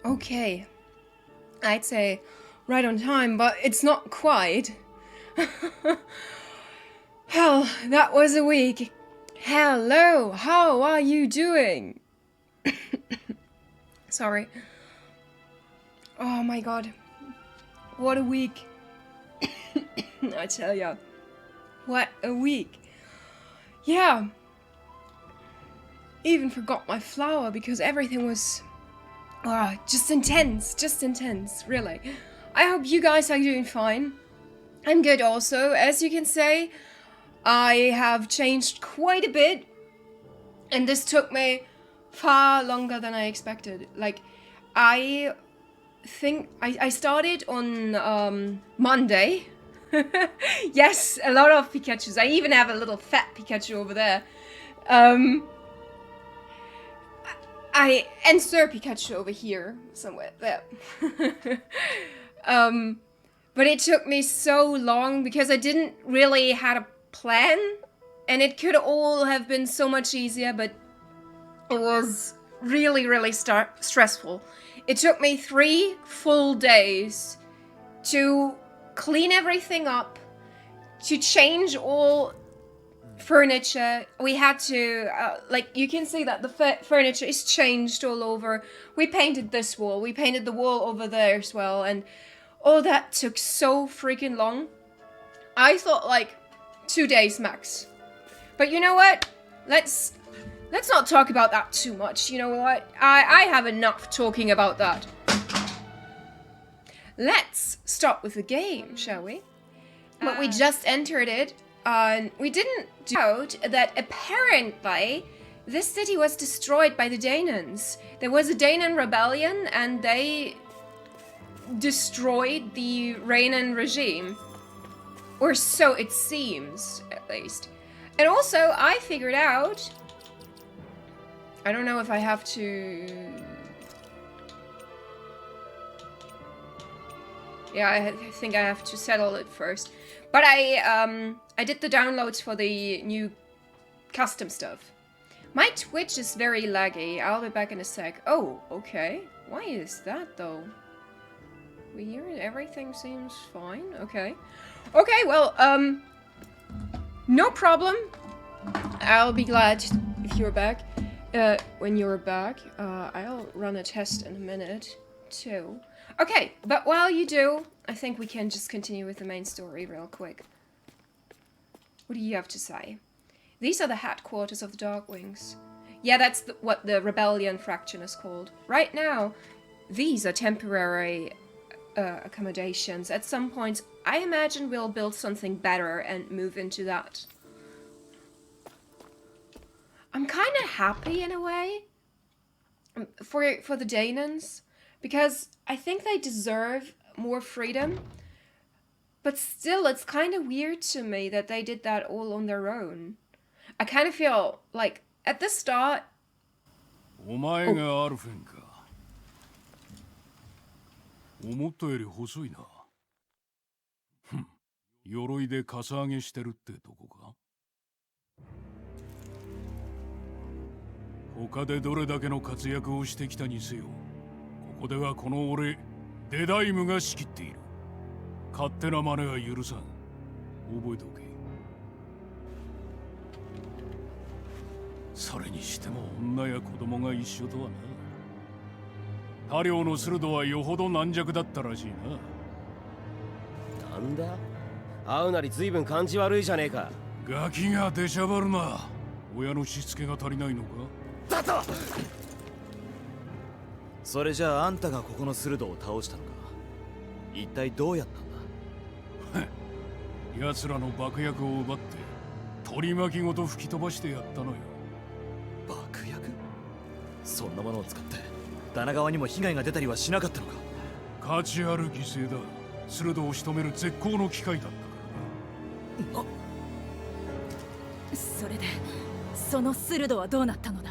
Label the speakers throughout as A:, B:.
A: Okay. I'd say right on time, but it's not quite. Hell, that was a week. Hello, how are you doing? Sorry. Oh my god. What a week. I tell ya. What a week. Yeah. Even forgot my flower because everything was just intense, really. I hope you guys are doing fine. I'm good also. As you can say, I have changed quite a bit, and this took me far longer than I expected. Like, I think I started on Monday. Yes, a lot of Pikachus. I even have a little fat Pikachu over there. And Sir Pikachu over here, somewhere there. But it took me so long because I didn't really had a plan, and it could all have been so much easier, but it was really stressful. It took me 3 full days to clean everything up, to change all furniture. We had to, like, you can see that the furniture is changed all over. We painted this wall, we painted the wall over there as well, and all that took so freaking long. I thought like 2 days max. But you know what? Let's not talk about that too much. You know what? I have enough talking about that. Let's start with the game, shall we? But we just entered it, and we didn't doubt that apparently this city was destroyed by the Danans. There was a Danan rebellion, and they destroyed the Rainan regime. Or so it seems, at least. And also, I figured out... I don't know if I have to... Yeah, I think I have to settle it first. But I did the downloads for the new custom stuff. My Twitch is very laggy. I'll be back in a sec. Oh, okay. Why is that, though? Weird. Everything seems fine. Okay. Okay, well, no problem. I'll be glad if you're back. When you're back, I'll run a test in a minute, too. Okay, but while you do, I think we can just continue with the main story real quick. What do you have to say? These are the headquarters of the Darkwings. Yeah, that's what the Rebellion faction is called. Right now, these are temporary accommodations. At some point, I imagine we'll build something better and move into that. I'm kind of happy in a way for the Danans, because I think they deserve more freedom. But still, it's kind of weird to me that they did that all on their own. I kind of feel like at the start... Oh.
B: 思ったより細いな。ふん、鎧でかさ上げしてるってとこか。他でどれだけの活躍をしてきたにせよ、ここではこの俺、デダイムが仕切っている。勝手な真似は許さん。覚えておけ。それにしても女や子供が一緒とはな。他領の鋭はよほど軟弱だったらしいな。
C: なんだ？会うなり随分感じ悪いじゃねえか。
B: ガキが出しゃばるな。親のしつけが足りないのか？
C: だと。それじゃああんたがここの鋭を倒したのか。一体どうやったんだ？
B: 奴らの爆薬を奪って取り巻きごと吹き飛ばしてやったのよ。
C: 爆薬？そんなものを使ってダナ川にも被害が出たりはしなかったのか。
B: 価値ある犠牲だ。鋭を仕留める絶好の機会だったからな。
D: それでその鋭はどうなったのだ。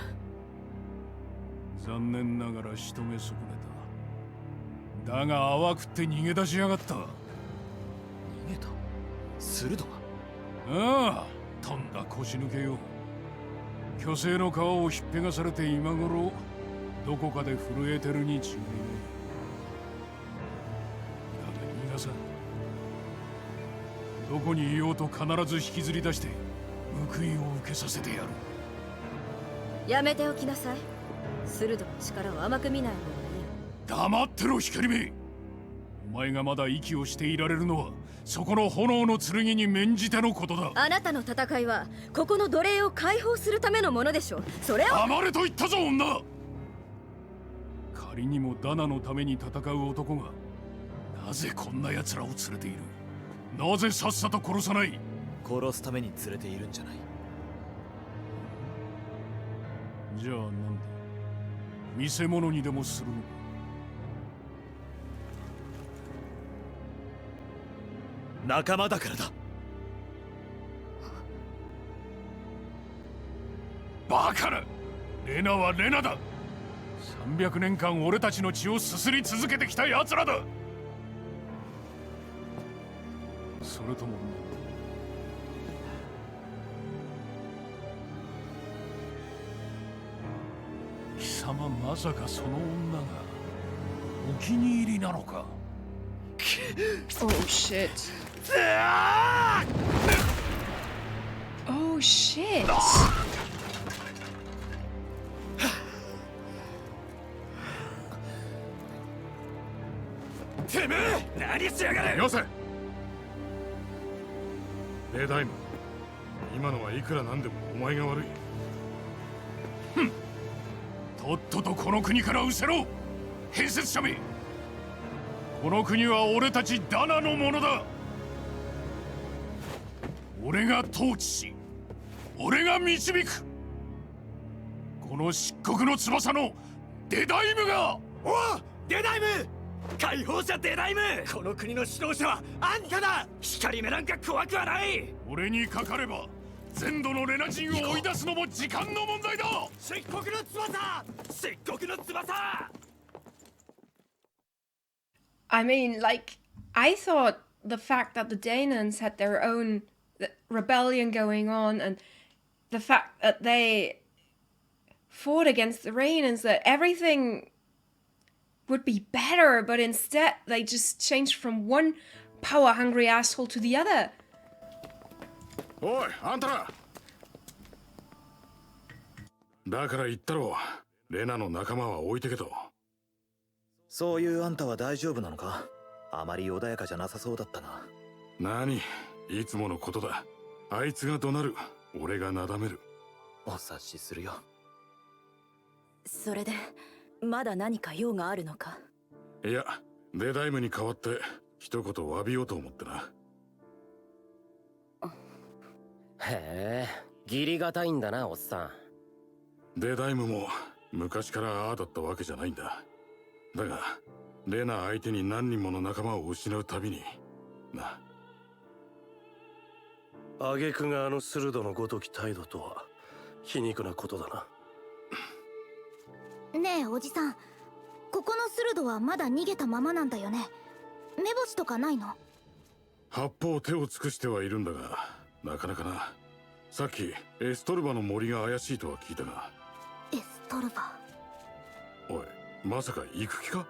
B: 残念ながら仕留め損ねた。だが淡くって逃げ出しやがった。逃
C: げた？鋭が？
B: ああ、とんだ腰抜けよ。巨星の皮をひっぺがされて今頃どこかで震えてるに違いない。だが言いなさい。どこにいようと必ず引きずり出して報いを受けさせてやる。
D: やめておきなさい。鋭の力を甘く見ない方がいい。
B: 黙ってろ光目。お前がまだ息をしていられるのはそこの炎の剣に免じてのことだ。
D: あなたの戦いはここの奴隷を解放するためのものでしょう。それを
B: 黙れと言ったぞ女。仮にもダナのために戦う男がなぜこんな奴らを連れている。なぜさっさと殺さない。
C: 殺すために連れているんじゃない。
B: じゃあなんだ、見せ物にでもするのか。
C: 仲間だからだ。
B: バカな。レナはレナだ。300年間俺たちの血をすすり続けてきた奴らだ。それとも貴様、まさかその女がお気に入りなのか。
A: Oh shit. Oh shit.
C: てめえ何しやがる。
B: よせ。レダイム、今のはいくらなんでもお前が悪い。ふん。とっととこの国から失せろ。変節者め。この国は俺たちダナのものだ。俺が統治し、俺が導く。この漆黒の翼のデダイムが。
C: おう、デダイム、解放者デダイム。この国の指導者はあんただ。光目なんか怖くはない。
B: 俺にかかれば全土のレナ人を追い出すのも時間の問題だ。
C: 漆黒の翼、漆黒の翼。
A: I mean, like, I thought the fact that the Danans had their own rebellion going on, and the fact that they fought against the Rainans, that everything would be better, but instead they just changed from one power-hungry asshole to the other.
B: おい、あんたら。だから言ったろう。レナの仲間は置いてけと。
C: そういうあんたは大丈夫なのか。あまり穏やかじゃなさそうだったな。
B: 何、いつものことだ。あいつが怒鳴る、俺がなだめる。
C: お察しするよ。
D: それでまだ何か用があるのか。
B: いや、デダイムに代わって一言詫びようと思ってな。
E: へえ、義理がたいんだな、おっさ
B: ん。デダイムも昔からああだったわけじゃないんだ。だが、レナ相手に何人もの仲間を失うたびにな。
F: 挙句があの鋭のごとき態度とは皮肉なことだな。
G: ねえおじさん、ここの鋭はまだ逃げたままなんだよね。目星とかないの？
B: 八方手を尽くしてはいるんだが、なかなかな。さっきエストルバの森が怪しいとは聞いたが。
G: エストルバ。
B: おい、まさか行く気か。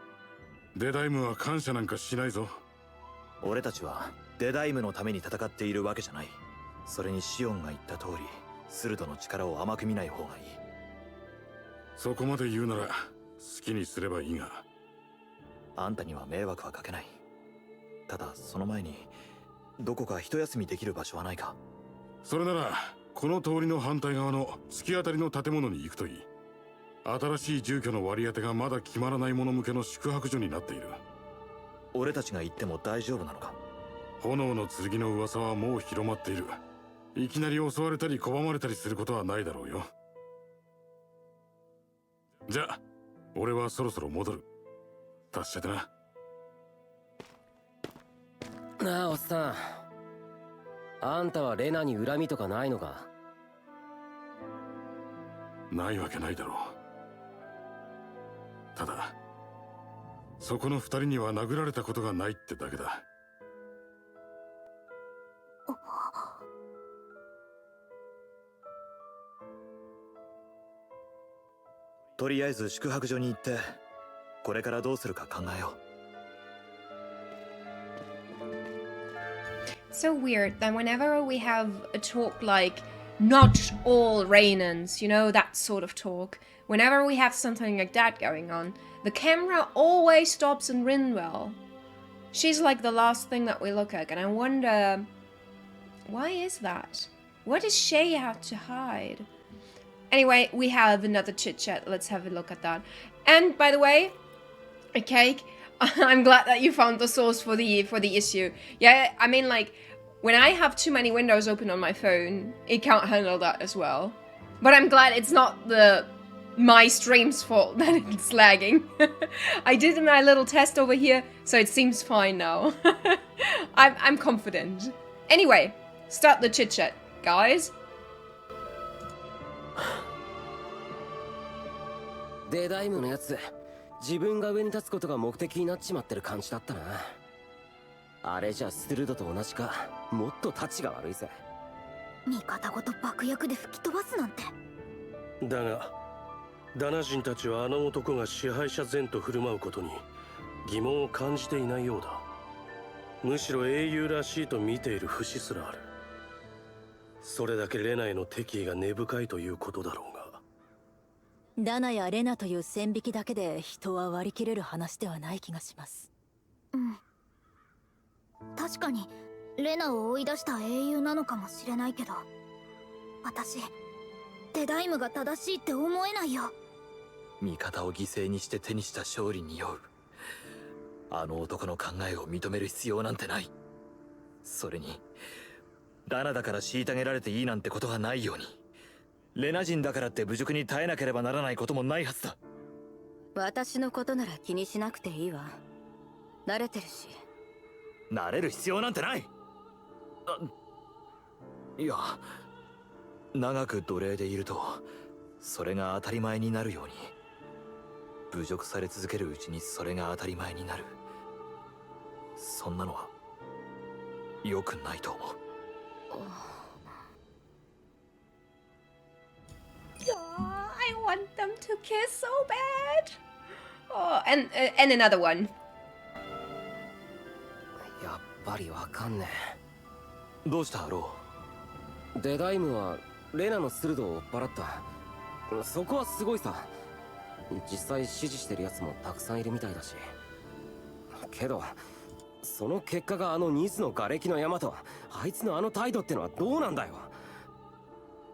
B: デダイムは感謝なんかしないぞ。
C: 俺たちはデダイムのために戦っているわけじゃない。それにシオンが言った通り、鋭の力を甘く見ない方がいい。
B: そこまで言うなら好きにすればいいが。
C: あんたには迷惑はかけない。ただその前にどこか一休みできる場所はないか。
B: それならこの通りの反対側の突き当たりの建物に行くといい。新しい住居の割り当てがまだ決まらない者向けの宿泊所になっている。
C: 俺たちが行っても大丈夫なのか。
B: 炎の剣の噂はもう広まっている。いきなり襲われたり拒まれたりすることはないだろうよ。じゃあ俺はそろそろ戻る。達者でな。
E: なあ、おっさん。あんたはレナに恨みとかないのか？
B: ないわけないだろう。ただそこの二人には殴られたことがないってだけだ。
C: ととりあえず宿泊所に行ってこれからどうするか考えよう。
A: So weird that whenever we have a talk like not all Rainans, you know, that sort of talk, whenever we have something like that going on, the camera always stops in Rinwell. She's like the last thing that we look at, and I wonder, why is that? What does Shay have to hide? Anyway, we have another chit chat. Let's have a look at that. And by the way, a cake. I'm glad that you found the source for the issue. Yeah, I mean, like, when I have too many windows open on my phone, it can't handle that as well. But I'm glad it's not my stream's fault that it's lagging. I did my little test over here, so it seems fine now. I'm confident. Anyway, start the chit chat, guys.
E: デダイムのやつ、自分が上に立つことが目的になっちまってる感じだったな。あれじゃスルドと同じか、もっとタチが悪いぜ。
G: 味方ごと爆薬で吹き飛ばすなんて。
F: だがダナ人たちはあの男が支配者前と振る舞うことに疑問を感じていないようだ。むしろ英雄らしいと見ている節すらある。それだけレナへの敵意が根深いということだろうが。
D: ダナやレナという線引きだけで人は割り切れる話ではない気がします。
G: うん。確かにレナを追い出した英雄なのかもしれないけど、私デダイムが正しいって思えないよ。
C: 味方を犠牲にして手にした勝利に酔う。あの男の考えを認める必要なんてない。それにダナだから虐げられていいなんてことがないように、レナ人だからって侮辱に耐えなければならないこともないはずだ。
D: 私のことなら気にしなくていいわ。慣れてるし。
C: 慣れる必要なんてない。いや、長く奴隷でいるとそれが当たり前になるように、侮辱され続けるうちにそれが当たり前になる。そんなのは良くないと思う。
A: Oh, I want them to kiss so bad. Oh, and another one.
E: やっぱりわかんね
C: どうしたロ
E: え。デダイムはレナの鋭を追っ払った。そこはすごいさ。実際支持してるやつもたくさんいるみたいだし。けどその結果があのニスの瓦礫の山とあいつのあの態度ってのはどうなんだよ。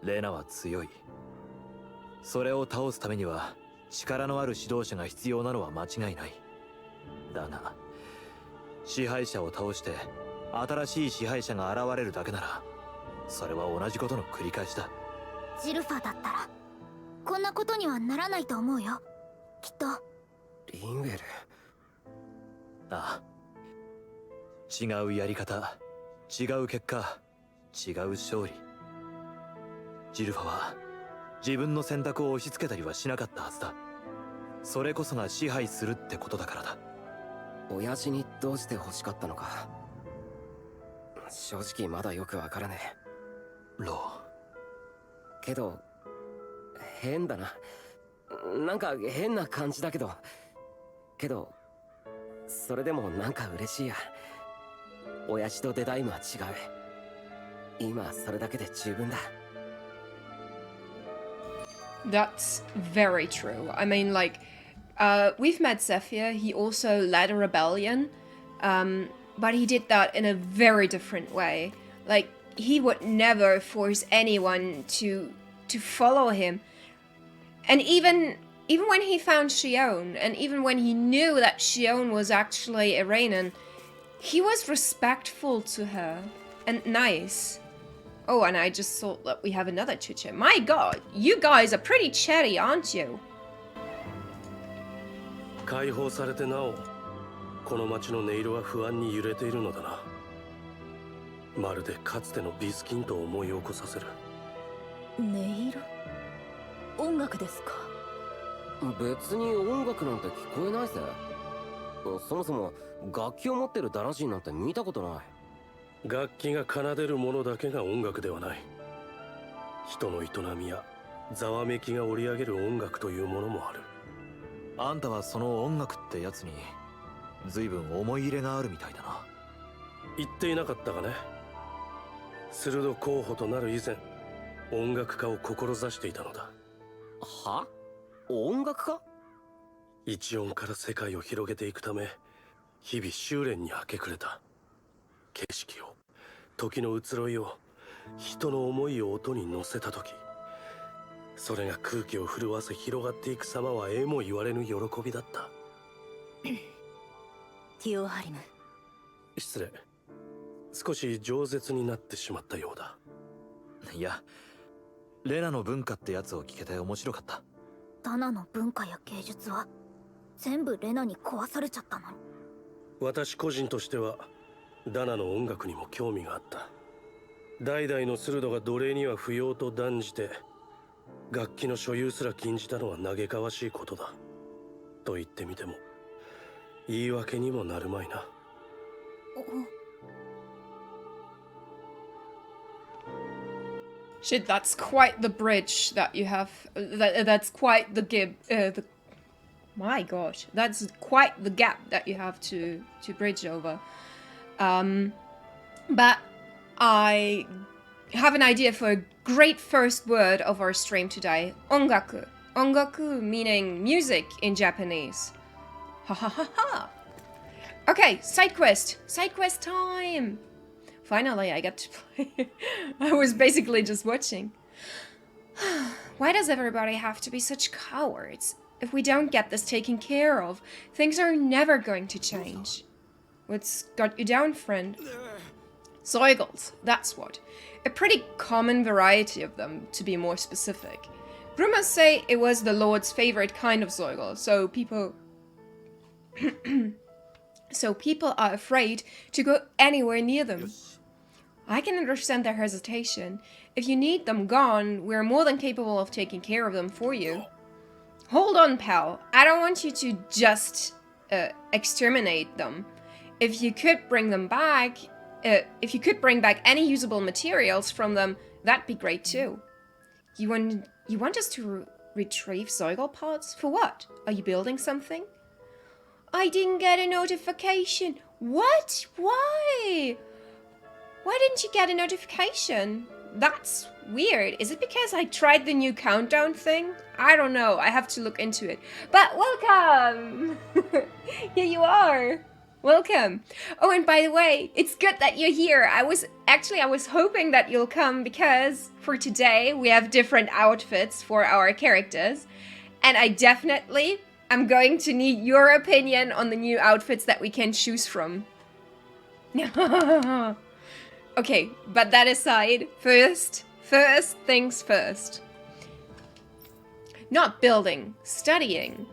C: レナは強い。それを倒すためには力のある指導者が必要なのは間違いない。だが支配者を倒して新しい支配者が現れるだけなら、それは同じことの繰り返しだ。
G: ジルファだったらこんなことにはならないと思うよ、きっと。
E: リンウェル。
C: ああ、違うやり方、違う結果、違う勝利。ジルファは自分の選択を押し付けたりはしなかったはずだ。それこそが支配するってことだからだ。
E: 親父にどうして欲しかったのか正直まだよくわからねえ。
C: ロ
E: ー。けど変だな。なんか変な感じだけどそれでもなんか嬉しいや。親父とデダイムは違う。今それだけで十分だ。
A: That's very true. I mean, like, we've met Zephyr. He also led a rebellion, but he did that in a very different way. Like, he would never force anyone to follow him. And even when he found Shion, and even when he knew that Shion was actually Iranian, he was respectful to her and nice. Oh, and I just saw that we have another chit-chat. My god, you guys are pretty chatty, aren't you?
F: 解放されてなおこの街の音色は不安に揺れているのだな。まるでかつてのビスキントを思い起こさせる。
D: 音色？音楽ですか？
E: 別に音楽なんて聞こえないぜ。そもそも楽器を持ってるダナ人なんて見たことない。
F: 楽器が奏でるものだけが音楽ではない。人の営みやざわめきが織り上げる音楽というものもある。
C: あんたはその音楽ってやつに随分思い入れがあるみたいだな。
F: 言っていなかったがね。鋭候補となる以前、音楽家を志していたのだ。
E: は？音楽家？
F: 一音から世界を広げていくため、日々修練に明け暮れた。景色を、時の移ろいを、人の思いを音に乗せた時、それが空気を震わせ広がっていく様はえも言われぬ喜びだった。
D: ティオハリム。
F: 失礼。少し饒舌になってしまったようだ。
C: いや、レナの文化ってやつを聞けて面白かった。
G: ダナの文化や芸術は全部レナに壊されちゃったの。
F: 私個人としてはダナの音楽にも興味があった。代々のスルドが奴隷には不要と断じて楽器の所有すら禁じたのは嘆かわしいことだと言ってみても言い訳にもなるまいな。
A: Shit, that's quite the bridge that you have. That's quite the my gosh, that's quite the gap that you have to bridge over. But I have an idea for a great first word of our stream today. Ongaku. Ongaku meaning music in Japanese. Ha ha ha ha. Okay, side quest. Side quest time. Finally, I get to play. I was basically just watching. Why does everybody have to be such cowards? If we don't get this taken care of, things are never going to change. What's got you down, friend? Zeugels, that's what. A pretty common variety of them, to be more specific. Rumors say it was the Lord's favorite kind of Zeugel, so people... so people are afraid to go anywhere near them. I can understand their hesitation. If you need them gone, we're more than capable of taking care of them for you. Hold on, pal. I don't want you to just exterminate them. If you could bring them back, if you could bring back any usable materials from them, that'd be great too. You want us to retrieve Zeugel parts? For what? Are you building something? I didn't get a notification. What? Why? Why didn't you get a notification? That's weird. Is it because I tried the new countdown thing? I don't know. I have to look into it. But welcome! Here you are. Welcome. Oh, and by the way, it's good that you're here. I was hoping that you'll come because for today we have different outfits for our characters. And I definitely am going to need your opinion on the new outfits that we can choose from. Okay, but that aside, first things first. Not building, studying.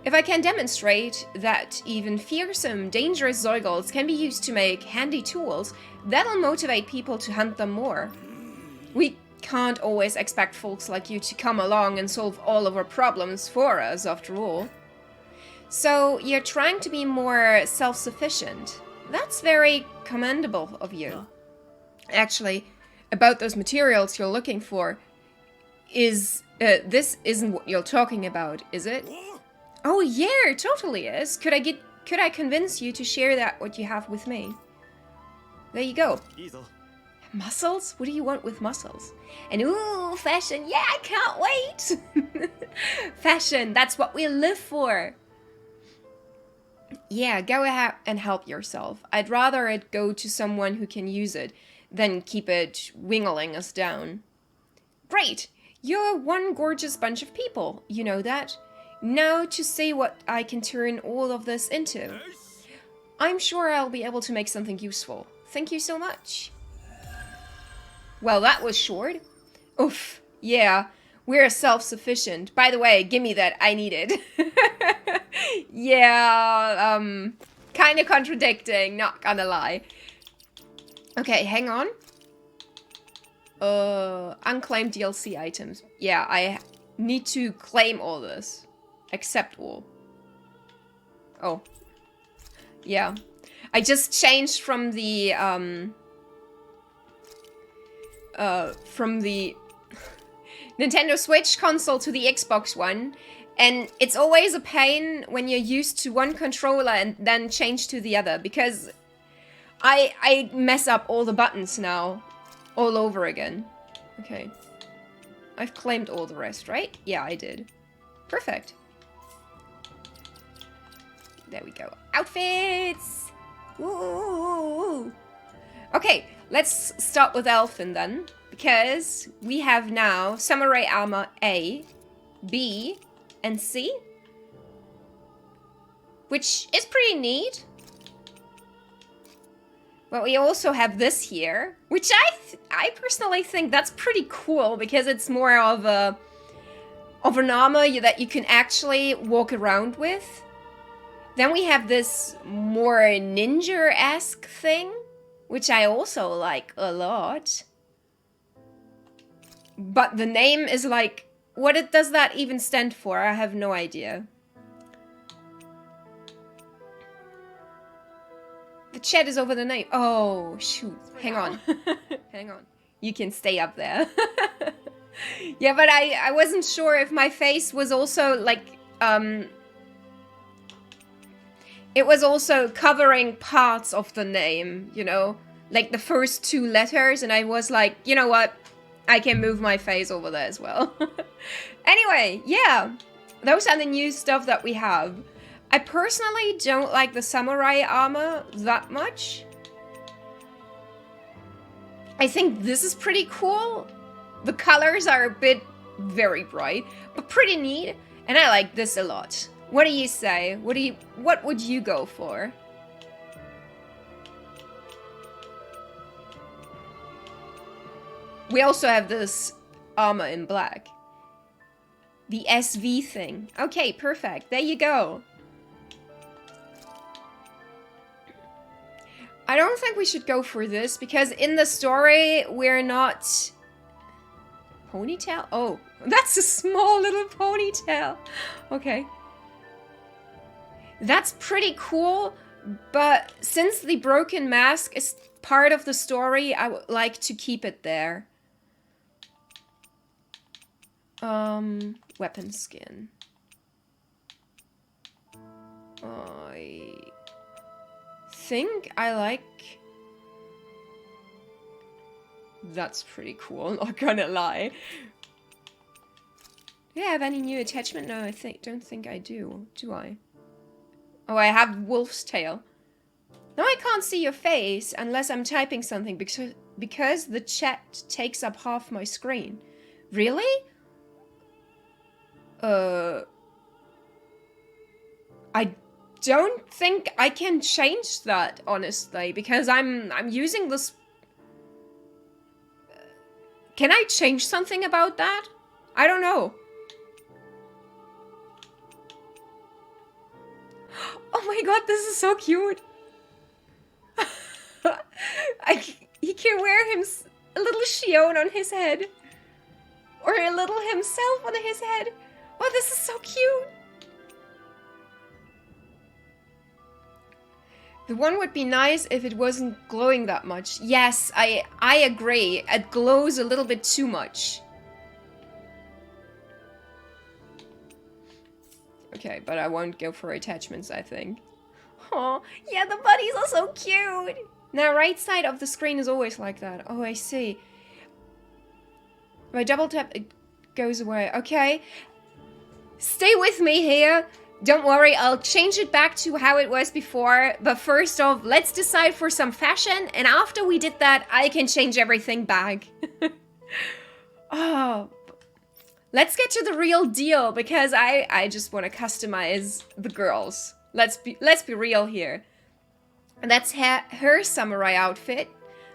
A: If I can demonstrate that even fearsome, dangerous Zeugels can be used to make handy tools, that'll motivate people to hunt them more. We can't always expect folks like you to come along and solve all of our problems for us, after all. So, you're trying to be more self-sufficient. That's very commendable of you. Actually, about those materials you're looking for, this isn't what you're talking about, is it? Oh yeah, it totally is. Could I convince you to share what you have with me? There you go. Muscles? What do you want with muscles? And ooh, fashion. Yeah, I can't wait. Fashion, that's what we live for. Yeah, go ahead and help yourself. I'd rather it go to someone who can use it than keep it wingling us down. Great! You're one gorgeous bunch of people, you know that. Now to see what I can turn all of this into. I'm sure I'll be able to make something useful. Thank you so much. Well, that was short. Oof, yeah, we're self-sufficient. By the way, give me that, I need it. Yeah, kinda contradicting, not gonna lie. Okay, hang on. Unclaimed DLC items. Yeah, I need to claim all this. Accept all. Oh. Yeah. I just changed from the Nintendo Switch console to the Xbox One, and it's always a pain when you're used to one controller and then change to the other, because I mess up all the buttons now, all over again. Okay. I've claimed all the rest, right? Yeah, I did. Perfect. There we go. Outfits! Ooh. Okay, let's start with Elfin then, because we have now Samurai Armor A, B, and C, which is pretty neat. But we also have this here, which I personally think that's pretty cool, because it's more of an armor that you can actually walk around with. Then we have this more ninja-esque thing, which I also like a lot. But the name is like, what does that even stand for? I have no idea. The chat is over the name. Oh, shoot. Hang on. Hang on. You can stay up there. Yeah, but I wasn't sure if my face was also, like, it was also covering parts of the name, you know? Like the first two letters, and I was like, you know what? I can move my face over there as well. Anyway, yeah. Those are the new stuff that we have. I personally don't like the samurai armor that much. I think this is pretty cool. The colors are a bit very bright, but pretty neat. And I like this a lot. What do you say? What would you go for? We also have this armor in black. The SV thing. Okay, perfect. There you go. I don't think we should go for this, because in the story, we're not... Ponytail? Oh, that's a small little ponytail. Okay. That's pretty cool, but since the broken mask is part of the story, I would like to keep it there. Weapon skin. I think I like... That's pretty cool, not gonna lie. Do I have any new attachment? No, don't think I do. Do I? Oh, I have wolf's tail. Now I can't see your face unless I'm typing something, because the chat takes up half my screen. Really? I don't think I can change that, honestly, because I'm using this... Can I change something about that? I don't know. Oh my god, this is so cute. He can wear a little shion on his head. Or a little himself on his head. Oh, this is so cute. The one would be nice if it wasn't glowing that much. Yes, I agree. It glows a little bit too much. Okay, but I won't go for attachments, I think. Oh, yeah, the buddies are so cute. Now, right side of the screen is always like that. Oh, I see. If I double tap, it goes away. Okay. Stay with me here. Don't worry, I'll change it back to how it was before. But first off, let's decide for some fashion. And after we did that, I can change everything back. Oh, let's get to the real deal, because I just want to customize the girls. Let's be real here. And that's her samurai outfit.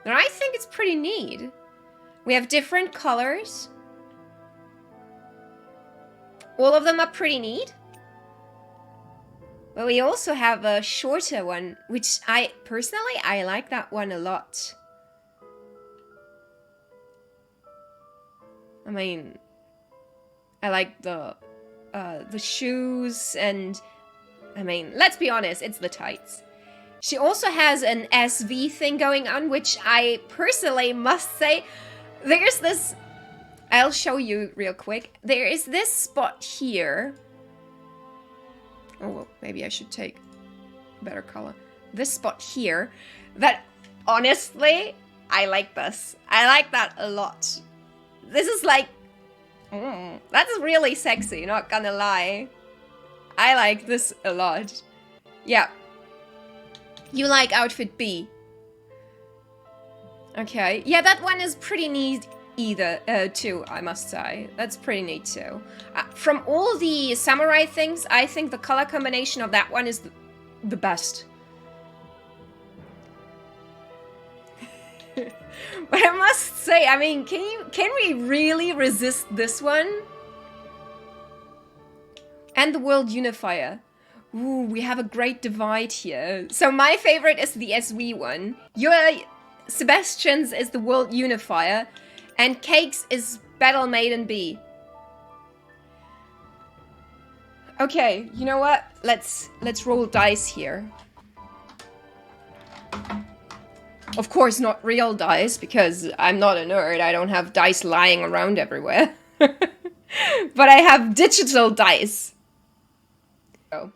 A: And I think it's pretty neat. We have different colors. All of them are pretty neat. But we also have a shorter one, which personally, I like that one a lot. I mean, I like the shoes, and I mean, let's be honest, it's the tights. She also has an SV thing going on, which I personally must say, there's this I'll show you real quick. There is this spot here. Oh, well, maybe I should take a better color. This spot here that, honestly, I like this. I like that a lot. This is like, that's really sexy, not gonna lie. I like this a lot. Yeah. You like outfit B. Okay. Yeah, that one is pretty neat too, I must say. That's pretty neat too. From all the samurai things, I think the color combination of that one is the best. But I must say, I mean, can we really resist this one? And the World Unifier. Ooh, we have a great divide here. So my favorite is the SV one. Your Sebastian's is the World Unifier. And Cake's is Battle Maiden B. Okay, you know what? Let's roll dice here. Of course, not real dice, because I'm not a nerd. I don't have dice lying around everywhere. But I have digital dice. Oh.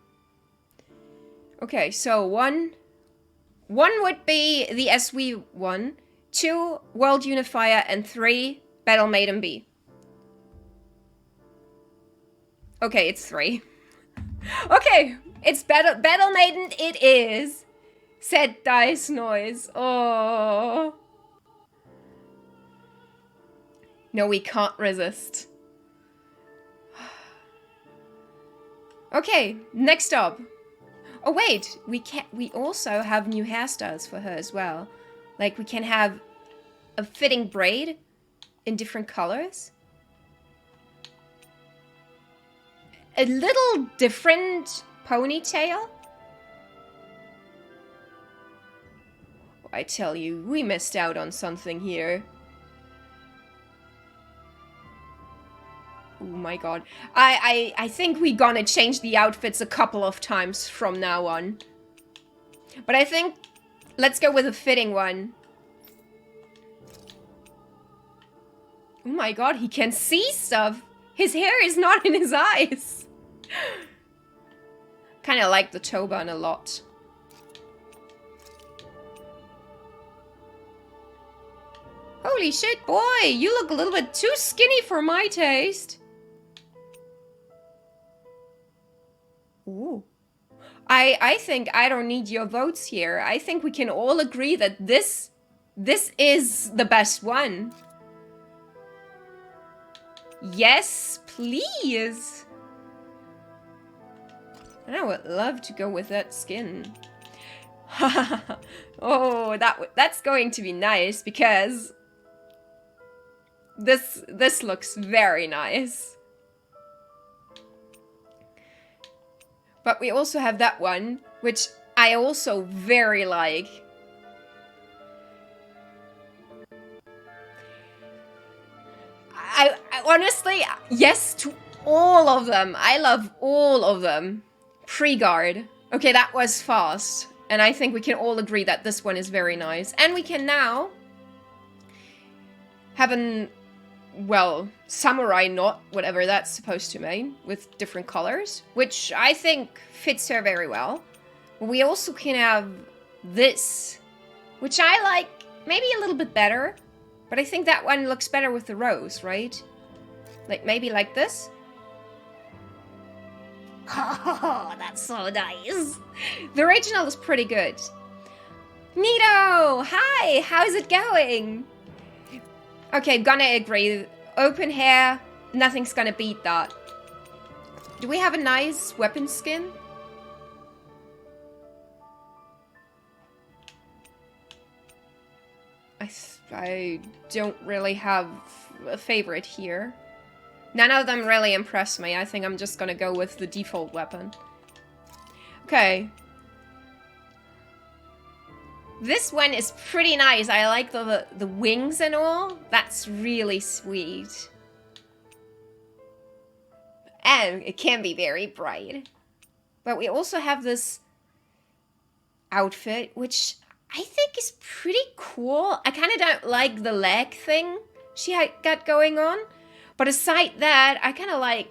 A: Okay, so one would be the SV one, 2 World Unifier, and 3 Battle Maiden B. Okay, it's 3. Okay, it's Battle Maiden it is. Said dice noise. Oh. No, we can't resist. Okay, next up. Oh wait, we also have new hairstyles for her as well. Like we can have a fitting braid in different colors. A little different ponytail. I tell you, we missed out on something here. Oh my god. I think we're gonna change the outfits a couple of times from now on. But I think let's go with a fitting one. Oh my god, he can see stuff. His hair is not in his eyes. Kinda like the toe bun a lot. Holy shit, boy! You look a little bit too skinny for my taste. Ooh. I think I don't need your votes here. I think we can all agree that this is the best one. Yes, please. And I would love to go with that skin. Oh, that's going to be nice because this looks very nice. But we also have that one, which I also very like. I honestly, yes to all of them. I love all of them. Pre-guard. Okay, that was fast. And I think we can all agree that this one is very nice. And we can now have an, well, samurai knot, whatever that's supposed to mean, with different colors, which I think fits her very well. We also can have this, which I like maybe a little bit better, but I think that one looks better with the rose, right? Like maybe like this. Oh, that's so nice. The original is pretty good. Nito! Hi! How's it going? Okay, gonna agree. Open hair, nothing's gonna beat that. Do we have a nice weapon skin? I don't really have a favorite here. None of them really impress me. I think I'm just gonna go with the default weapon. Okay. This one is pretty nice. I like the wings and all. That's really sweet. And it can be very bright. But we also have this outfit, which I think is pretty cool. I kind of don't like the leg thing she got going on. But aside that, I kind of like...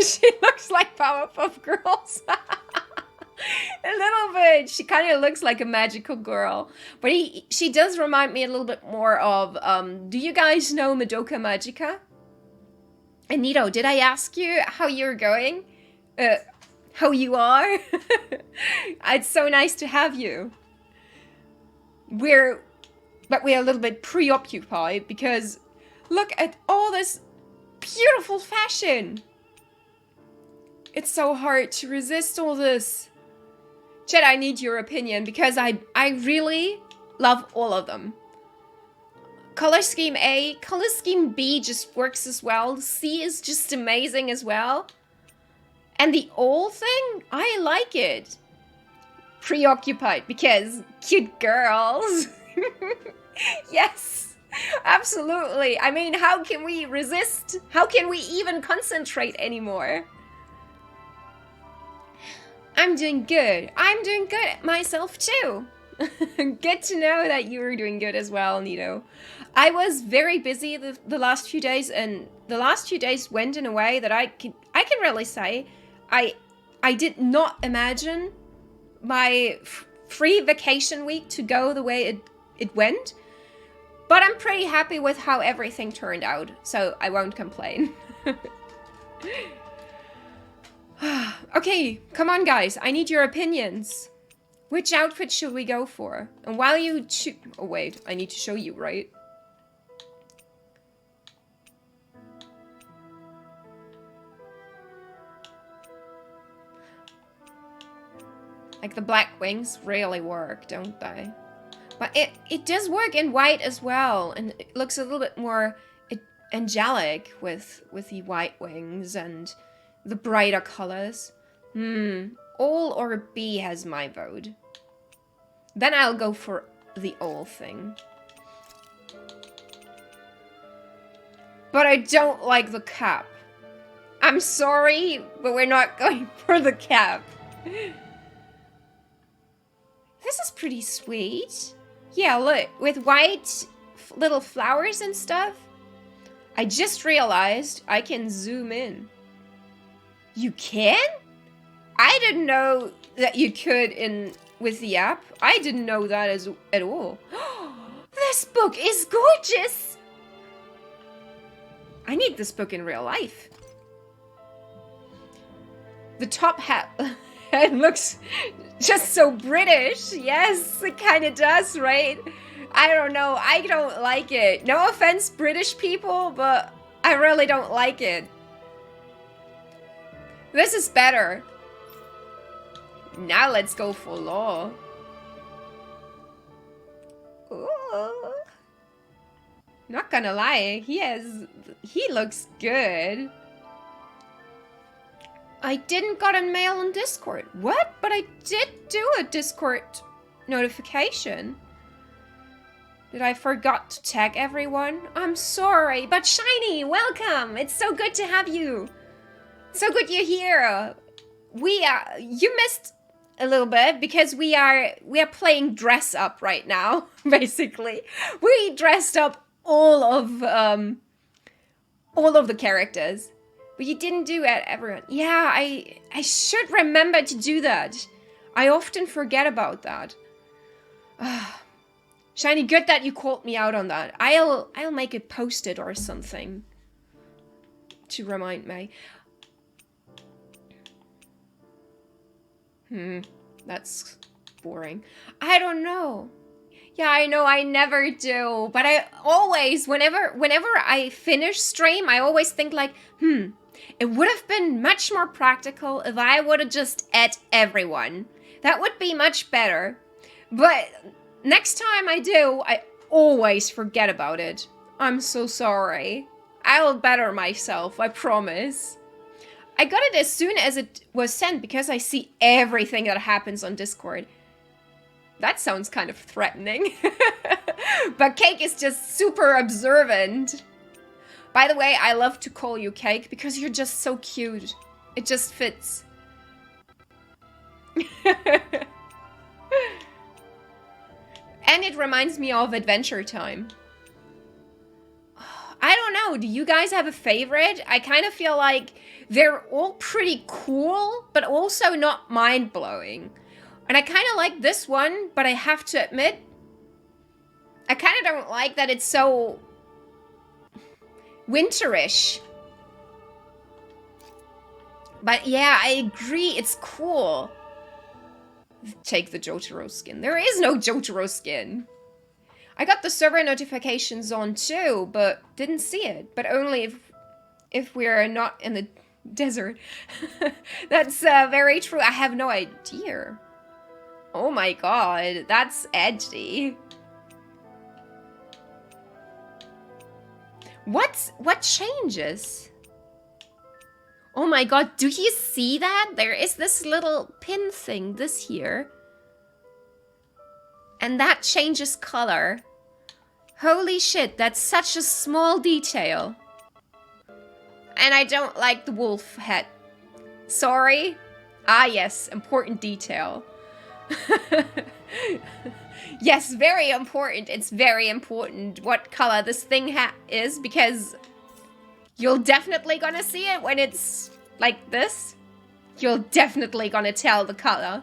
A: she looks like Powerpuff Girls. A little bit. She kind of looks like a magical girl. But she does remind me a little bit more of... do you guys know Madoka Magica? And Nito, did I ask you how you're going? How you are? It's so nice to have you. But we're a little bit preoccupied because look at all this beautiful fashion. It's so hard to resist all this. Chet, I need your opinion because I really love all of them. Color scheme A, color scheme B just works as well. C is just amazing as well. And the old thing, I like it. Preoccupied because cute girls. Yes, absolutely. I mean, how can we resist? How can we even concentrate anymore? I'm doing good. I'm doing good myself too. Good to know that you were doing good as well, Nito. I was very busy the last few days, and the last few days went in a way that I can really say I did not imagine my free vacation week to go the way it went. But I'm pretty happy with how everything turned out, so I won't complain. Okay, come on guys, I need your opinions. Which outfit should we go for? And while you oh wait, I need to show you, right? Like the black wings really work, don't they? But it does work in white as well, and it looks a little bit more angelic with the white wings and the brighter colors. All or B has my vote. Then I'll go for the all thing. But I don't like the cap. I'm sorry, but we're not going for the cap. This is pretty sweet. Yeah, look, with white little flowers and stuff. I just realized I can zoom in. You can? I didn't know that you could with the app. I didn't know that at all. This book is gorgeous! I need this book in real life. The top hat it looks just so British. Yes, it kind of does, right? I don't know. I don't like it. No offense, British people, but I really don't like it. This is better. Now let's go for law. Ooh. Not gonna lie, he looks good. I didn't got a mail on Discord. What? But I did do a Discord notification. Did I forgot to tag everyone? I'm sorry, but Shiny, welcome! It's so good to have you. So good you're here. You missed a little bit because we are playing dress up right now, basically. We dressed up all of the characters. But you didn't do it, everyone. Yeah, I should remember to do that. I often forget about that. Shiny, good that you called me out on that. I'll make a post-it or something to remind me. That's boring. I don't know. Yeah, I know I never do, but I always, whenever I finish stream, I always think like, it would have been much more practical if I would have just add everyone. That would be much better. But next time I do, I always forget about it. I'm so sorry. I'll better myself, I promise. I got it as soon as it was sent because I see everything that happens on Discord. That sounds kind of threatening. But Cake is just super observant. By the way, I love to call you Cake because you're just so cute. It just fits. And it reminds me of Adventure Time. I don't know. know. Do you guys have a favorite? I kind of feel like they're all pretty cool, but also not mind-blowing. And I kind of like this one, but I have to admit, I kind of don't like that it's so winterish. But yeah, I agree, it's cool. Take the Jotaro skin. There is no Jotaro skin. I got the server notifications on too, but didn't see it. But only if we're not in the desert. That's very true. I have no idea. Oh my god, that's edgy. What changes? Oh my god, do you see that? There is this little pin thing, this here. And that changes color. Holy shit, that's such a small detail. And I don't like the wolf head. Sorry. Ah yes, important detail. Yes, very important. It's very important what color this thing is, because you're definitely gonna see it when it's like this. You're definitely gonna tell the color.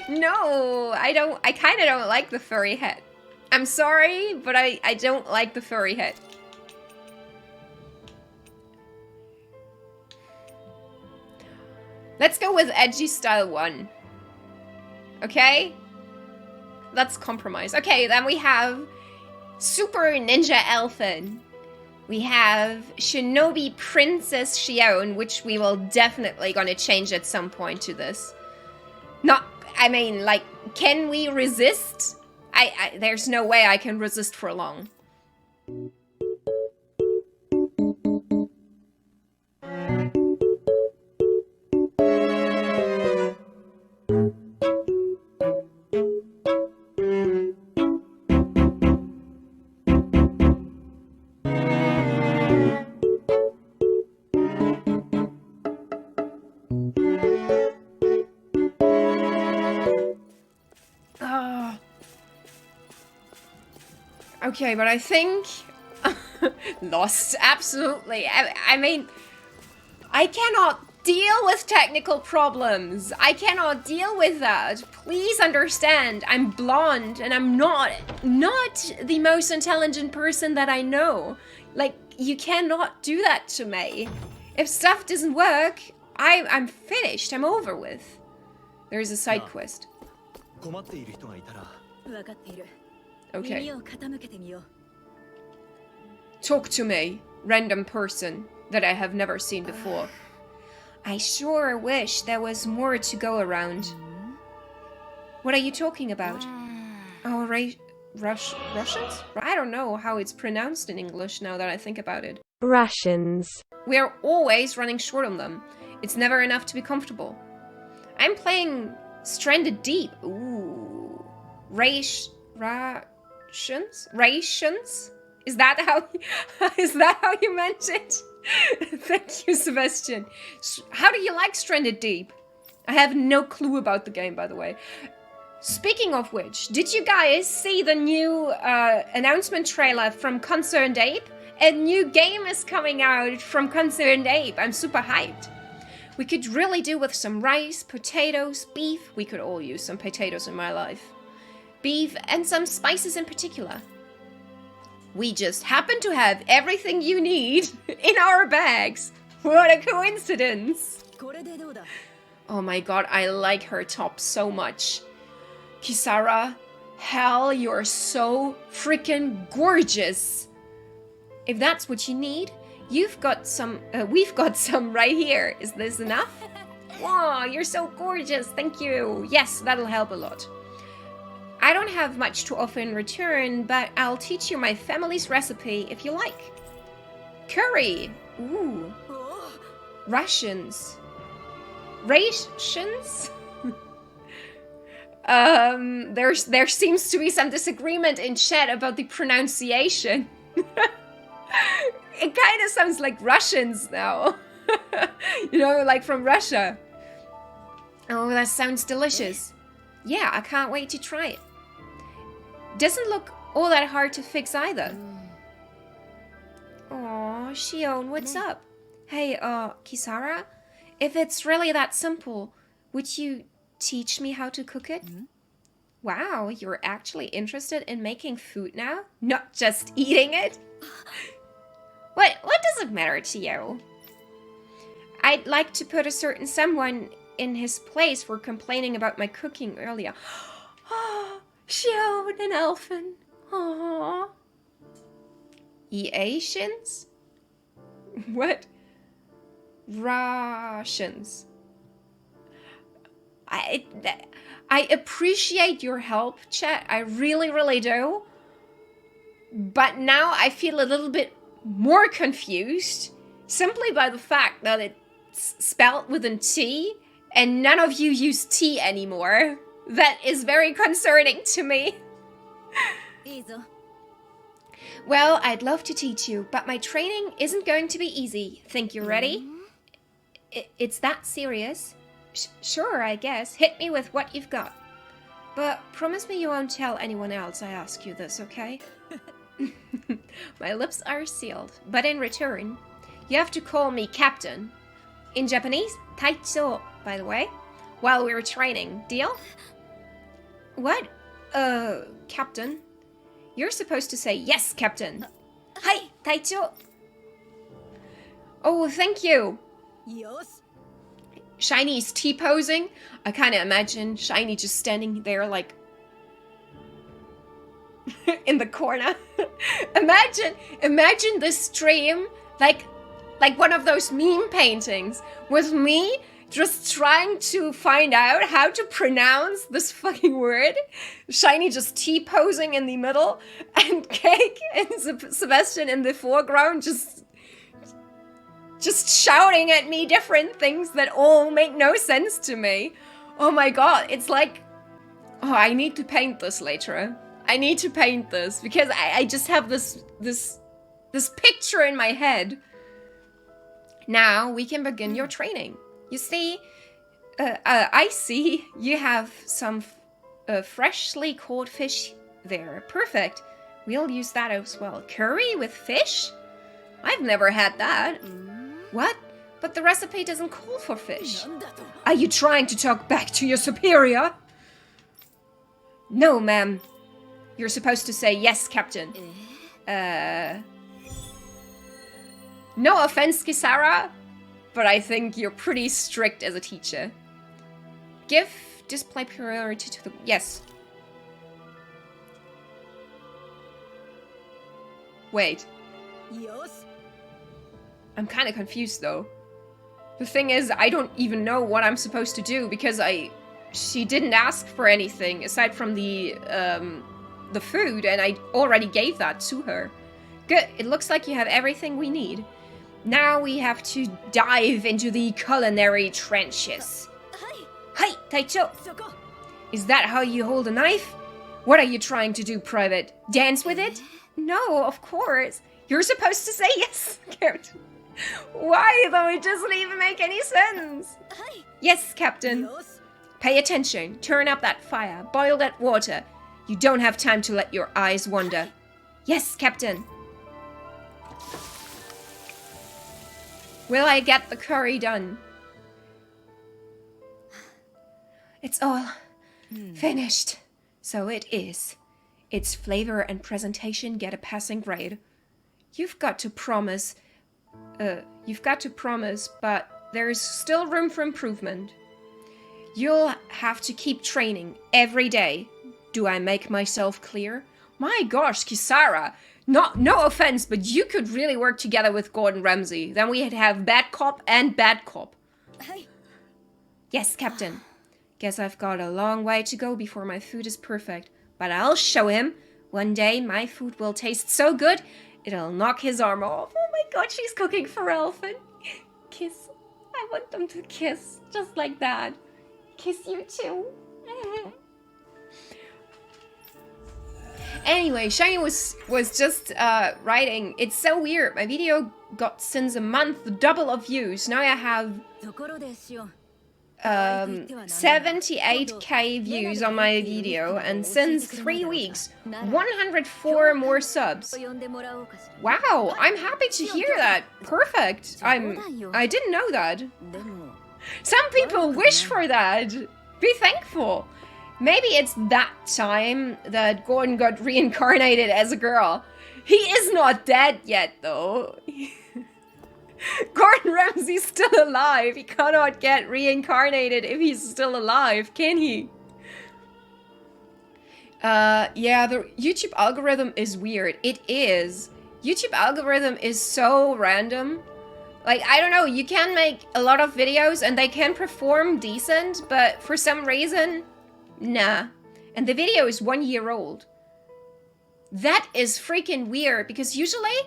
A: No, I don't. I kind of don't like the furry head. I'm sorry, but I don't like the furry head. Let's go with edgy style 1. Okay? Let's compromise. Okay, then we have Super Ninja Elfin. We have Shinobi Princess Shion, which we will definitely gonna change at some point to this. Not, I mean, like, can we resist? There's no way I can resist for long. Okay, but I think... Lost, absolutely. I mean, I cannot deal with technical problems. I cannot deal with that. Please understand, I'm blonde and I'm not the most intelligent person that I know. Like, you cannot do that to me. If stuff doesn't work, I'm finished. I'm over with. There's a side quest. Okay. Talk to me, random person that I have never seen before. I sure wish there was more to go around. What are you talking about? Oh, Russians? I don't know how it's pronounced in English now that I think about it.
H: Rations.
A: We are always running short on them. It's never enough to be comfortable. I'm playing Stranded Deep. Ooh. Rations? Rations? Is that how you meant it? Thank you, Sebastian. How do you like Stranded Deep? I have no clue about the game, by the way. Speaking of which, did you guys see the new announcement trailer from Concerned Ape? A new game is coming out from Concerned Ape. I'm super hyped. We could really do with some rice, potatoes, beef. We could all use some potatoes in my life. Beef and some spices in particular. We just happen to have everything you need in our bags. What a coincidence. Oh my god, I like her top so much. Kisara, hell, you're so freaking gorgeous. If that's what you need, we've got some right here. Is this enough? Wow, you're so gorgeous. Thank you. Yes, that'll help a lot. I don't have much to offer in return, but I'll teach you my family's recipe if you like. Curry. Ooh. Russians. Rations? There seems to be some disagreement in chat about the pronunciation. It kind of sounds like Russians now. You know, like from Russia. Oh, that sounds delicious. Yeah, I can't wait to try it. Doesn't look all that hard to fix either. Aw, Shion, what's up? Hey, Kisara? If it's really that simple, would you teach me how to cook it? Wow, you're actually interested in making food now? Not just eating it? What does it matter to you? I'd like to put a certain someone in his place for complaining about my cooking earlier. Oh, Shion and Elfin. Aww. Asians? What? Russians. I appreciate your help, chat. I really, really do. But now I feel a little bit more confused simply by the fact that it's spelled with an T and none of you use T anymore. That is very concerning to me. Well, I'd love to teach you, but my training isn't going to be easy. Think you're ready? It's that serious? Sure, I guess. Hit me with what you've got. But promise me you won't tell anyone else I ask you this, okay? My lips are sealed, but in return, you have to call me Captain. In Japanese, Taicho, by the way, while we were training. Deal? What? Captain? You're supposed to say, yes, Captain. Hi, Taicho. Oh, thank you. Shiny's T-posing. I kind of imagine Shiny just standing there like in the corner. Imagine this stream like one of those meme paintings with me just trying to find out how to pronounce this fucking word. Shiny just T-posing in the middle and Cake and Sebastian in the foreground just shouting at me different things that all make no sense to me. Oh my god, it's like... Oh, I need to paint this later. I need to paint this because I just have this picture in my head. Now we can begin your training. You see, I see you have some freshly caught fish there. Perfect. We'll use that as well. Curry with fish? I've never had that. What? But the recipe doesn't call for fish. Are you trying to talk back to your superior? No, ma'am. You're supposed to say yes, Captain. No offense, Kisara, but I think you're pretty strict as a teacher. Give display priority to the... Yes. Wait. I'm kind of confused, though. The thing is, I don't even know what I'm supposed to do, because she didn't ask for anything, aside from the food, and I already gave that to her. Good, it looks like you have everything we need. Now we have to dive into the culinary trenches. Hi, Taicho! Is that how you hold a knife? What are you trying to do, Private? Dance with it? No, of course. You're supposed to say yes, Captain. Why, though? It doesn't even make any sense. Yes, Captain. Pay attention. Turn up that fire. Boil that water. You don't have time to let your eyes wander. Yes, Captain. Will I get the curry done? It's all finished. So it is. Its flavor and presentation get a passing grade. You've got to promise, but there's still room for improvement. You'll have to keep training every day. Do I make myself clear? My gosh, Kisara! No offense, but you could really work together with Gordon Ramsay. Then we'd have bad cop and bad cop. Yes, Captain. Guess I've got a long way to go before my food is perfect. But I'll show him. One day, my food will taste so good, it'll knock his arm off. Oh my god, she's cooking for Elfin. Kiss. I want them to kiss. Just like that. Kiss you too. Anyway, Shiny was just writing. It's so weird. My video got since a month double of views. Now I have 78k views on my video, and since 3 weeks, 104 more subs. Wow, I'm happy to hear that. Perfect. I didn't know that. Some people wish for that. Be thankful. Maybe it's that time that Gordon got reincarnated as a girl. He is not dead yet, though. Gordon Ramsay's still alive. He cannot get reincarnated if he's still alive, can he? Yeah, the YouTube algorithm is weird. It is. YouTube algorithm is so random. Like, I don't know, you can make a lot of videos and they can perform decent, but for some reason, nah. And the video is 1 year old. That is freaking weird, because usually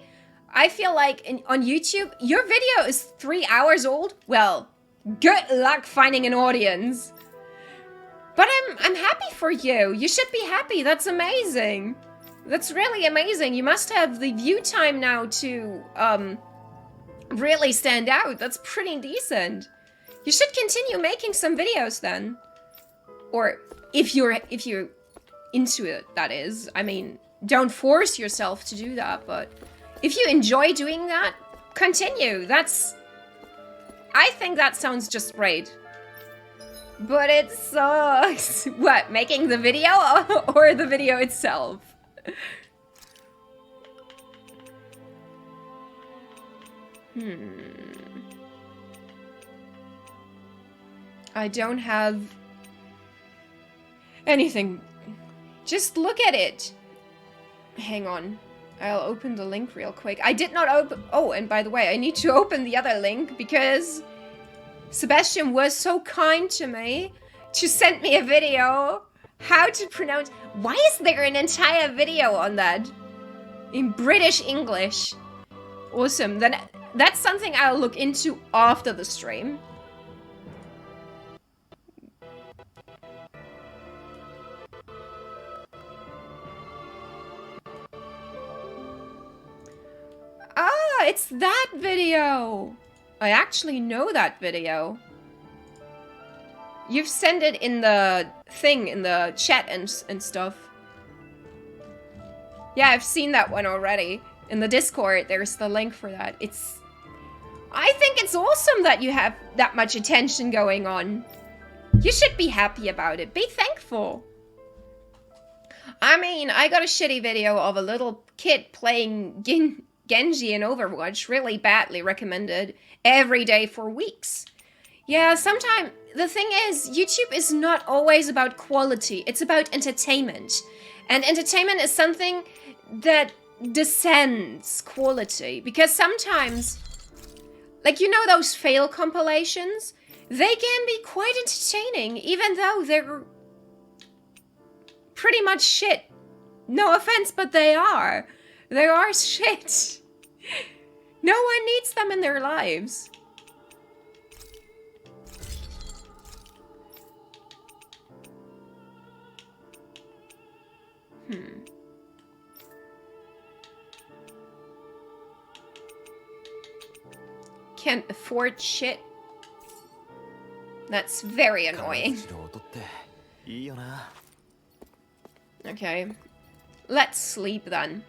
A: I feel like on YouTube, your video is 3 hours old. Well, good luck finding an audience. But I'm happy for you. You should be happy. That's amazing. That's really amazing. You must have the view time now to really stand out. That's pretty decent. You should continue making some videos then. Or if you're into it, that is. I mean, don't force yourself to do that, but if you enjoy doing that, continue. I think that sounds just great. But it sucks. What, making the video or the video itself? I don't have anything. Just look at it. Hang on. I'll open the link real quick. I did not open... Oh, and by the way, I need to open the other link because Sebastian was so kind to me to send me a video how to pronounce... Why is there an entire video on that? In British English. Awesome. Then that's something I'll look into after the stream. Ah, it's that video. I actually know that video. You've sent it in the thing, in the chat and stuff. Yeah, I've seen that one already. In the Discord, there's the link for that. I think it's awesome that you have that much attention going on. You should be happy about it. Be thankful. I mean, I got a shitty video of a little kid playing Genji in Overwatch, really badly recommended, every day for weeks. Yeah, sometimes, the thing is, YouTube is not always about quality, it's about entertainment. And entertainment is something that descends quality, because sometimes, like, you know those fail compilations? They can be quite entertaining, even though they're pretty much shit. No offense, but they are. They are shit. No one needs them in their lives. Can't afford shit. That's very annoying. Okay. Let's sleep then.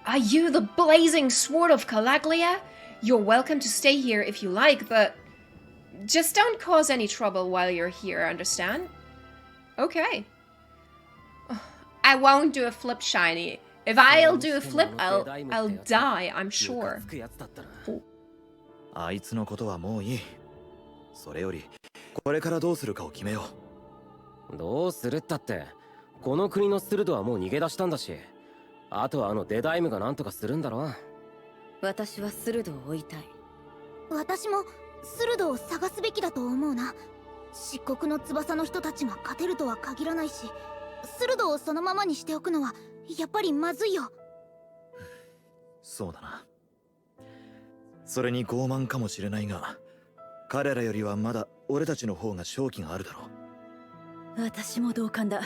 A: Are you the blazing sword of Calaglia? You're welcome to stay here if you like, but just don't cause any trouble while you're here, understand? Okay. I won't do a flip shiny. If I'll do a flip, I'll die, I'm sure.
C: あいつのことはもういい。それよりこれからどうするかを決めよう。
E: どうするったって、この国のスルドはもう逃げ出したんだし、あとはあのデダイムがなんとかするんだろ。
D: 私はスルドを追いたい。
G: 私もスルドを探すべきだと思うな。漆黒の翼の人たちが勝てるとは限らないし、スルドをそのままにしておくのはやっぱりまずいよ。
C: そうだな。それに傲慢かもしれないが、彼らよりはまだ俺たちの方が勝機があるだろう。
D: 私も同感だ。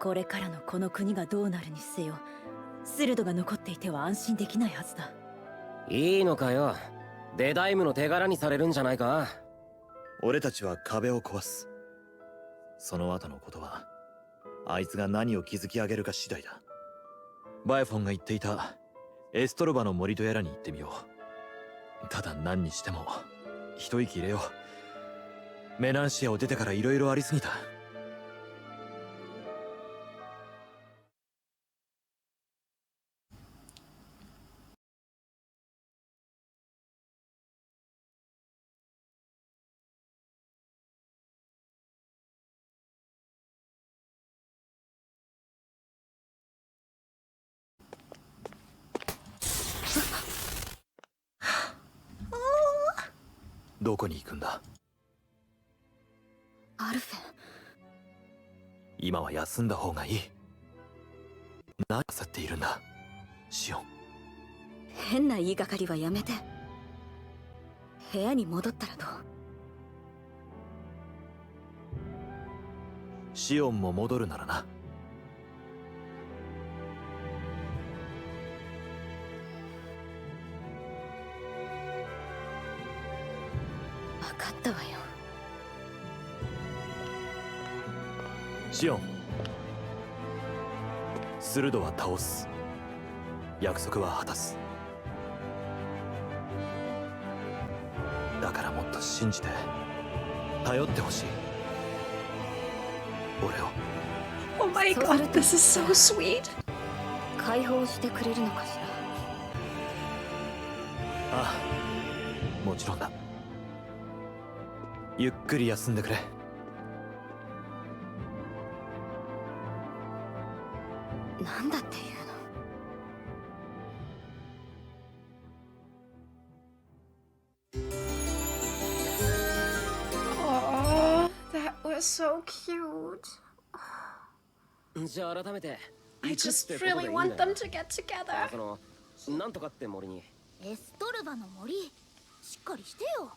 D: これからのこの国がどうなるにせよ、スルドが残っていては安心できないはずだ。
E: いいのかよ。デダイムの手柄にされるんじゃないか。
C: 俺たちは壁を壊す。その後のことはあいつが何を築き上げるか次第だ。バイフォンが言っていたエストロバの森とやらに行ってみよう。ただ何にしても一息入れよう。メナンシアを出てから色々ありすぎた。どこに行くんだ？
D: アルフェン。
C: 今は休んだ方がいい。何さっているんだシオン。
D: 変な言いがかりはやめて。部屋に戻ったらどう？
C: シオンも戻るならな。
D: 分かったわよ。
C: シオン、スルドは倒す。約束は果たす。だからもっと信じて頼ってほしい俺を。
A: Oh my god, this is so sweet.
D: 解放してくれるのかしら。
C: ああ、もちろんだ。ゆっくり休んでくれ。
D: なんだっていうの。
A: Oh, that was so cute.
E: じゃあ改めて
A: I just really want them to get together.
E: そのなんとかって森に。
G: エストルバの森、しっかりしてよ。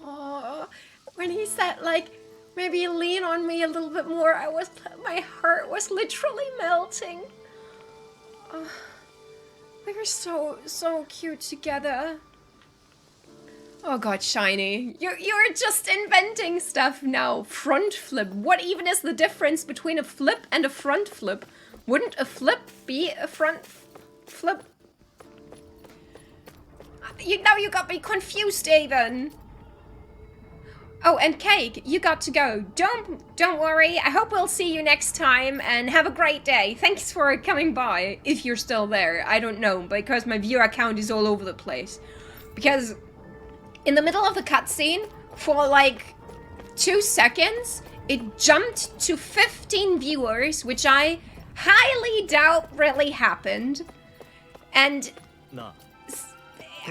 A: Oh, when he said like maybe lean on me a little bit more, my heart was literally melting. They were so cute together. Oh god, Shiny, you're just inventing stuff now. Front flip. What even is the difference between a flip and a front flip? Wouldn't a flip be a front flip? Now you got me confused, even. Oh, and Cake, you got to go. Don't worry. I hope we'll see you next time, and have a great day. Thanks for coming by, if you're still there. I don't know, because my viewer count is all over the place. Because in the middle of the cutscene, for like 2 seconds, it jumped to 15 viewers, which I highly doubt really happened. And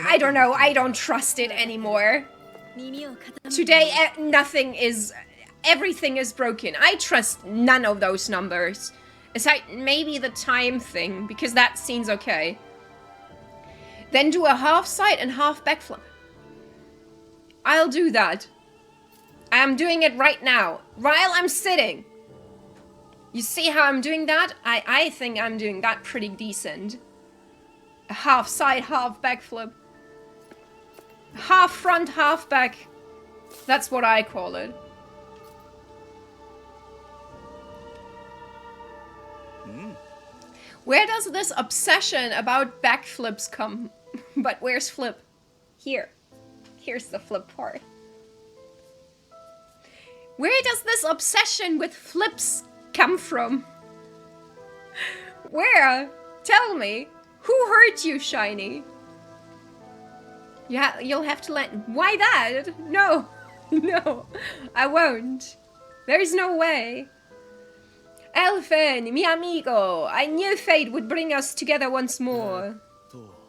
A: I don't know, I don't trust it anymore. Today, everything is broken. I trust none of those numbers. Aside, maybe the time thing, because that seems okay. Then do a half side and half backflip. I'll do that. I'm doing it right now, while I'm sitting. You see how I'm doing that? I think I'm doing that pretty decent. A half side, half backflip. Half front, half back. That's what I call it. Where does this obsession about backflips come? But where's flip? Here. Here's the flip part. Where does this obsession with flips come from? Where? Tell me. Who hurt you, Shiny? Yeah, you'll have to let... Why that? No. No. I won't. There's no way. Elfin, mi amigo. I knew fate would bring us together once more.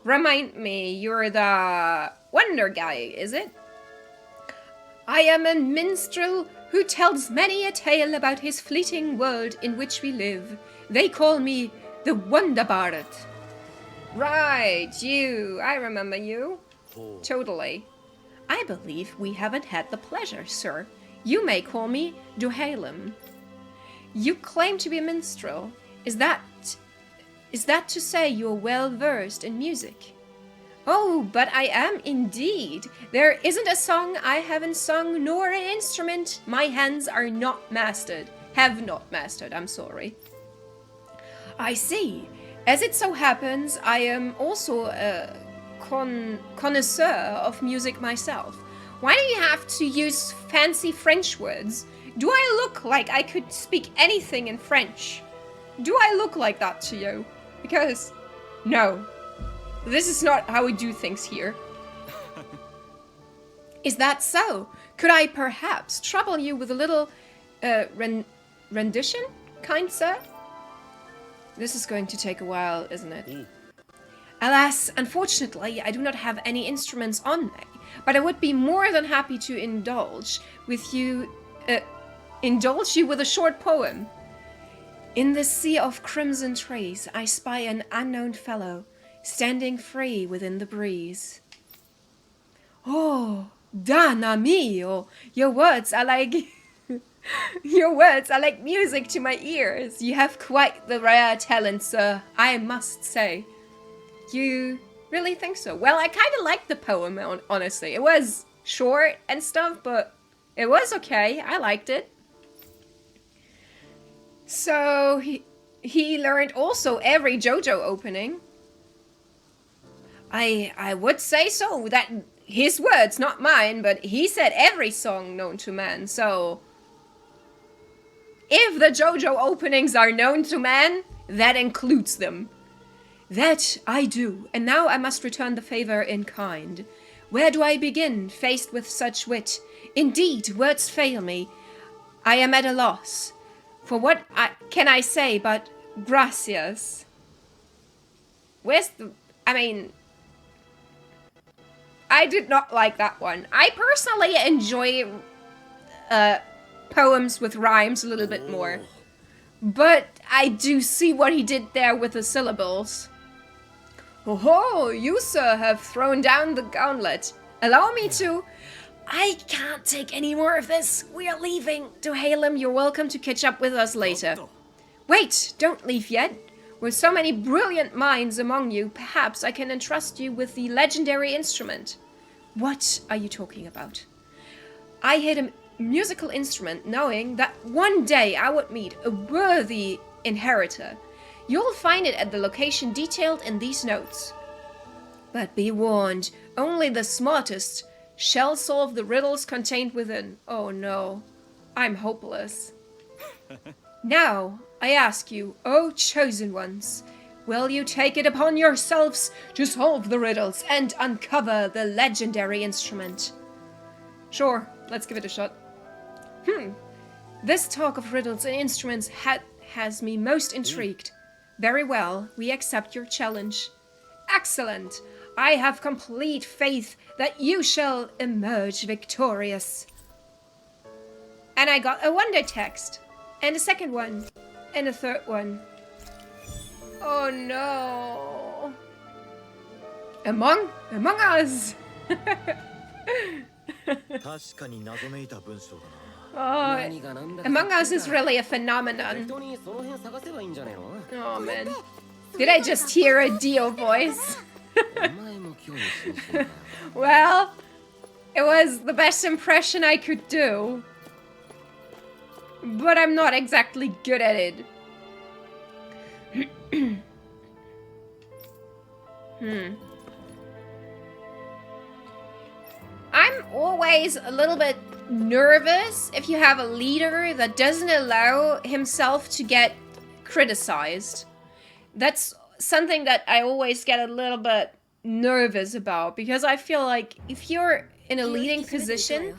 A: Remind me, you're the wonder guy, is it? I am a minstrel who tells many a tale about his fleeting world in which we live. They call me the Wonder Bard. Right, you. I remember you. Totally. I believe we haven't had the pleasure, sir. You may call me Duhalem. You claim to be a minstrel. Is that to say you're well versed in music? Oh, but I am indeed. There isn't a song I haven't sung, nor an instrument my hands are not mastered. Have not mastered, I'm sorry. I see. As it so happens, I am also a connoisseur of music myself. Why do you have to use fancy French words? Do I look like I could speak anything in French? Do I look like that to you? Because, no. This is not how we do things here. Is that so? Could I perhaps trouble you with a little rendition, kind sir? This is going to take a while, isn't it? Alas, unfortunately, I do not have any instruments on me, but I would be more than happy to indulge you with a short poem. In the sea of crimson trees, I spy an unknown fellow, standing free within the breeze. Oh, Dana mio! Your words are like music to my ears. You have quite the rare talent, sir, I must say. You really think so? Well, I kind of liked the poem, honestly. It was short and stuff, but it was okay. I liked it. So he learned also every JoJo opening. I would say so. That his words, not mine, but he said every song known to man. So if the JoJo openings are known to man, that includes them. That I do, and now I must return the favor in kind. Where do I begin, faced with such wit? Indeed, words fail me. I am at a loss. For what can I say but gracias? I did not like that one. I personally enjoy poems with rhymes a little bit more. But I do see what he did there with the syllables. Oh, you, sir, have thrown down the gauntlet. Allow me to... I can't take any more of this. We are leaving. To Halem, you're welcome to catch up with us later. Wait, don't leave yet. With so many brilliant minds among you, perhaps I can entrust you with the legendary instrument. What are you talking about? I hid a musical instrument knowing that one day I would meet a worthy inheritor. You'll find it at the location detailed in these notes. But be warned, only the smartest shall solve the riddles contained within. Oh no, I'm hopeless. Now, I ask you, O chosen ones, will you take it upon yourselves to solve the riddles and uncover the legendary instrument? Sure, let's give it a shot. This talk of riddles and instruments has me most intrigued. Very well, we accept your challenge. Excellent! I have complete faith that you shall emerge victorious. And I got a wonder text. And a second one. And a third one. Oh no. Among Us! Oh, Among Us is really a phenomenon. Oh man. Did I just hear a Dio voice? Well, it was the best impression I could do. But I'm not exactly good at it. I'm always a little bit nervous if you have a leader that doesn't allow himself to get criticized. That's something that I always get a little bit nervous about, because I feel like if you're in a leading position,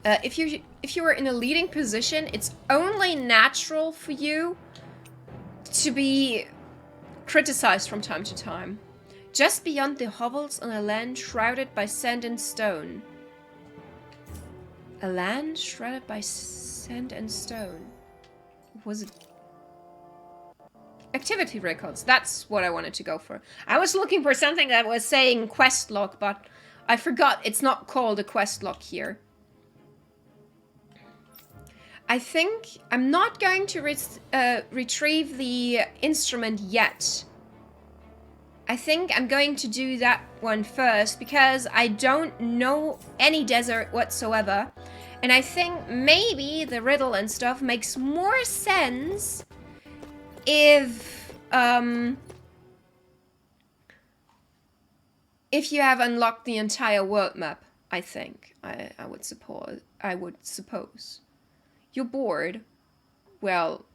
A: if you're in a leading position, it's only natural for you to be criticized from time to time. Just beyond the hovels on a land shrouded by sand and stone. A land shrouded by sand and stone. Was it? Activity records. That's what I wanted to go for. I was looking for something that was saying quest log, but I forgot it's not called a quest log here. I think I'm not going to retrieve the instrument yet. I think I'm going to do that one first because I don't know any desert whatsoever. And I think maybe the riddle and stuff makes more sense if you have unlocked the entire world map, I think. I would suppose. You're bored. Well,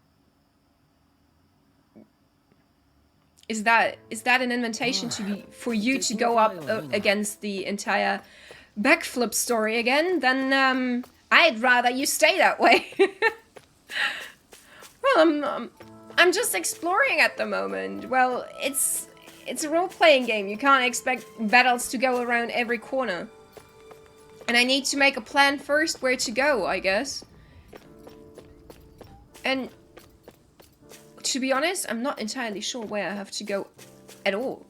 A: is that an invitation for you to go up against the entire backflip story again? Then I'd rather you stay that way. Well, I'm just exploring at the moment. Well, it's a role-playing game. You can't expect battles to go around every corner. And I need to make a plan first where to go, I guess. And to be honest, I'm not entirely sure where I have to go at all.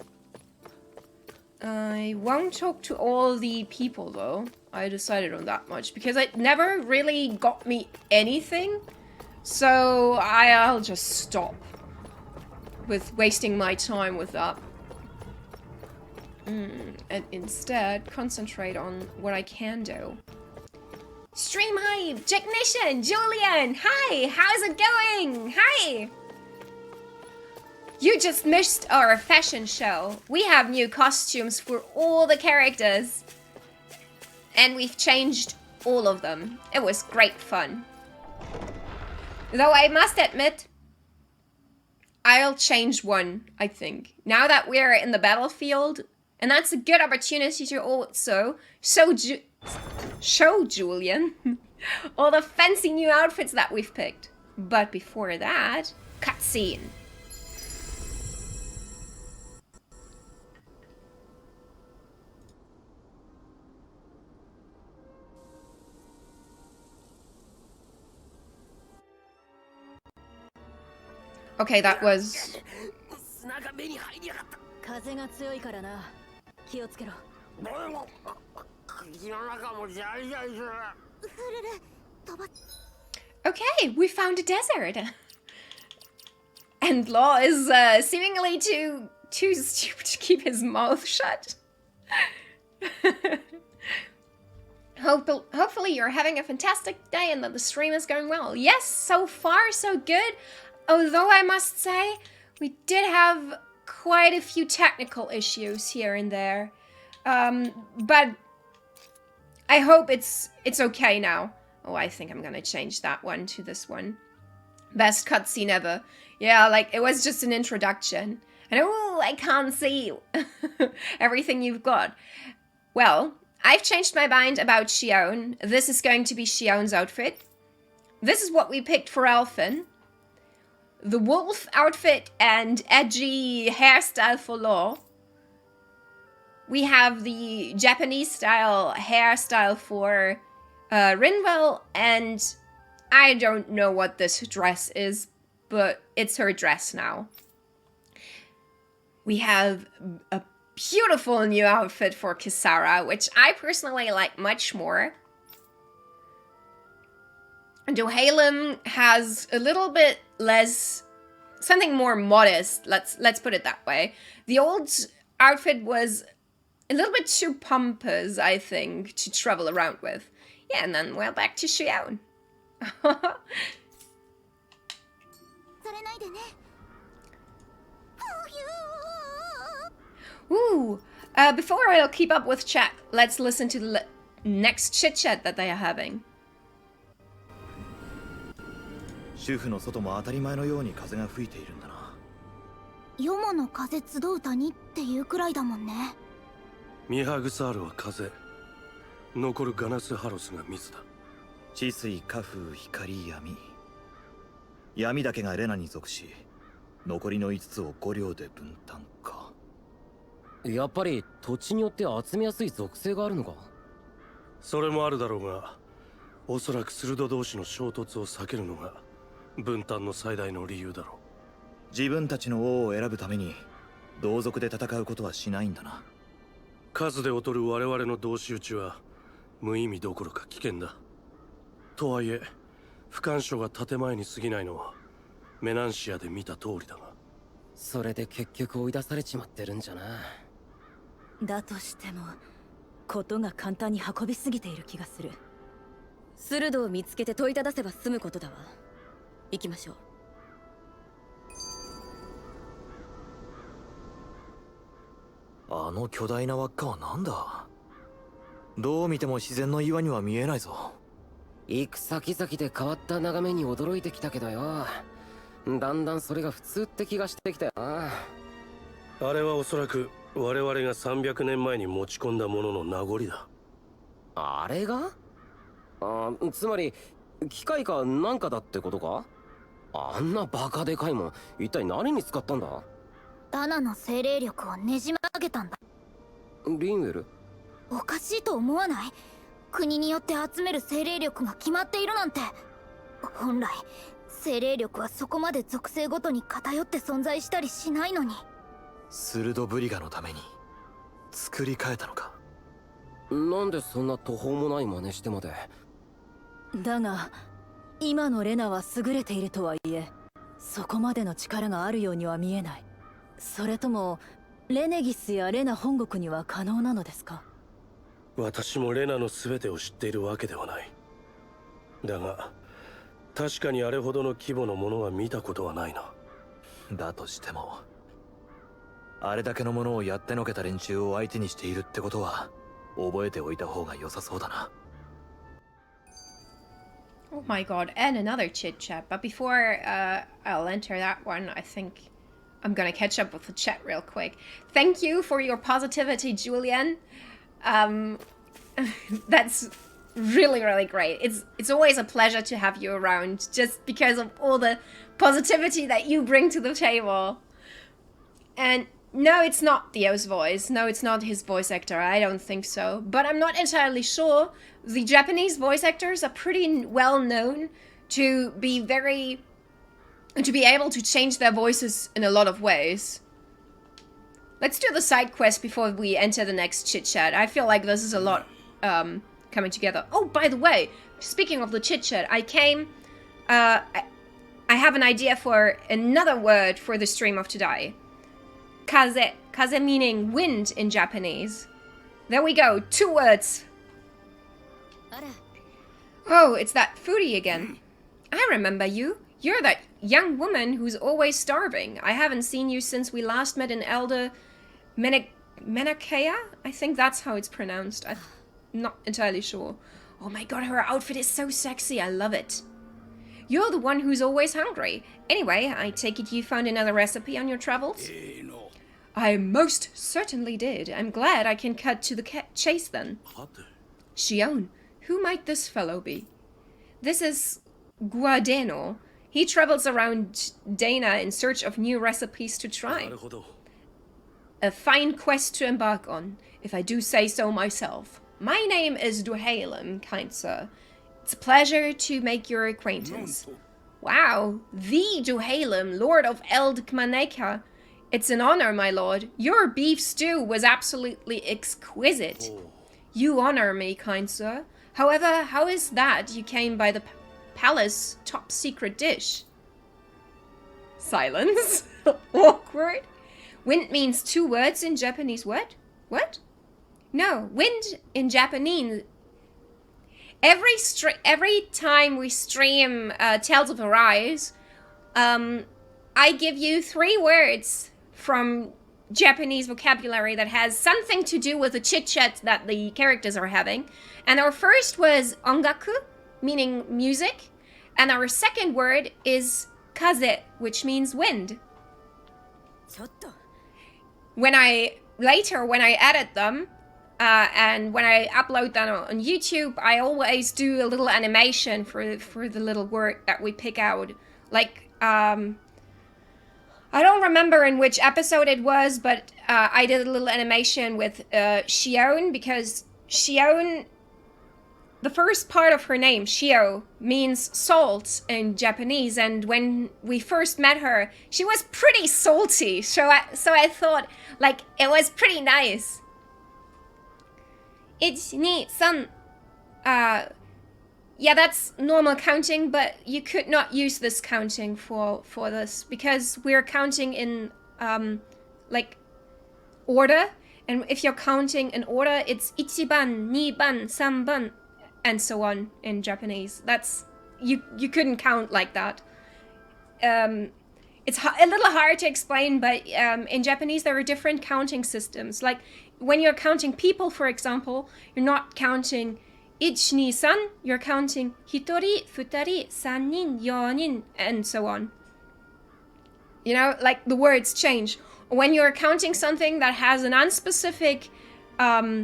A: I won't talk to all the people though. I decided on that much because it never really got me anything. So I'll just stop with wasting my time with that. And instead concentrate on what I can do. Stream Hype, Technician, Julian, hi, how's it going? Hi! You just missed our fashion show. We have new costumes for all the characters. And we've changed all of them. It was great fun. Though I must admit, I'll change one, I think. Now that we're in the battlefield, and that's a good opportunity to also show Julian all the fancy new outfits that we've picked. But before that, cutscene. Okay, that was...
D: 風が強いからな。気をつけろ。
A: Okay, we found a desert. And Law is seemingly too stupid to keep his mouth shut. Hopefully you're having a fantastic day and that the stream is going well. Yes, so far so good. Although I must say, we did have quite a few technical issues here and there. But I hope it's okay now. Oh, I think I'm gonna change that one to this one. Best cutscene ever. Yeah, like, it was just an introduction. And oh, I can't see everything you've got. Well, I've changed my mind about Xion. This is going to be Xion's outfit. This is what we picked for Alphen. The wolf outfit and edgy hairstyle for Law. We have the Japanese style hairstyle for Rinwell, and I don't know what this dress is, but it's her dress now. We have a beautiful new outfit for Kisara, which I personally like much more. Dohalem has a little bit less, something more modest, let's put it that way. The old outfit was a little bit too pompous, I think, to travel around with. Yeah, and then we're back to Xion. Ooh, before I'll keep up with chat, let's listen to the next chit-chat that they are having.
C: 主婦の外も当たり前のように風が吹いているんだな。
G: よもの風集う谷っていうくらいだもんね。
F: ミハグサールは風、残るガナスハロスが水だ。
C: 治水、火風、光、闇。闇だけがレナに属し、残りの5つを5両で分担か。
E: やっぱり土地によって集めやすい属性があるのか。
F: それもあるだろうが、おそらく鋭同士の衝突を避けるのが分担の最大の理由だろう。
C: 自分たちの王を選ぶために同族で戦うことはしないんだな。
F: 数で劣る我々の同士討ちは無意味どころか危険だ。とはいえ不干渉が建前に過ぎないのはメナンシアで見た通りだが。
E: それで結局追い出されちまってるんじゃな。
D: だとしてもことが簡単に運びすぎている気がする。
H: 鋭を見つけて問いただせば済むことだわ。行きましょう。
C: あの巨大な輪っかは何だ。どう見ても自然の岩には見えないぞ。
E: 行く先々で変わった眺めに驚いてきたけどよ、だんだんそれが普通って気がしてきたよな。
F: あれはおそらく我々が300年前に持ち込んだものの名残だ。
E: あれが？つまり機械かなんかだってことか？あんなバカでかいもん一体何に使ったんだ？
G: ダナの精霊力をねじ曲げたんだ。
E: リンウェル？
G: おかしいと思わない？国によって集める精霊力が決まっているなんて。本来精霊力はそこまで属性ごとに偏って存在したりしないのに。
C: 鋭ブリガのために作り変えたのか。
E: なんでそんな途方もない真似してまで。
D: だが今のレナは優れているとはいえそこまでの力があるようには見えない。それともレネギスやレナ本国には可能なのですか？
F: 私もレナの全てを知っているわけではない。だが確かにあれほどの規模のものは見たことはないな。
C: だとしてもあれだけのものをやってのけた連中を相手にしているってことは覚えておいた方が良さそうだな。
A: Oh my god, and another chit chat. But before I'll enter that one, I think I'm gonna catch up with the chat real quick. Thank you for your positivity, Julian. That's really, really great. It's always a pleasure to have you around, just because of all the positivity that you bring to the table. And no, it's not Theo's voice. No, it's not his voice actor. I don't think so. But I'm not entirely sure. The Japanese voice actors are pretty well known to be able to change their voices in a lot of ways. Let's do the side quest before we enter the next chit chat. I feel like this is a lot coming together. Oh, by the way, speaking of the chit chat, I have an idea for another word for the stream of today. Kaze. Kaze meaning wind in Japanese. There we go. 2 words. Oh, it's that foodie again. I remember you. You're that young woman who's always starving. I haven't seen you since we last met in Elder Menakea? I think that's how it's pronounced. I'm not entirely sure. Oh my god, her outfit is so sexy. I love it. You're the one who's always hungry. Anyway, I take it you found another recipe on your travels? I most certainly did. I'm glad I can cut to the chase then. Shion, who might this fellow be? This is Guadeno. He travels around Dana in search of new recipes to try. A fine quest to embark on, if I do say so myself. My name is Duhalem, kind sir. It's a pleasure to make your acquaintance. Wow, the Duhalem, Lord of Eldkmaneka. It's an honor, my lord. Your beef stew was absolutely exquisite. You honor me, kind sir. However, how is that you came by the palace top secret dish? Silence. Awkward. Wind means 2 words in Japanese. What? What? No, wind in Japanese. Every time we stream Tales of Arise, I give you 3 words from Japanese vocabulary that has something to do with the chit-chat that the characters are having. And our first was ongaku, meaning music. And our second word is kaze, which means wind. When I edit them, and when I upload them on YouTube, I always do a little animation for the little word that we pick out. Like, I don't remember in which episode it was, but I did a little animation with Shion, because Shion, the first part of her name, Shio, means salt in Japanese, and when we first met her, she was pretty salty, so I thought, like, it was pretty nice. 1, 2, 3. Yeah, that's normal counting, but you could not use this counting for this, because we're counting in like order. And if you're counting an order, it's ichiban, niban, sanban, and so on in Japanese. That's you couldn't count like that. It's a little hard to explain, but in Japanese there are different counting systems. Like when you're counting people, for example, you're not counting 1, 2, 3, you're counting 1, 2, 3, 4, and so on. You know, like the words change. When you're counting something that has an unspecific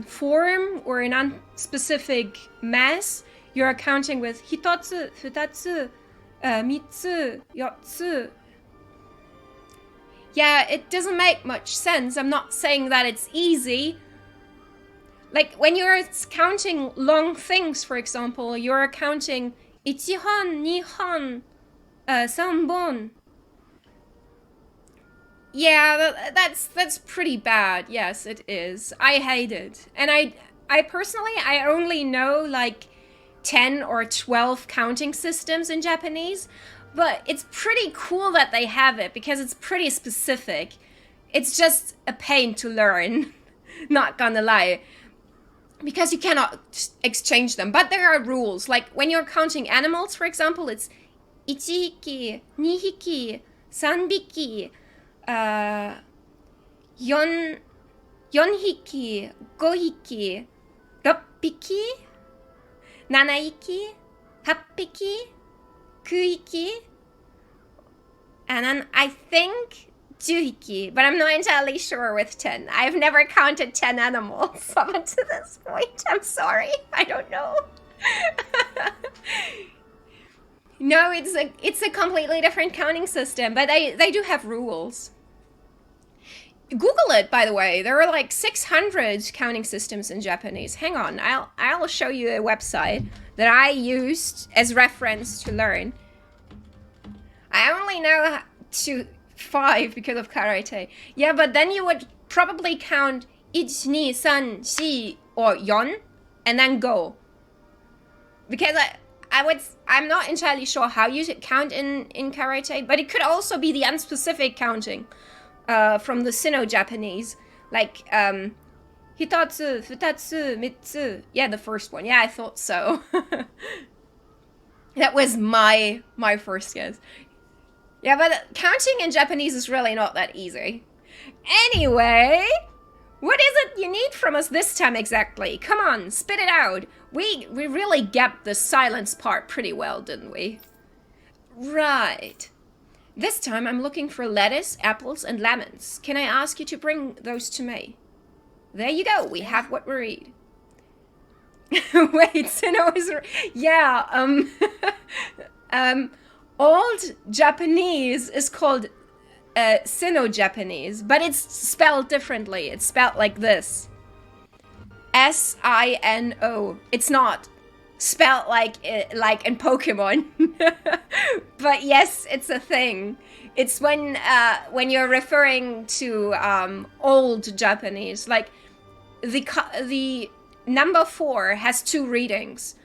A: form or an unspecific mass, you're counting with 1つ、2つ、3つ、4つ. Yeah, it doesn't make much sense. I'm not saying that it's easy. Like when you're counting long things, for example, you're counting 1本、2本、3本. Yeah, that's pretty bad. Yes, it is. I hate it. And I personally, I only know like 10 or 12 counting systems in Japanese, but it's pretty cool that they have it because it's pretty specific. It's just a pain to learn, not gonna lie, because you cannot exchange them. But there are rules. Like when you're counting animals, for example, it's 1匹、2匹、3匹、4匹、5匹、6匹、7匹、8匹、9匹, and then I think 10匹, but I'm not entirely sure with 10. I've never counted 10 animals up to this point. I'm sorry. I don't know. No, it's a completely different counting system, but they do have rules. Google it, by the way. There are like 600 counting systems in Japanese. Hang on, I'll show you a website that I used as reference to learn. I only know 5 because of karate. Yeah, but then you would probably count 1, 2, 3, 4 or 4 and then go. Because I'm not entirely sure how you count in karate, but it could also be the unspecific counting from the Sino-Japanese. Like, 1つ、2つ、3つ. Yeah, the first one. Yeah, I thought so. That was my first guess. Yeah, but counting in Japanese is really not that easy. Anyway, what is it you need from us this time exactly? Come on, spit it out. We really gapped the silence part pretty well, didn't we? Right. This time I'm looking for lettuce, apples, and lemons. Can I ask you to bring those to me? There you go. We have what we need. Wait, Sino is... Yeah, old Japanese is called Sino-Japanese, but it's spelled differently. It's spelled like this. S-I-N-O. It's not spelled like in Pokemon. But yes, it's a thing. It's when you're referring to old Japanese. Like the number 4 has 2 readings.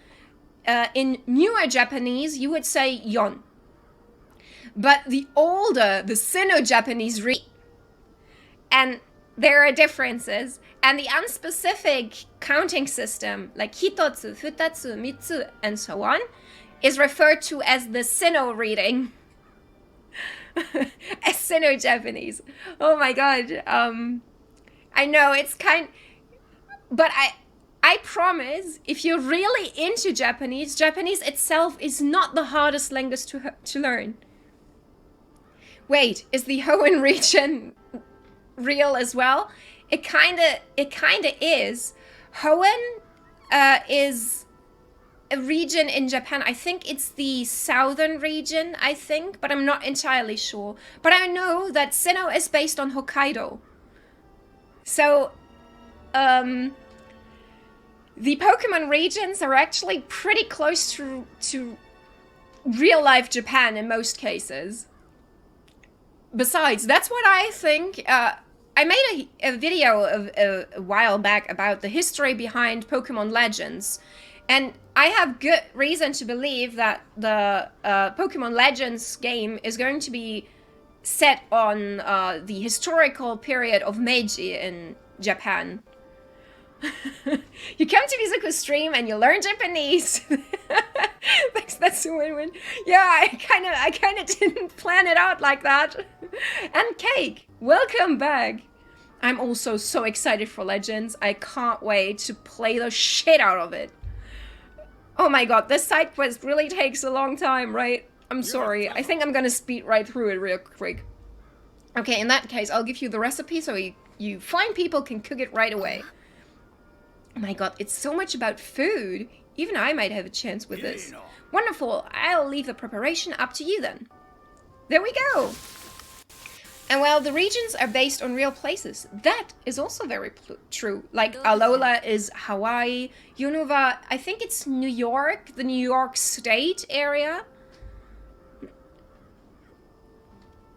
A: In newer Japanese, you would say yon. But the older, the Sino-Japanese read, and there are differences. And the unspecific counting system, like hitotsu, futatsu, mitsu, and so on, is referred to as the Sino reading. As Sino-Japanese. Oh my god. I know, it's but I promise, if you're really into Japanese, Japanese itself is not the hardest language to learn. Wait, is the Hoenn region real as well? It kinda is. Hoenn is a region in Japan. I think it's the southern region, I think, but I'm not entirely sure. But I know that Sino is based on Hokkaido. So, the Pokemon regions are actually pretty close to real-life Japan in most cases. Besides, that's what I think. I made a video a while back about the history behind Pokemon Legends. And I have good reason to believe that the Pokemon Legends game is going to be set on the historical period of Meiji in Japan. You come to Wizuko's stream and you learn Japanese. That's a win-win. Yeah, I kind of didn't plan it out like that. And Cake, welcome back. I'm also so excited for Legends. I can't wait to play the shit out of it. Oh my god, this side quest really takes a long time, right? I'm sorry. I think I'm gonna speed right through it real quick. Okay, in that case, I'll give you the recipe so you fine people can cook it right away. Oh my god, it's so much about food. Even I might have a chance with this. Wonderful. I'll leave the preparation up to you then. There we go. And well, the regions are based on real places. That is also very true. Like Alola is Hawaii. Unova, I think it's New York, the New York State area.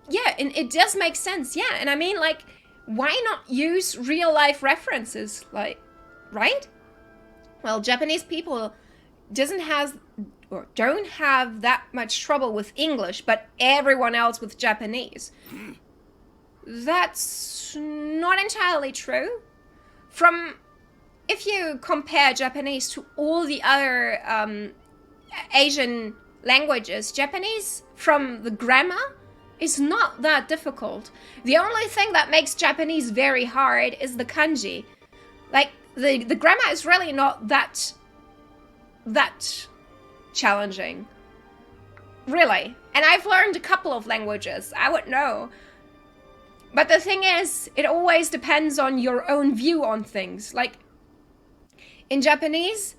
A: Yeah, and it does make sense. Yeah, and I mean, like, why not use real life references? Like, right? Well, Japanese people don't have that much trouble with English, but everyone else with Japanese. That's not entirely true. If you compare Japanese to all the other Asian languages, Japanese from the grammar is not that difficult. The only thing that makes Japanese very hard is the kanji. Like, the grammar is really not that challenging. Really. And I've learned a couple of languages. I would know. But the thing is, it always depends on your own view on things. Like, in Japanese,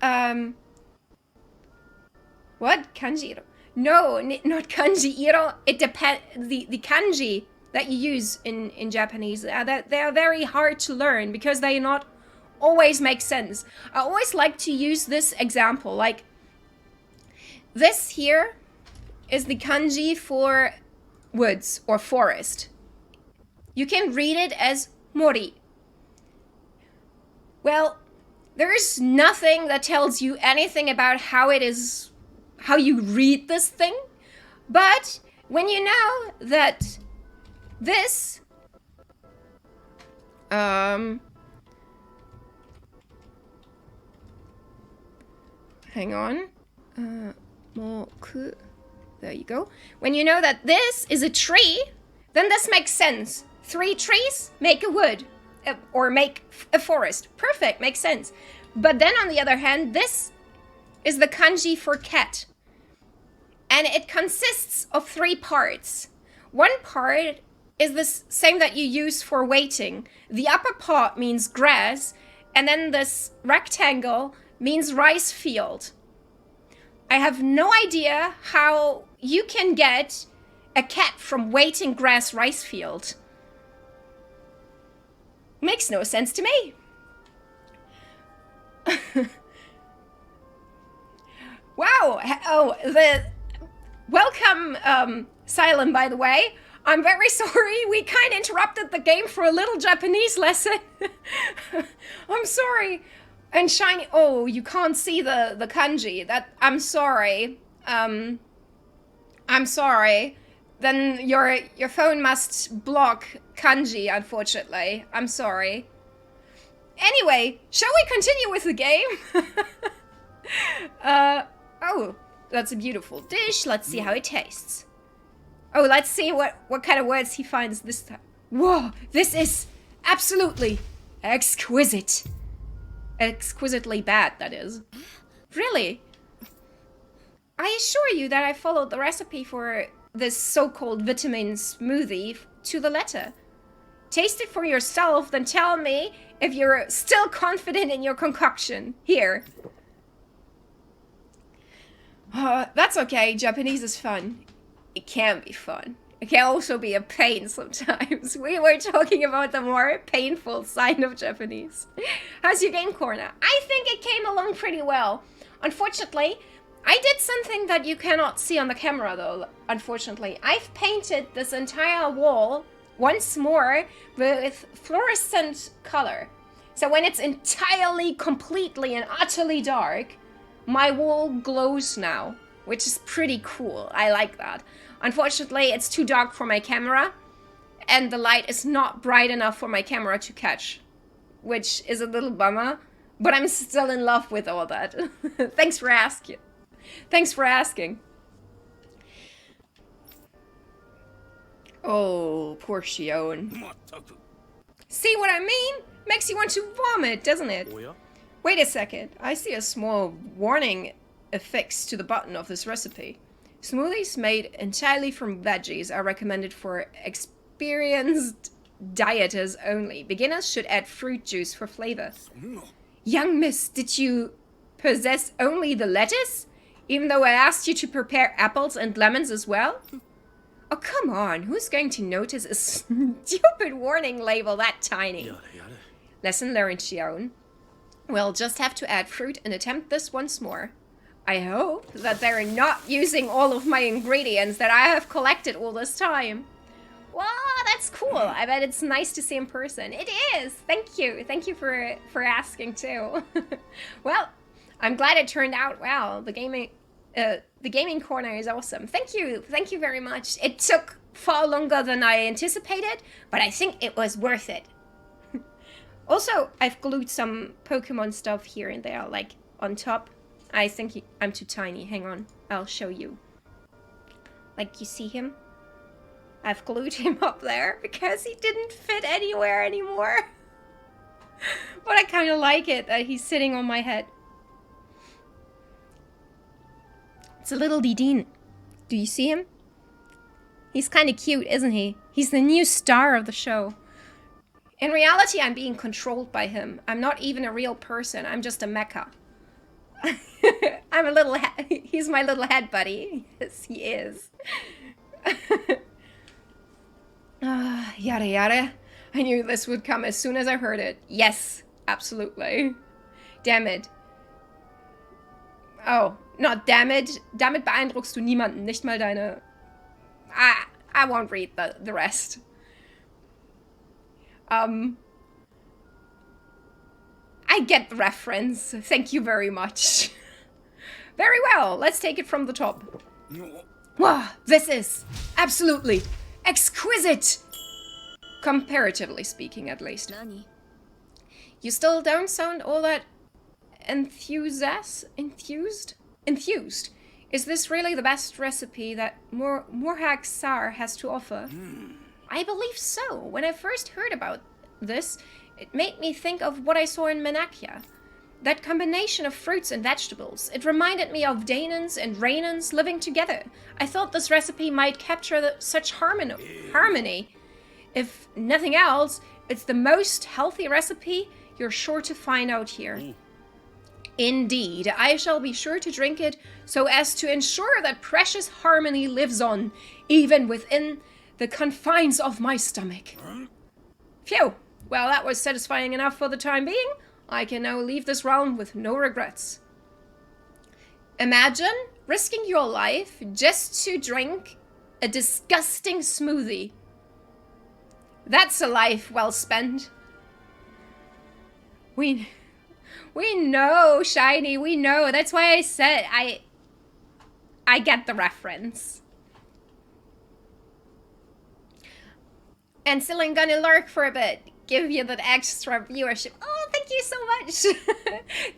A: what? Kanji? No, not kanji. It depends. The kanji that you use in Japanese, they are very hard to learn because they not always make sense. I always like to use this example. Like, this here is the kanji for woods or forest. You can read it as mori. Well, there's nothing that tells you anything about how you read this thing. But when you know that this hang on. Moku. There you go. When you know that this is a tree, then this makes sense. 3 trees make a wood, or make a forest. Perfect, makes sense. But then on the other hand, this is the kanji for cat. And it consists of 3 parts. One part is the same that you use for waiting. The upper part means grass, and then this rectangle means rice field. I have no idea how you can get a cat from waiting grass rice field. Makes no sense to me. Wow. Oh, welcome, Silent, by the way. I'm very sorry. We kind of interrupted the game for a little Japanese lesson. I'm sorry. And Shiny, oh, you can't see the kanji. I'm sorry. I'm sorry. Then your phone must block kanji, unfortunately. I'm sorry. Anyway, shall we continue with the game? Oh, that's a beautiful dish. Let's see how it tastes. Oh, let's see what kind of words he finds this time. Whoa, this is absolutely exquisite. Exquisitely bad, that is. Really? I assure you that I followed the recipe for this so-called vitamin smoothie to the letter. Taste it for yourself, then tell me if you're still confident in your concoction. Here. That's okay, Japanese is fun. It can be fun. It can also be a pain sometimes. We were talking about the more painful side of Japanese. How's your game, Corner? I think it came along pretty well. Unfortunately, I did something that you cannot see on the camera though, unfortunately. I've painted this entire wall once more with fluorescent color. So when it's entirely, completely and utterly dark, my wall glows now. which is pretty cool. I like that. Unfortunately, it's too dark for my camera, and the light is not bright enough for my camera to catch, which is a little bummer, but I'm still in love with all that. Thanks for asking. Thanks for asking. Oh, poor Shion. See what I mean? Makes you want to vomit, doesn't it? Wait a second. I see a small warning affixed to the button of this recipe. Smoothies made entirely from veggies are recommended for experienced dieters only. Beginners should add fruit juice for flavor. Young miss, did you possess only the lettuce? Even though I asked you to prepare apples and lemons as well? Oh, come on. Who's going to notice a stupid warning label that tiny? Lesson learned, Shion. We'll just have to add fruit and attempt this once more. I hope that they're not using all of my ingredients that I have collected all this time. Wow, that's cool. I bet it's nice to see in person. It is. Thank you. Thank you for asking too. Well, I'm glad it turned out well. The gaming corner is awesome. Thank you. Thank you very much. It took far longer than I anticipated, but I think it was worth it. Also, I've glued some Pokemon stuff here and there, like on top. I think I'm too tiny. Hang on. I'll show you. Like, you see him? I've glued him up there because he didn't fit anywhere anymore. But I kind of like it that he's sitting on my head. It's a little Didin. Do you see him? He's kind of cute, isn't he? He's the new star of the show. In reality, I'm being controlled by him. I'm not even a real person. I'm just a mecha. I'm a little... He's my little head buddy. Yes, he is. Yada yada. I knew this would come as soon as I heard it. Yes, absolutely. Damn it. Oh, not damn it. Damit beeindruckst du niemanden, nicht mal deine... I won't read the rest. I get the reference. Thank you very much. Very well, let's take it from the top. Wow, this is absolutely exquisite! Comparatively speaking, at least.
H: Nani?
A: You still don't sound all that enthused? Enthused? Is this really the best recipe that Morhag Sar has to offer? I believe so. When I first heard about this, it made me think of what I saw in Menachia. That combination of fruits and vegetables. It reminded me of Daenons and Rainons living together. I thought this recipe might capture such harmony. If nothing else, it's the most healthy recipe you're sure to find out here. Indeed, I shall be sure to drink it so as to ensure that precious harmony lives on, even within the confines of my stomach. Phew! Well, that was satisfying enough for the time being. I can now leave this realm with no regrets. Imagine risking your life just to drink a disgusting smoothie. That's a life well spent. We know, Shiny, we know. That's why I said I get the reference. And still I'm gonna lurk for a bit. Give you that extra viewership. Oh, thank you so much.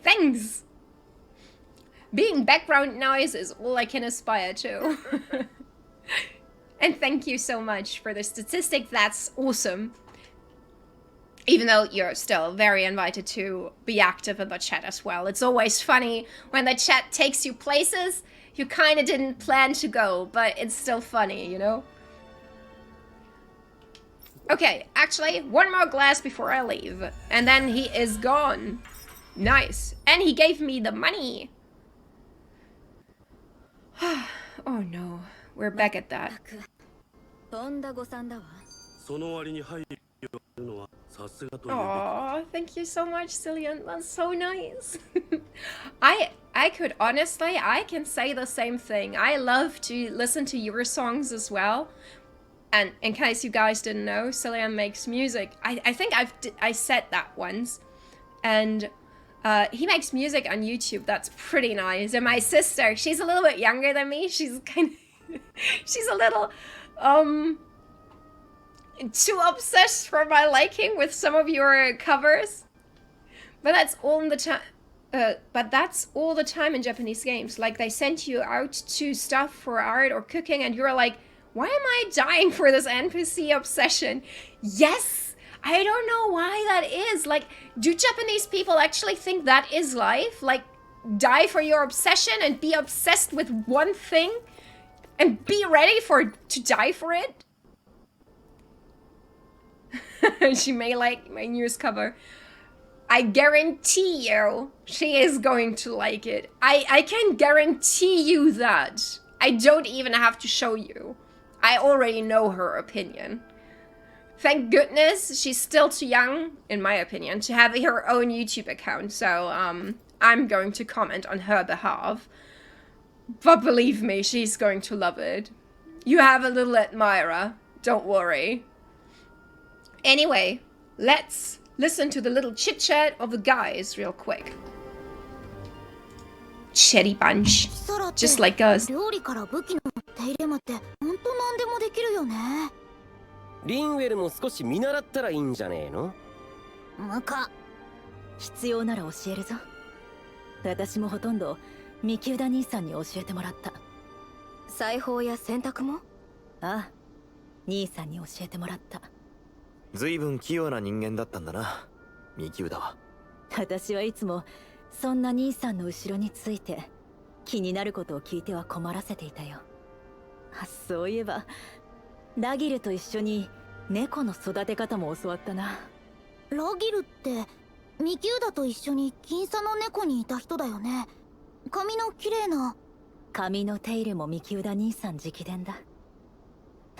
A: Thanks. Being background noise is all I can aspire to. And thank you so much for the statistic. That's awesome. Even though you're still very invited to be active in the chat as well. It's always funny when the chat takes you places you kind of didn't plan to go, but it's still funny, you know? Okay, actually, one more glass before I leave. And then he is gone. Nice. And he gave me the money. Oh no, we're back at that. Aw, thank you so much, Cillian. That's so nice. I could honestly, I can say the same thing. I love to listen to your songs as well. And in case you guys didn't know, Cillian makes music. I think I said that once. And He makes music on YouTube. That's pretty nice. And my sister, she's a little bit younger than me. She's she's a little too obsessed for my liking with some of your covers. But that's all in the time. But that's all the time in Japanese games. Like, they send you out to stuff for art or cooking, and you're like, why am I dying for this NPC obsession? Yes! I don't know why that is. Like, do Japanese people actually think that is life? Like, die for your obsession and be obsessed with one thing? And be ready to die for it? She may like my news cover. I guarantee you she is going to like it. I can guarantee you that. I don't even have to show you. I already know her opinion. Thank goodness she's still too young, in my opinion, to have her own YouTube account. So I'm going to comment on her behalf. But believe me, she's going to love it. You have a little admirer. Don't worry. Anyway, let's listen to the little chit-chat of the guys real quick. Chatty bunch. Just like us.
G: 料理から武器の手入れまで本当何でもできるよね。
E: リンウェルも少し見習ったらいいんじゃねえの？
G: ムカ。
D: 必要なら教えるぞ。私もほとんど三木浦兄さんに教えてもらった。
H: 裁縫や洗濯も？
D: ああ、兄さんに教えてもらった。
C: ずいぶん器用な人間だったんだな、三木浦は。
D: 私はいつもそんな兄さんの後ろについて気になることを聞いては困らせていたよ。そういえばラギルと一緒に猫の育て方も教わったな。
G: ラギルってミキューダと一緒に銀座の猫にいた人だよね。髪の綺麗な。
D: 髪の手入れも三木浦兄さん直伝だ。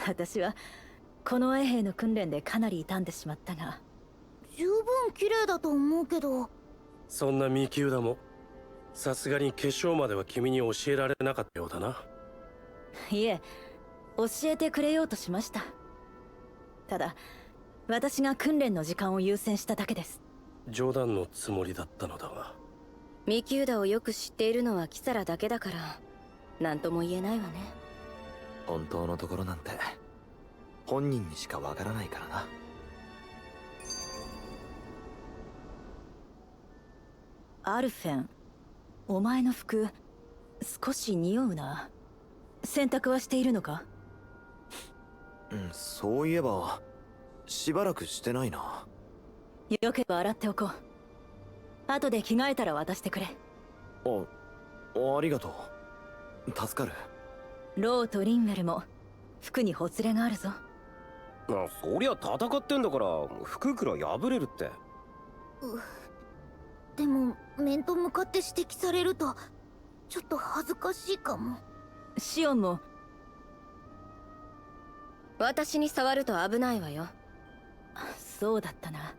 D: 私はこの衛兵の訓練でかなり傷んでしまったが。
G: 十分綺麗だと思うけど。
F: そんなミキウダもさすがに化粧までは君に教えられなかったようだな。
D: いえ、教えてくれようとしました。ただ私が訓練の時間を優先しただけです。
F: 冗談のつもりだったのだが。
H: ミキューダをよく知っているのはキサラだけだから何とも言えないわね。
C: 本当のところなんて本人にしかわからないからな。
D: アルフェン、お前の服少し匂うな。洗濯はしているのか？
C: そういえばしばらくしてないな。
D: よければ洗っておこう。後で着替えたら渡してくれ。
C: ありがとう。助かる。
D: ローとリンウェルも服にほつれがあるぞ。
E: そりゃ戦ってんだから服くら破れるって。
G: でも面と向かって指摘されるとちょっと恥ずかしいかも。
D: シオンも。
H: 私に触ると危ないわよ。
D: そうだったな。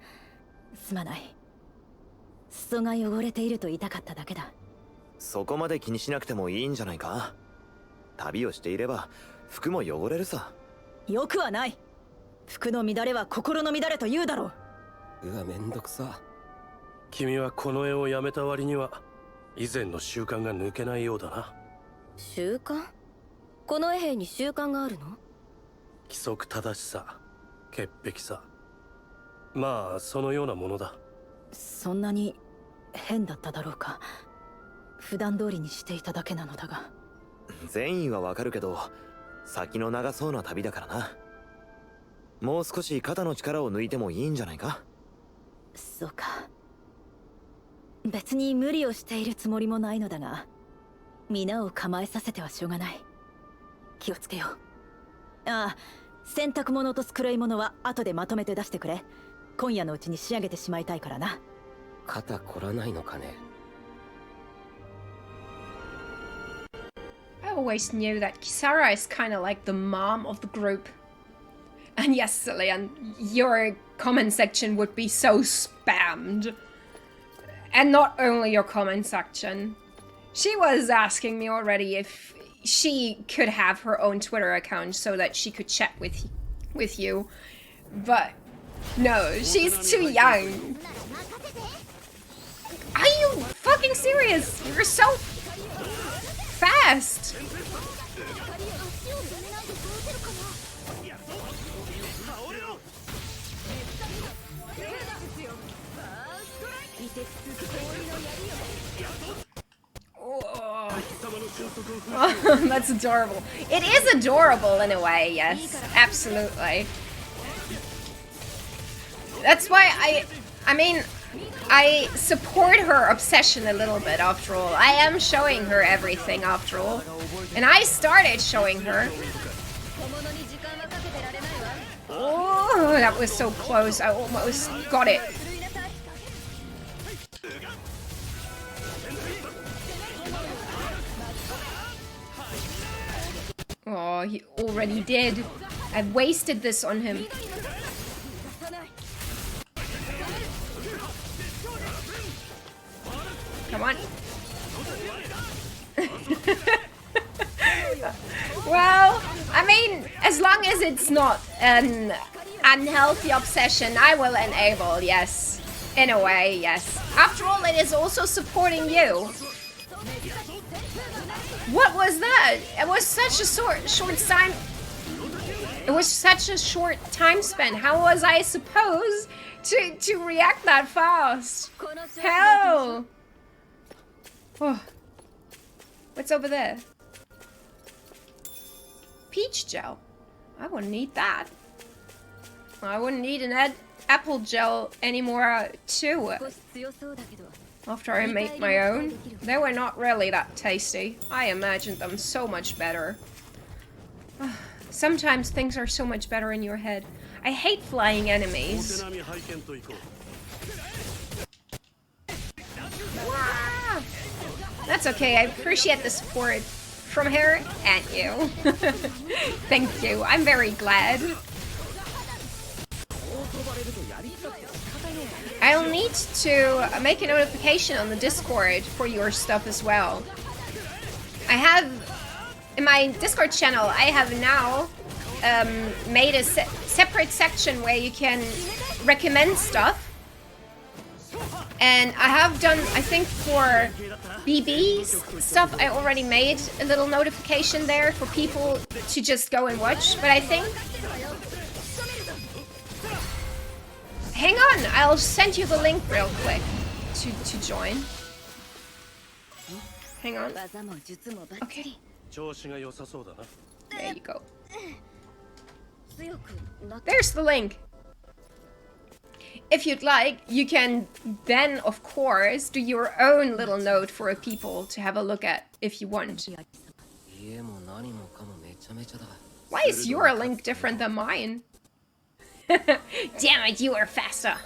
D: すまない。裾が汚れていると言いたかっただけだ。
C: そこまで気にしなくてもいいんじゃないか。旅をしていれば服も汚れるさ。
D: よくはない。服の乱れは心の乱れと言うだろう。
E: うわ、めんどくさ。
F: 君はこの絵をやめた割には以前の習慣が抜けないようだな。
H: 習慣？この衛兵に習慣があるの？
F: 規則正しさ、潔癖さ、まあそのようなものだ。
D: そんなに変だっただろうか。普段通りにしていただけなのだが。
C: 善意はわかるけど先の長そうな旅だからな。もう少し肩の力を抜いてもいいんじゃないか。
D: そうか。別に無理をしているつもりもないのだが、皆を構えさせてはしょうがない。気をつけよう。ああ、洗濯物と繕い物は後でまとめて出してくれ。今夜のうちに仕上げてしまいたいからな。
E: 肩凝らないのかね。
A: I always knew that Kisara is kind of like the mom of the group. And yes, Cillian, your comment section would be so spammed. And not only your comment section. She was asking me already if she could have her own Twitter account so that she could chat with you. But no, she's too young. Are you fucking serious? You're so fast. Oh, that's adorable. It is adorable in a way, yes. Absolutely. That's why I mean, I support her obsession a little bit after all. I am showing her everything after all. And I started showing her. Oh, that was so close. I almost got it. Oh, he already did. I wasted this on him. Come on. Well, I mean, as long as it's not an unhealthy obsession, I will enable, yes. In a way, yes. After all, it is also supporting you. What was that? It was such a short time. It was such a short time span. How was I supposed to react that fast? Hell! Oh. What's over there? Peach gel. I wouldn't need that. I wouldn't need an apple gel anymore too. After I made my own, they were not really that tasty. I imagined them so much better. Sometimes things are so much better in your head. I hate flying enemies. Wow. That's okay, I appreciate the support from her and you. Thank you, I'm very glad. I'll need to make a notification on the Discord for your stuff as well. I have, in my Discord channel, I have now made a separate section where you can recommend stuff. And I have done, I think for BB's stuff, I already made a little notification there for people to just go and watch. But I think... Hang on, I'll send you the link real quick to join. Hang on. Okay. There you go. There's the link. If you'd like, you can then, of course, do your own little note for people to have a look at if you want. Why is your link different than mine? Damn it, you are faster.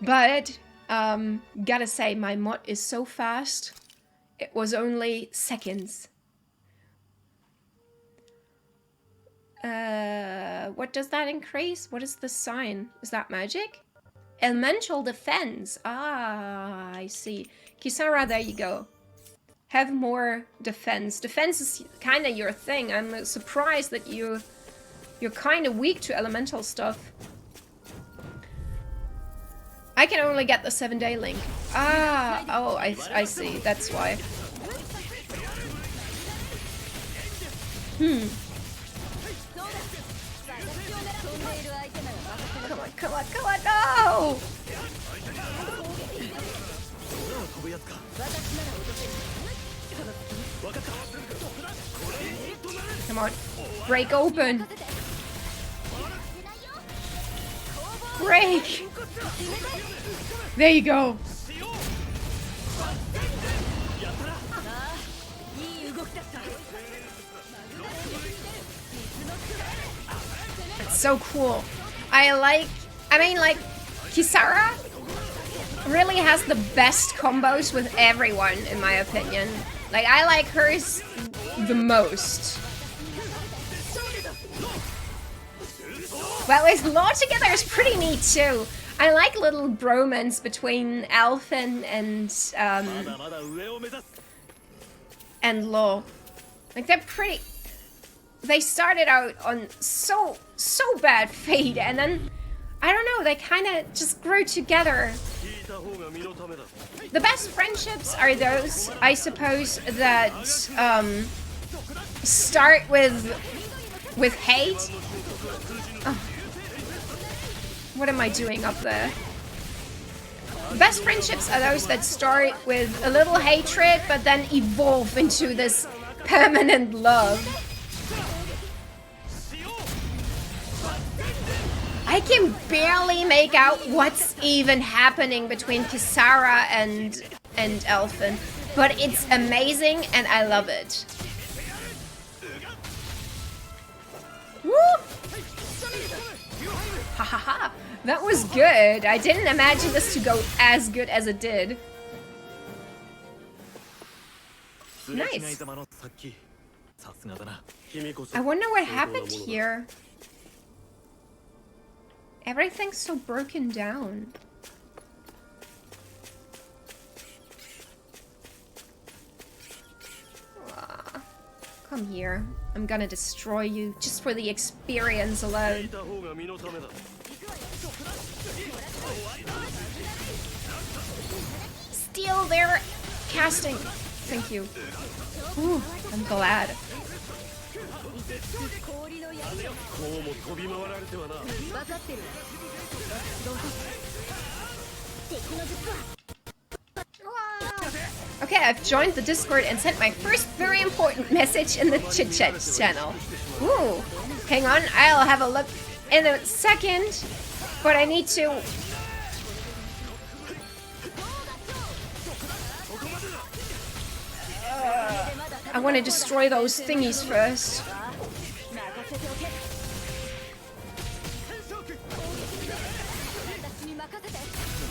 A: But, gotta say, my mod is so fast. It was only seconds. What does that increase? What is the sign? Is that magic? Elemental defense. Ah, I see. Kisara, there you go. Have more defense. Defense is kind of your thing. I'm surprised that you're kind of weak to elemental stuff. I can only get the 7-day link. Ah, oh, I see. That's why. Come on, come on, come on, no! Come on, break open. Break! There you go. It's so cool. I mean, like, Kisara really has the best combos with everyone, in my opinion. Like, I like hers the most. Well, his law together is pretty neat too. I like little bromance between Alphen and Law. Like, they're pretty... They started out on so bad fate, and then I don't know, they kind of just grew together. The best friendships are those, I suppose, that start with hate. Oh. What am I doing up there? The best friendships are those that start with a little hatred, but then evolve into this permanent love. I can barely make out what's even happening between Kisara and Elfin, but it's amazing and I love it. Woo! Ha ha ha! That was good. I didn't imagine this to go as good as it did. Nice. I wonder what happened here. Everything's so broken down. Ah, come here. I'm gonna destroy you just for the experience alone. Steal their casting. Thank you. Ooh, I'm glad. Okay, I've joined the Discord and sent my first very important message in the Chit Chat channel. Ooh, hang on, I'll have a look in a second, but I need to... I want to destroy those thingies first.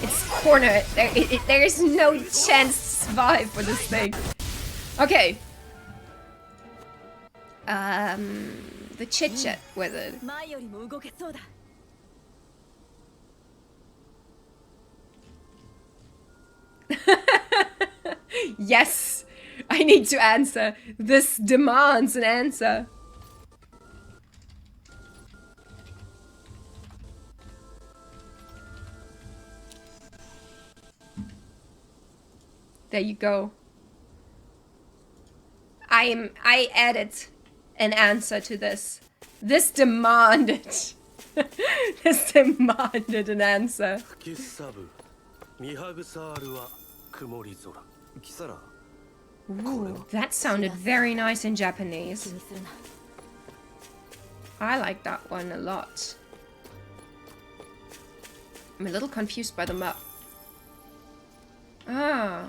A: It's cornered. There is no chance to survive for this thing. Okay. The chit-chat wizard. Yes! I need to answer. This demands an answer. There you go. I added an answer to this. This demanded. This demanded an answer. Ooh, that sounded very nice in Japanese. I like that one a lot. I'm a little confused by the map. Ah,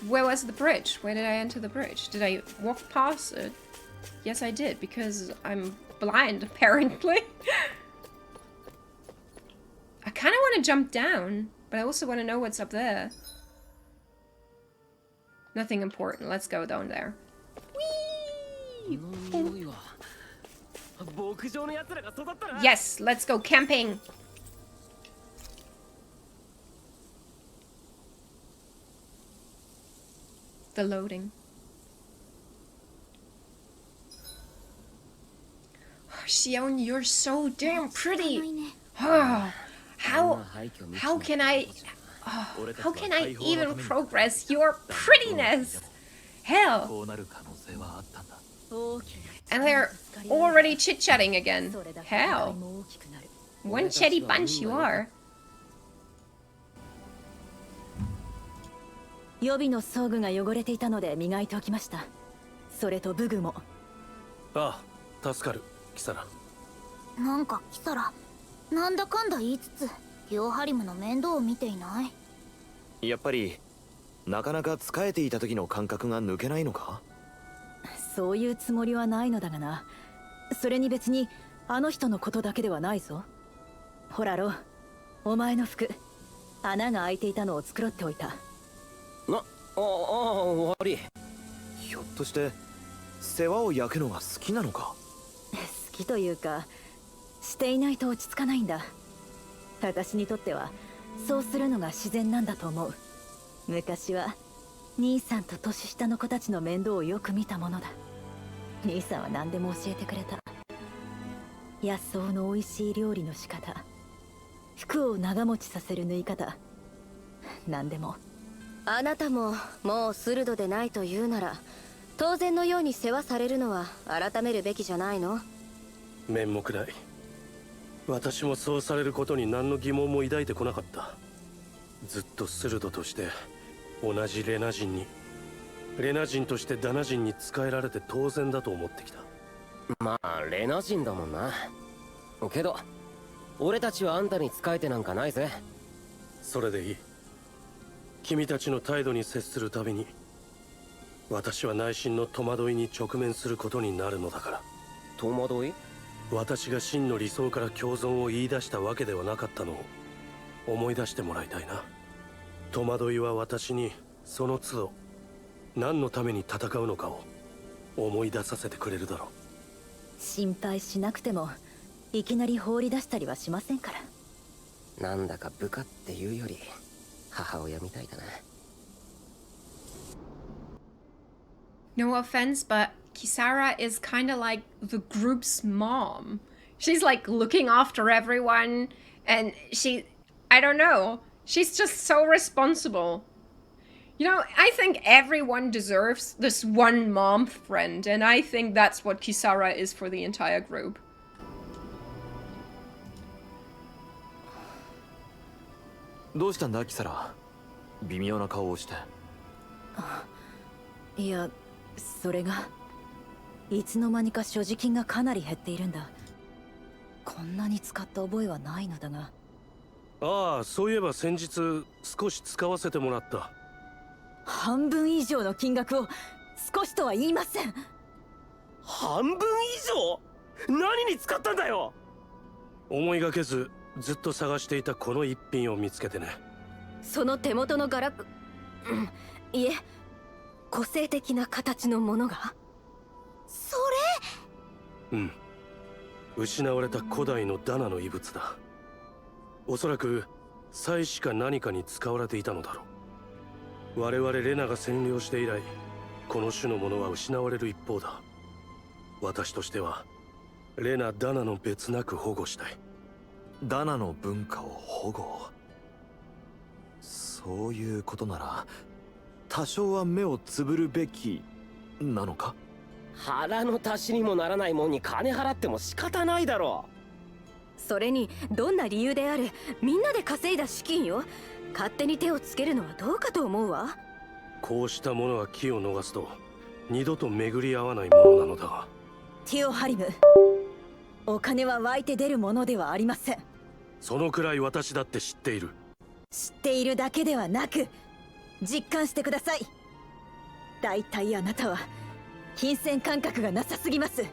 A: where was the bridge? Where did I enter the bridge? Did I walk past it? Yes, I did, because I'm blind, apparently. I kind of want to jump down, but I also want to know what's up there. Nothing important. Let's go down there. Whee! Yes, let's go camping. The loading. Oh, Xion, you're so damn pretty. Oh, how can I even progress your prettiness? Hell. And they're already chit-chatting again. Hell. One chatty bunch you are.
D: 予備の装具が汚れていたので磨いておきました。それと武具も。
F: ああ、助かる、キサラ。
G: なんかキサラ、なんだかんだ言いつつ、ヨーハリムの面倒を見ていない。
C: やっぱりなかなか使えていた時の感覚が抜けないのか？
D: そういうつもりはないのだがな。それに別にあの人のことだけではないぞ。ほらロ、お前の服、穴が開いていたのを繕っておいた。
E: 悪い。
C: ひょっとして世話を焼くのが好きなのか？
D: 好きというか、していないと落ち着かないんだ。私にとってはそうするのが自然なんだと思う。昔は兄さんと年下の子たちの面倒をよく見たものだ。兄さんは何でも教えてくれた。野草の美味しい料理の仕方、服を長持ちさせる縫い方、何でも。
H: あなたももう鋭でないというなら、当然のように世話されるのは改めるべきじゃないの？
F: 面目ない。私もそうされることに何の疑問も抱いてこなかった。ずっと鋭として同じレナ人に、レナ人としてダナ人に仕えられて当然だと思ってきた。
E: まあレナ人だもんな。けど俺たちはあんたに仕えてなんかないぜ。
F: それでいい。君たちの態度に接するたびに私は内心の戸惑いに直面することになるのだから。
E: 戸惑い？
F: 私が真の理想から共存を言い出したわけではなかったのを思い出してもらいたいな。戸惑いは私にその都度何のために戦うのかを思い出させてくれるだろう。
D: 心配しなくてもいきなり放り出したりはしませんから。
E: なんだか部下っていうより母親みたいだな。
A: No offense, but Kisara is kind of like the group's mom. She's like looking after everyone, and I don't know, she's just so responsible. You know, I think everyone deserves this one mom friend, and I think that's what Kisara is for the entire group.
C: どうしたんだキサラ、微妙な顔をして。
D: いや、それがいつの間にか所持金がかなり減っているんだ。こんなに使った覚えはないのだが。
F: ああ、そういえば先日少し使わせてもらった。
D: 半分以上の金額を少しとは言いません。
E: 半分以上？何に使ったんだよ。
F: 思いがけずずっと探していたこの一品を見つけてね。
H: その手元のガラク、いえ、個性的な形のものが。
G: それ。
F: 失われた古代のダナの遺物だ。おそらく祭祀か何かに使われていたのだろう。我々レナが占領して以来、この種のものは失われる一方だ。私としてはレナ・ダナの別なく保護したい。
C: ダナの文化を保護。そういうことなら多少は目をつぶるべきなのか。
E: 腹の足しにもならないもんに金払っても仕方ないだろう。
H: それにどんな理由であれ、みんなで稼いだ資金よ。勝手に手をつけるのはどうかと思うわ。
F: こうしたものは機を逃すと二度と巡り合わないものなのだが。
D: ティオハリム、お金は湧いて出るものではありません。
F: そのくらい私だって知っている。
D: 知っているだけではなく実感してください。大体あなたは金銭感覚がなさすぎます。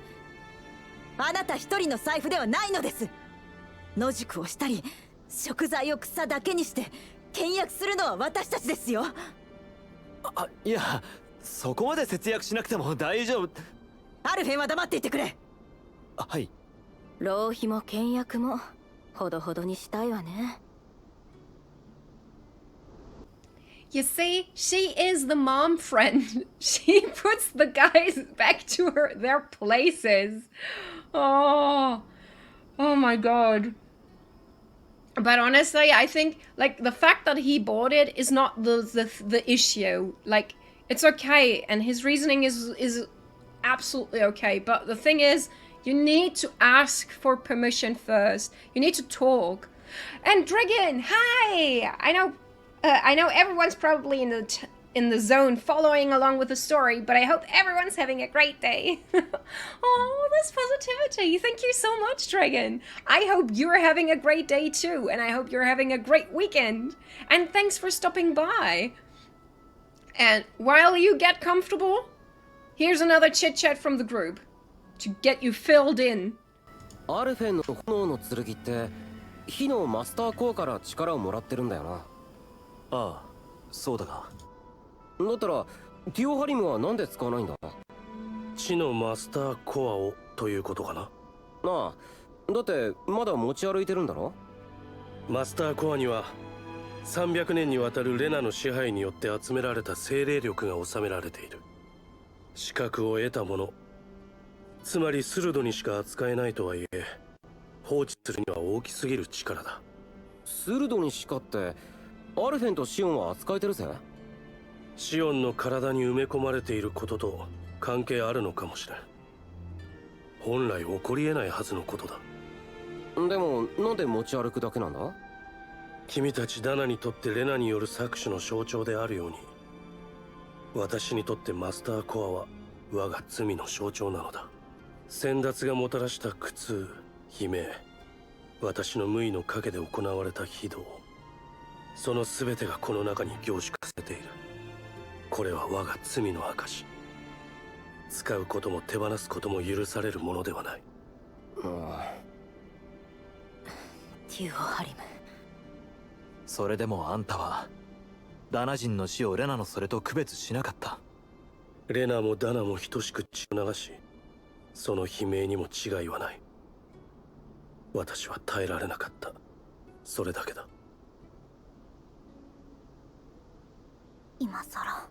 D: あなた一人の財布ではないのです。野宿をしたり食材を草だけにして倹約するのは私たちですよ。
C: いや、そこまで節約しなくても大丈夫。
D: アルフェンは黙っていてくれ。
C: はい。
H: 浪費も倹約もほどほどにしたいわね。
A: You see, she is the mom friend. She puts the guys back to their places. Oh my god. But honestly, I think like the fact that he bought it is not the issue. Like it's okay, and his reasoning is absolutely okay. But the thing is, you need to ask for permission first. You need to talk. And Dragon, hi! I know everyone's probably in the zone following along with the story, but I hope everyone's having a great day. Oh, this positivity. Thank you so much, Dragon. I hope you're having a great day too, and I hope you're having a great weekend. And thanks for stopping by. And while you get comfortable, here's another chit-chat from the group to get you filled in.
E: アルフェンの炎の剣って火のマスターコアから力をもらってるんだよな。
C: ああ、そうだが。
E: だったらティオハリムはなんで使わないんだ。
F: 地のマスターコアをということかな。
E: なあ、だってまだ持ち歩いてるんだろ。
F: マスターコアには300年にわたるレナの支配によって集められた精霊力が収められている。資格を得たもの、つまり鋭にしか扱えないとはいえ、放置するには大きすぎる力だ。
E: スルドにしかってアルフェンとシオンは扱えてるぜ。
F: シオンの体に埋め込まれていることと関係あるのかもしれん。本来起こりえないはずのことだ。
E: でもなんで持ち歩くだけなんだ？
F: 君たちダナにとってレナによる搾取の象徴であるように、私にとってマスターコアは我が罪の象徴なのだ。先達がもたらした苦痛、悲鳴、私の無意の陰で行われた非道、その全てがこの中に凝縮されている。これは我が罪の証。使うことも手放すことも許されるものではない。
D: テュオハリム。
C: それでもあんたはダナ人の死をレナのそれと区別しなかった。
F: レナもダナも等しく血を流し、その悲鳴にも違いはない。私は耐えられなかった。それだけだ。
G: 今さら。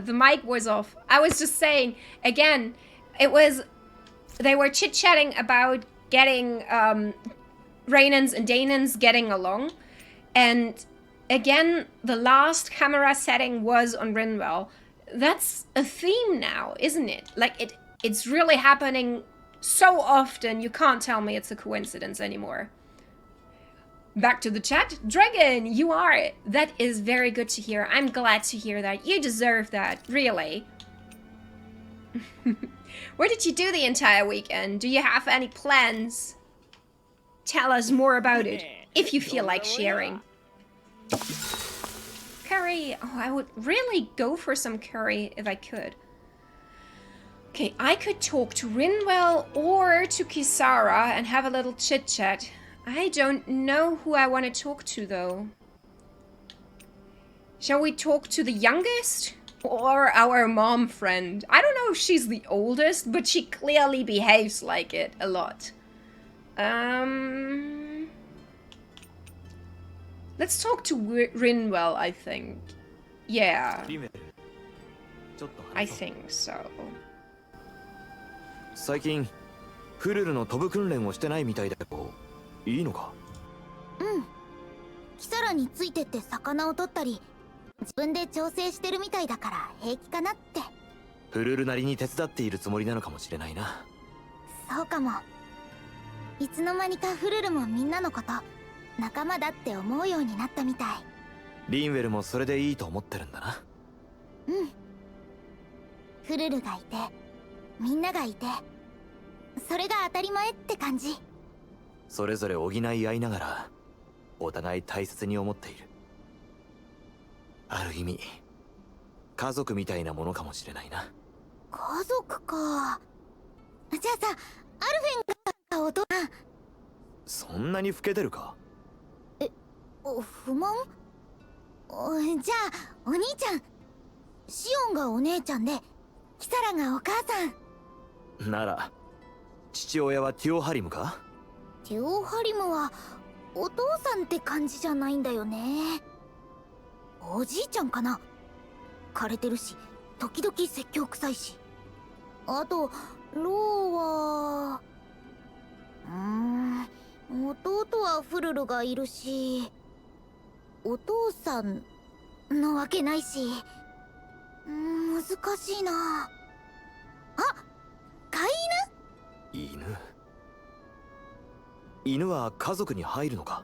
A: The mic was off. I was just saying, again, they were chit-chatting about getting, Rainans and Danans getting along. And again, the last camera setting was on Rinwell. That's a theme now, isn't it? Like, it's really happening so often, you can't tell me it's a coincidence anymore. Back to the chat. Dragon, you are. That is very good to hear. I'm glad to hear that. You deserve that, really. Where did you do the entire weekend? Do you have any plans? Tell us more about it, if you feel like sharing. Curry. Oh, I would really go for some curry if I could. Okay, I could talk to Rinwell or to Kisara and have a little chit-chat. I don't know who I want to talk to, though. Shall we talk to the youngest? Or our mom friend? I don't know if she's the oldest, but she clearly behaves like it a lot. Let's talk to Rinwell, I think. Yeah. I think so.
C: 最近フルルの飛ぶ訓練をしてないみたいだけど、いいのか？
G: キサラについてって魚を取ったり自分で調整してるみたいだから平気かなって。
C: フルルなりに手伝っているつもりなのかもしれないな。
G: そうかも。いつの間にかフルルもみんなのこと仲間だって思うようになったみたい。
C: リンウェルもそれでいいと思ってるんだな。
G: フルルがいてみんながいてそれが当たり前って感じ。
C: それぞれ補い合いながらお互い大切に思っている。ある意味家族みたいなものかもしれないな。
G: 家族か。じゃあさ、アルフェンがお父さん。
C: そんなに老けてるか？
G: 不満？じゃあお兄ちゃん。シオンがお姉ちゃんでキサラがお母さん。
C: なら父親はティオハリムか？
G: ティオハリムはお父さんって感じじゃないんだよね。おじいちゃんかな。枯れてるし時々説教臭いし。あとローは弟はフルルがいるしお父さんのわけないし。難しいな。あ、飼い犬？
C: 犬は家族に入るのか？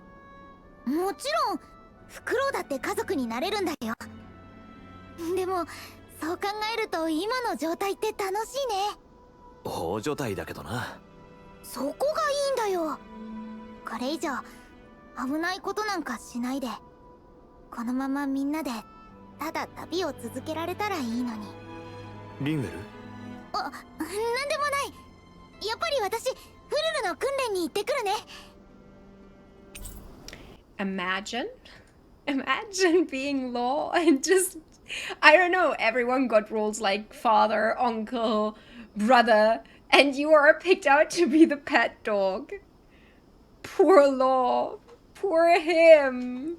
G: もちろんフクロウだって家族になれるんだよ。でもそう考えると今の状態って楽しいね。
C: 大所帯だけどな。
G: そこがいいんだよ。これ以上危ないことなんかしないでこのままみんなでただ旅を続けられたらいいのに。
C: リンウェル？
G: なんでもない。やっぱり私フルルの訓練に行ってくるね。
A: Imagine being law and just, I don't know, everyone got roles like father, uncle, brother, and you are picked out to be the pet dog. Poor Law. Poor him.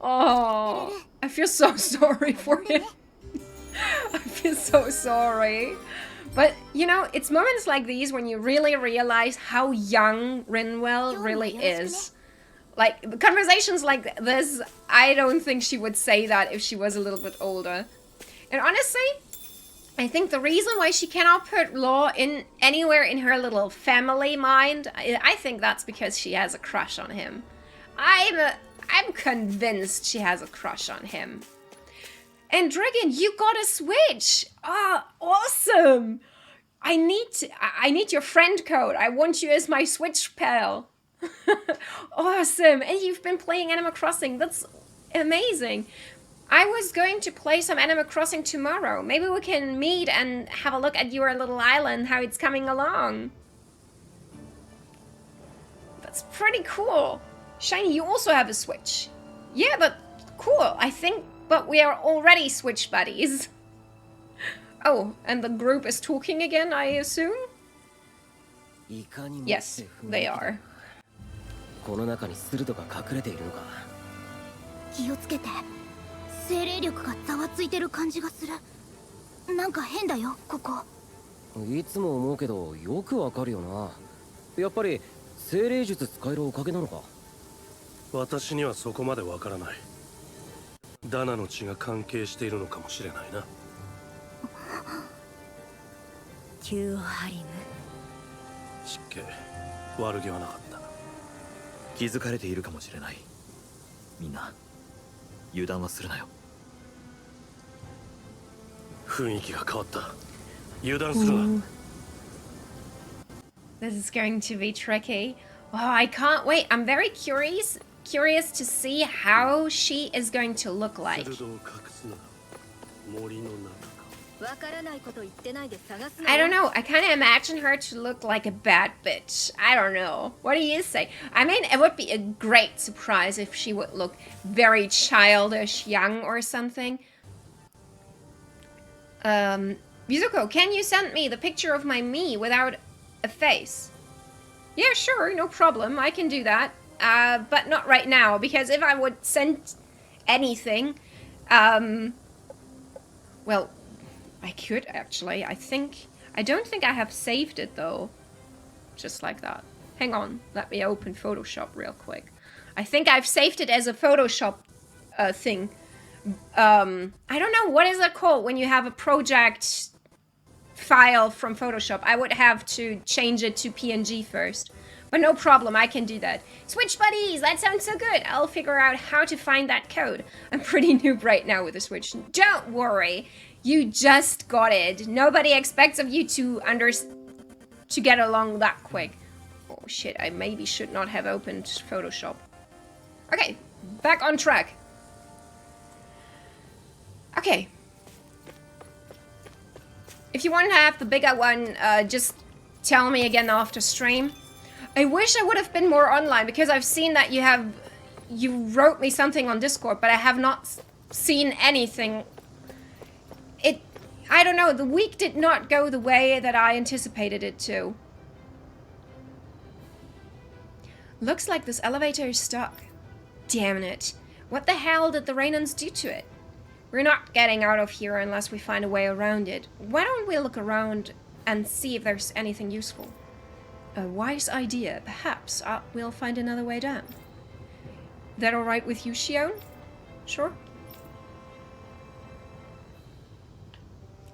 A: Oh, I feel so sorry for him. I feel so sorry. But, you know, it's moments like these when you really realize how young Rinwell really is. Like, conversations like this, I don't think she would say that if she was a little bit older. And honestly, I think the reason why she cannot put Law in anywhere in her little family mind, I think that's because she has a crush on him. I'm convinced she has a crush on him. And Dragon, you got a Switch! Ah, awesome! I need your friend code. I want you as my Switch pal. Awesome! And you've been playing Animal Crossing. That's amazing. I was going to play some Animal Crossing tomorrow. Maybe we can meet and have a look at your little island, how it's coming along. That's pretty cool. Shiny, you also have a Switch. Yeah, but cool. I think, but we are already Switch buddies. Oh, and the group is talking again, I assume? Yes, they are.
E: この中に鋭が隠れているのか。
G: 気をつけて。精霊力がざわついてる感じがする。なんか変だよ、ここ。
E: いつも思うけどよくわかるよな。やっぱり精霊術使えるおかげなのか。
F: 私にはそこまでわからない。ダナの血が関係しているのかもしれないな。
D: キューハリム。
F: 失敬。悪気はなかった。
C: 気づかれているかもしれない。みんな油断はするなよ。
F: 雰囲気が変わった。油断するな。
A: This is going to be tricky. Oh, I can't wait. I'm very curious to see how she is going to look like. I don't know. I kind of imagine her to look like a bad bitch. I don't know. What do you say? I mean, it would be a great surprise if she would look very childish, young or something. Wizuko, can you send me the picture of my me without a face? Yeah, sure, no problem. I can do that. But not right now, because if I would send anything, well, I could actually. I don't think I have saved it though. Just like that. Hang on, let me open Photoshop real quick. I think I've saved it as a Photoshop thing. I don't know, what is it called when you have a project file from Photoshop? I would have to change it to PNG first. But no problem, I can do that. Switch buddies, that sounds so good. I'll figure out how to find that code. I'm pretty noob right now with the Switch. Don't worry, you just got it. Nobody expects of you to get along that quick. Oh shit, I maybe should not have opened Photoshop. Okay, back on track. Okay. If you want to have the bigger one, just tell me again after stream. I wish I would have been more online, because I've seen that you wrote me something on Discord, but I have not seen anything. I don't know, the week did not go the way that I anticipated it to. Looks like this elevator is stuck. Damn it. What the hell did the Raynans do to it? We're not getting out of here unless we find a way around it. Why don't we look around and see if there's anything useful? A wise idea. Perhaps we'll find another way down. That alright with you, Shion? Sure.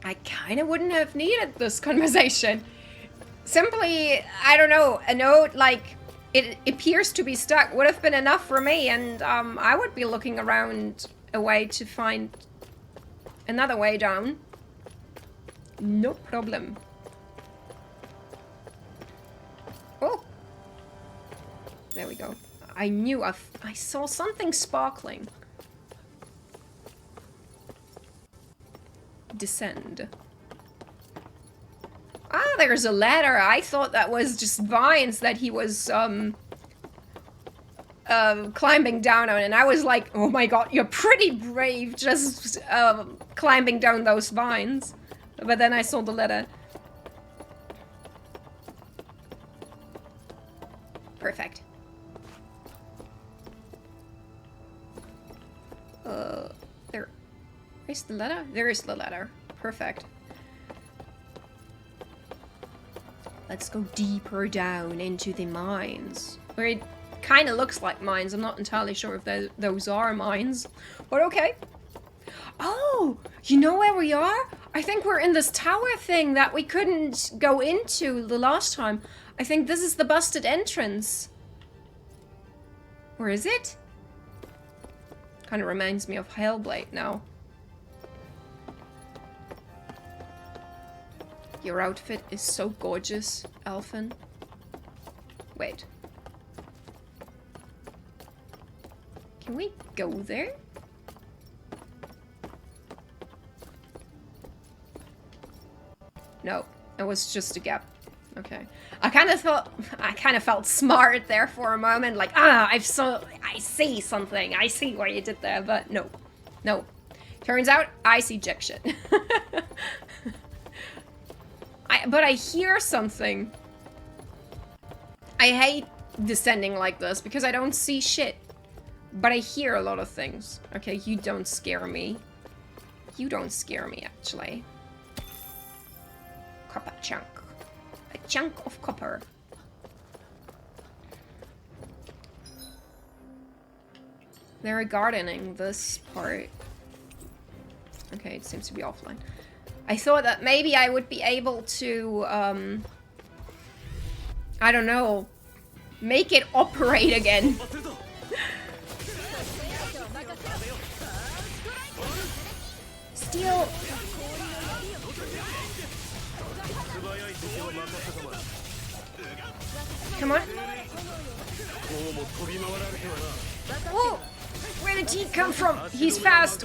A: I kinda wouldn't have needed this conversation. Simply, I don't know, a note like, it appears to be stuck would have been enough for me, and I would be looking around a way to find another way down. No problem. Oh! There we go. I knew I saw something sparkling. Descend. Ah, there's a ladder. I thought that was just vines that he was climbing down on, and I was like, oh my god, you're pretty brave just climbing down those vines. But then I saw the ladder. Perfect. There. Where's the ladder? There is the ladder. Perfect. Let's go deeper down into the mines. Where it kind of looks like mines. I'm not entirely sure if those are mines. But okay. Oh! You know where we are? I think we're in this tower thing that we couldn't go into the last time. I think this is the busted entrance. Or is it? Kind of reminds me of Hellblade now. Your outfit is so gorgeous, Elfin. Wait. Can we go there? No, it was just a gap. Okay. I kind of felt smart there for a moment, like, I see something. I see what you did there, but no. No. Turns out I see jack shit. But I hear something. I hate descending like this because I don't see shit. But I hear a lot of things. Okay, you don't scare me. You don't scare me, actually. Copper chunk. A chunk of copper. They're gardening this part. Okay, it seems to be offline. I thought that maybe I would be able to, I don't know, make it operate again. Steal. Come on. Whoa! Where did he come from? He's fast.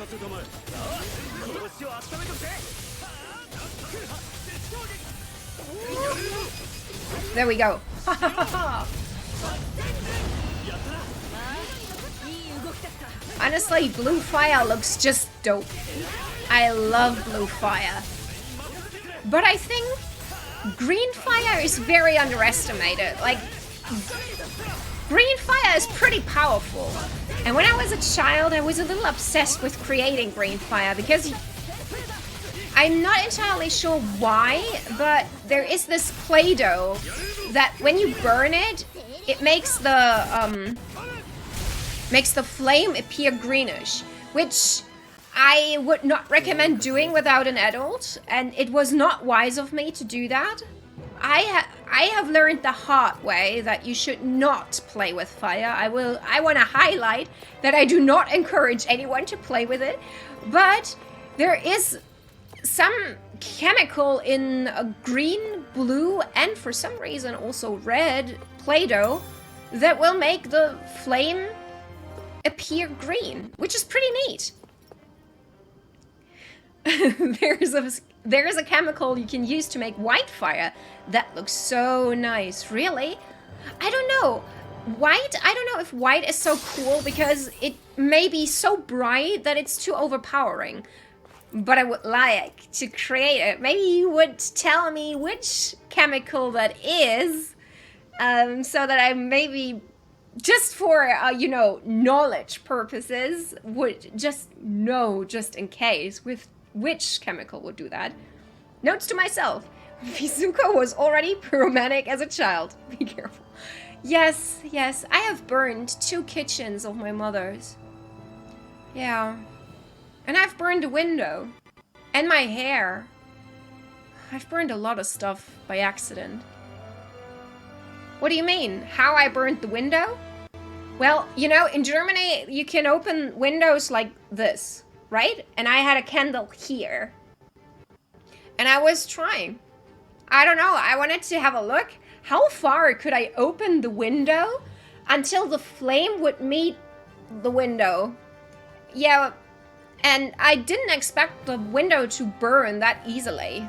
A: There we go. Honestly, blue fire looks just dope. I love blue fire. But I think green fire is very underestimated. Like, green fire is pretty powerful. And when I was a child, I was a little obsessed with creating green fire because I'm not entirely sure why, but there is this Play-Doh that when you burn it, it makes the flame appear greenish, which I would not recommend doing without an adult, and it was not wise of me to do that. I have learned the hard way that you should not play with fire. I want to highlight that I do not encourage anyone to play with it, but there is some chemical in a green, blue, and for some reason also red Play-Doh that will make the flame appear green, which is pretty neat. There is a chemical you can use to make white fire that looks so nice. Really? I don't know. I don't know if white is so cool because it may be so bright that it's too overpowering. But I would like to create it. Maybe you would tell me which chemical that is, so that I maybe, just for, knowledge purposes, would just know, just in case, with which chemical would do that. Notes to myself. Wizuko was already pyromantic as a child. Be careful. Yes, I have burned 2 kitchens of my mother's. Yeah. And I've burned a window. And my hair. I've burned a lot of stuff by accident. What do you mean? How I burned the window? Well, in Germany, you can open windows like this, right? And I had a candle here. And I was trying. I don't know, I wanted to have a look. How far could I open the window until the flame would meet the window? Yeah, and I didn't expect the window to burn that easily.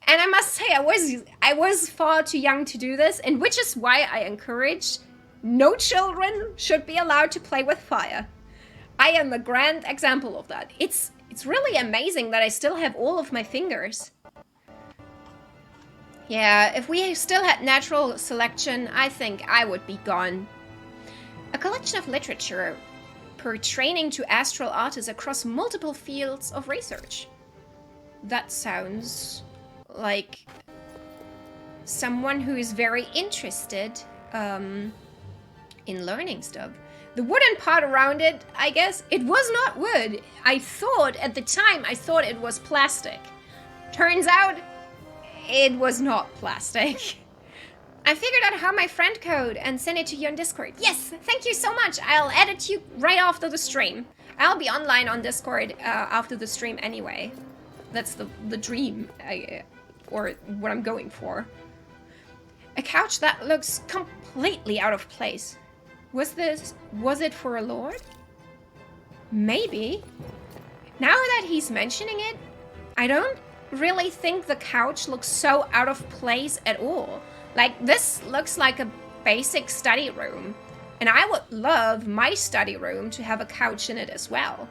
A: And I must say, I was far too young to do this, and which is why I encourage no children should be allowed to play with fire. I am a grand example of that. It's really amazing that I still have all of my fingers. Yeah, if we still had natural selection, I think I would be gone. A collection of literature. per training to astral artists across multiple fields of research. That sounds like someone who is very interested in learning stuff. The wooden part around it, I guess, it was not wood. I thought, at the time, I thought it was plastic. Turns out, it was not plastic. I figured out how my friend code and sent it to you on Discord. Yes, thank you so much. I'll add it to you right after the stream. I'll be online on Discord after the stream anyway. That's the dream, or what I'm going for. A couch that looks completely out of place. Was it for a lord? Maybe. Now that he's mentioning it, I don't really think the couch looks so out of place at all. Like, this looks like a basic study room. And I would love my study room to have a couch in it as well.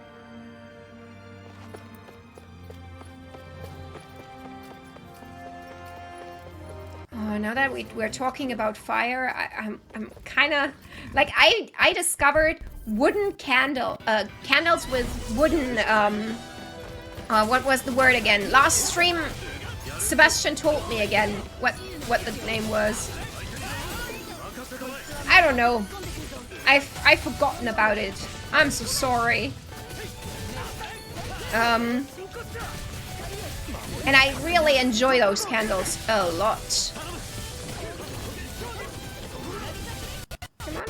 A: Oh, now that we're talking about fire, I'm kind of like I discovered wooden candles with wooden what was the word again? Last stream, Sebastian told me again what the name was. I don't know. I've forgotten about it. I'm so sorry. And I really enjoy those candles a lot. Come on.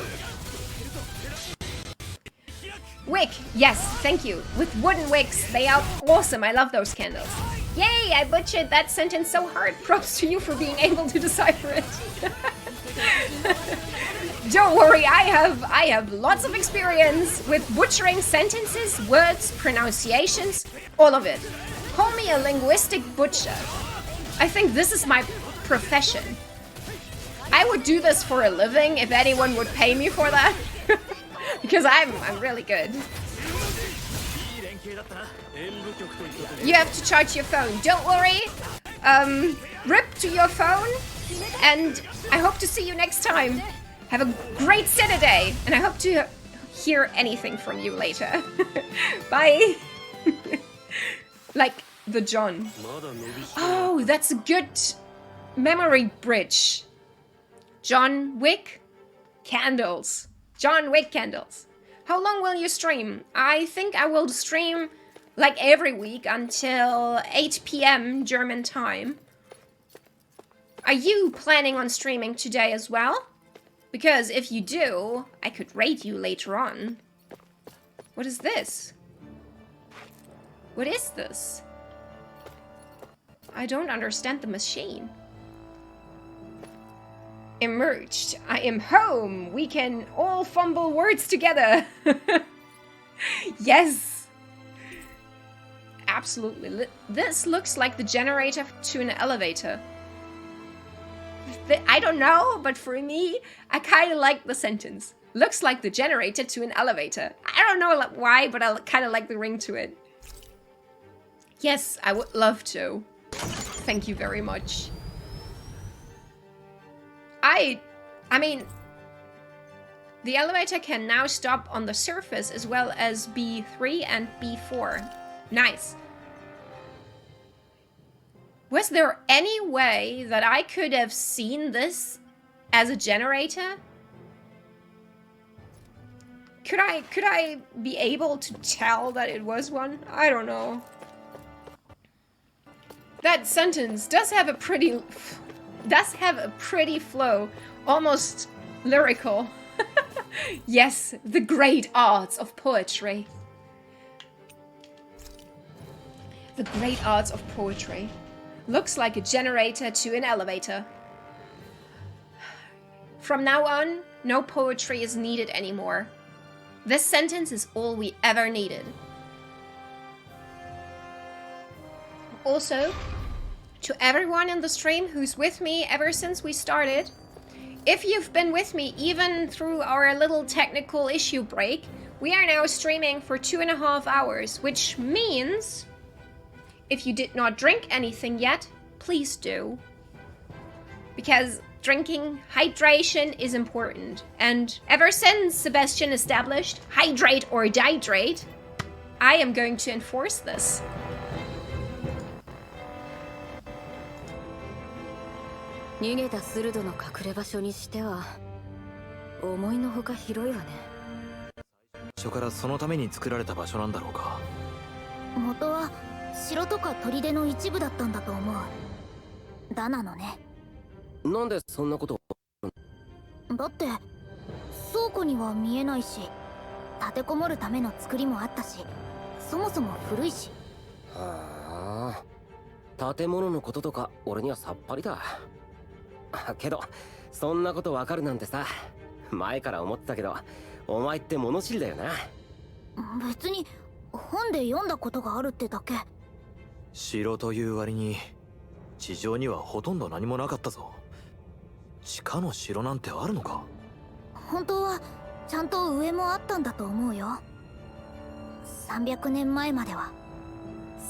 A: Wick, yes, thank you. With wooden wicks, they are awesome. I love those candles. Yay, I butchered that sentence so hard. Props to you for being able to decipher it. Don't worry, I have lots of experience with butchering sentences, words, pronunciations, all of it. Call me a linguistic butcher. I think this is my profession. I would do this for a living if anyone would pay me for that. Because I'm really good. You have to charge your phone. Don't worry. Rip to your phone. And I hope to see you next time. Have a great Saturday. And I hope to hear anything from you later. Bye. Like the John. Oh, that's a good memory bridge. John Wick candles. John Wick candles. How long will you stream? I think I will stream like every week until 8 p.m. German time. Are you planning on streaming today as well? Because if you do, I could raid you later on. What is this? What is this? I don't understand the machine. Emerged. I am home. We can all fumble words together. Yes. Absolutely. This looks like the generator to an elevator. I don't know, but for me, I kind of like the sentence. Looks like the generator to an elevator. I don't know why, but I kind of like the ring to it. Yes, I would love to. Thank you very much. I mean, the elevator can now stop on the surface as well as B3 and B4. Nice. Was there any way that I could have seen this as a generator? Could I be able to tell that it was one? I don't know. That sentence does have a pretty flow, almost lyrical. Yes, the great arts of poetry. The great arts of poetry. Looks like a generator to an elevator. From now on, no poetry is needed anymore. This sentence is all we ever needed. Also, to everyone in the stream who's with me ever since we started, if you've been with me even through our little technical issue break, we are now streaming for 2.5 hours, which means if you did not drink anything yet, please do. Because drinking, hydration is important. And ever since Sebastian established hydrate or dihydrate, I am going to enforce this.
H: 「逃げた鋭の隠れ場所にしては思いのほか広いわね」
C: 最初からそのために作られた場所なんだろうか。
G: 元は城とか砦の一部だったんだと思う。ダナのね。
E: なんでそんなこと。
G: だって倉庫には見えないし、立てこもるための作りもあったし、そもそも古いし。
E: はあ、建物のこととか俺にはさっぱりだ。けどそんなことわかるなんてさ、前から思ってたけど、お前って物知りだよな。
G: 別に本で読んだことがあるってだけ。
C: 城という割に地上にはほとんど何もなかったぞ。地下の城なんてあるのか。
G: 本当はちゃんと上もあったんだと思うよ。300年前までは。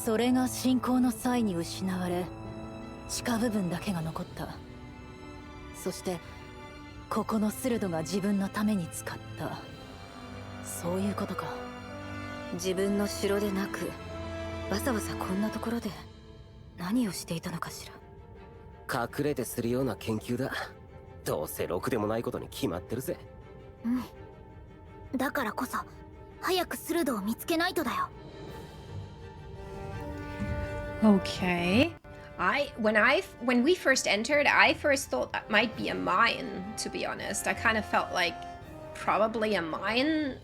D: それが侵攻の際に失われ、地下部分だけが残った。そしてここのスルドが自分のために使った。そういうことか。
H: 自分の城でなくわざわざこんなところで何をしていたのかしら。
E: 隠れてするような研究だ。どうせろくでもないことに決まってるぜ。
G: うん。だからこそ早くスルドを見つけないとだよ。
A: Okay. When we first entered, I first thought that might be a mine, to be honest. I kind of felt like probably a mine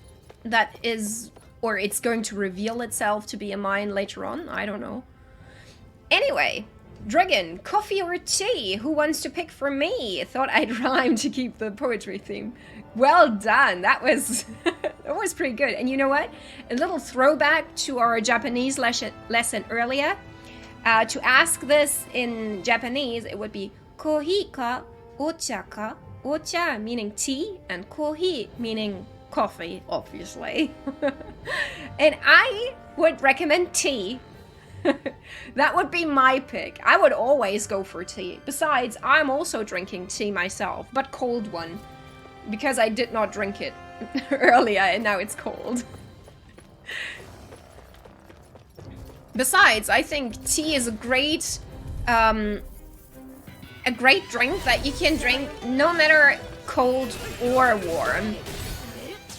A: that is, or it's going to reveal itself to be a mine later on. I don't know. Anyway, Dragon, coffee or tea? Who wants to pick for me? Thought I'd rhyme to keep the poetry theme. Well done. That was that was pretty good. And you know what? A little throwback to our Japanese lesson earlier. To ask this in Japanese, it would be kohi ka ocha ka. Ocha meaning tea and kohi meaning coffee, obviously. And I would recommend tea. That would be my pick. I would always go for tea. Besides, I'm also drinking tea myself, but cold one. Because I did not drink it earlier and now it's cold. Besides, I think tea is a great drink that you can drink no matter cold or warm.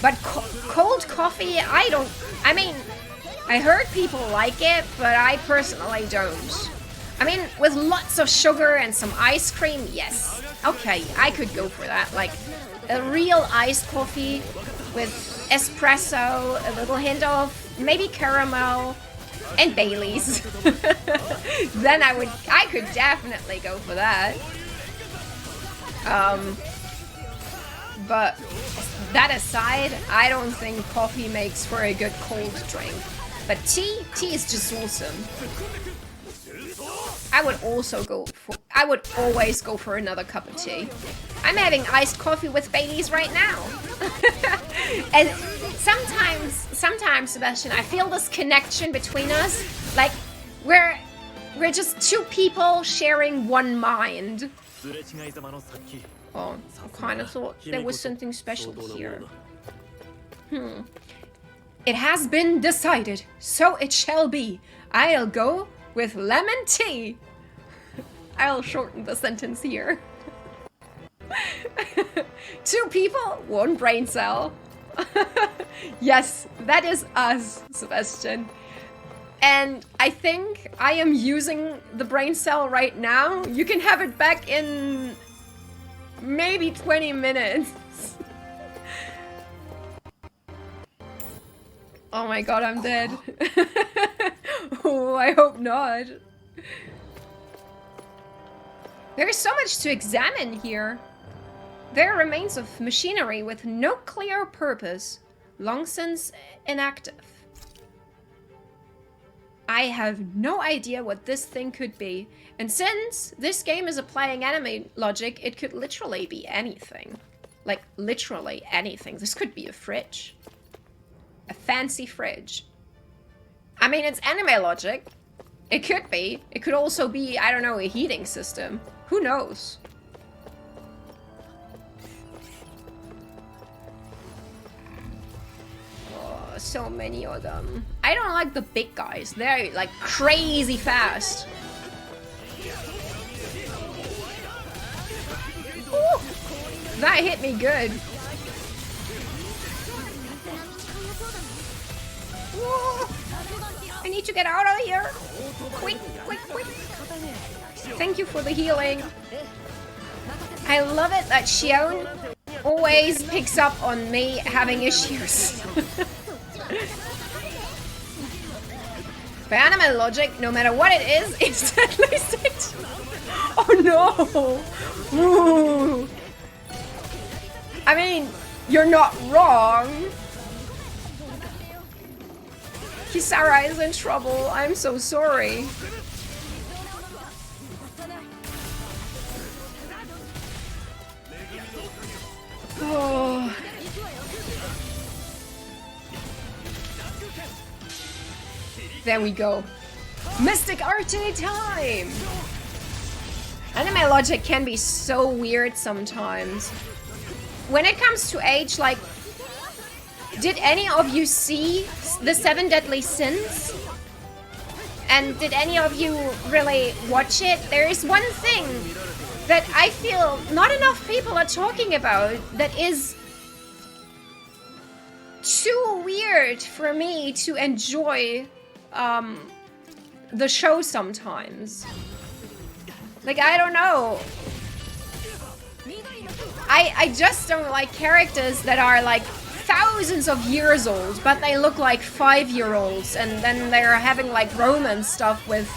A: But cold coffee, I mean, I heard people like it, but I personally don't. I mean, with lots of sugar and some ice cream, yes. Okay, I could go for that. Like, a real iced coffee with espresso, a little hint of maybe caramel, and Bailey's. Then I could definitely go for that. But that aside, I don't think coffee makes for a good cold drink. But tea is just awesome. I would always go for another cup of tea. I'm having iced coffee with Bailey's right now. And sometimes, Sebastian, I feel this connection between us. Like, we're just two people sharing one mind. Oh, I kind of thought there was something special here. It has been decided, so it shall be. I'll go with lemon tea. I'll shorten the sentence here. Two people, one brain cell. Yes, that is us, Sebastian. And I think I am using the brain cell right now. You can have it back in maybe 20 minutes. Oh my god, I'm dead. Oh, I hope not. There's so much to examine here. There are remains of machinery with no clear purpose, long since inactive. I have no idea what this thing could be, and since this game is applying anime logic, it could literally be anything. Like, literally anything. This could be a fridge. A fancy fridge. I mean, it's anime logic. It could be. It could also be, I don't know, a heating system. Who knows? so many of them. I don't like the big guys. They're like crazy fast. Ooh, that hit me good. Whoa. I need to get out of here. Quick, quick, quick. Thank you for the healing. I love it that Xion always picks up on me having issues. By anime logic, no matter what it is, instantly six. Oh no! Ooh. I mean, you're not wrong. Kisara is in trouble. I'm so sorry. Oh. There we go. Mystic Arte time! Anime logic can be so weird sometimes. When it comes to age, like, did any of you see the 7 Deadly Sins? And did any of you really watch it? There is one thing that I feel not enough people are talking about that is too weird for me to enjoy the show sometimes. Like, I don't know. I just don't like characters that are like thousands of years old, but they look like 5-year-olds, and then they're having like romance stuff with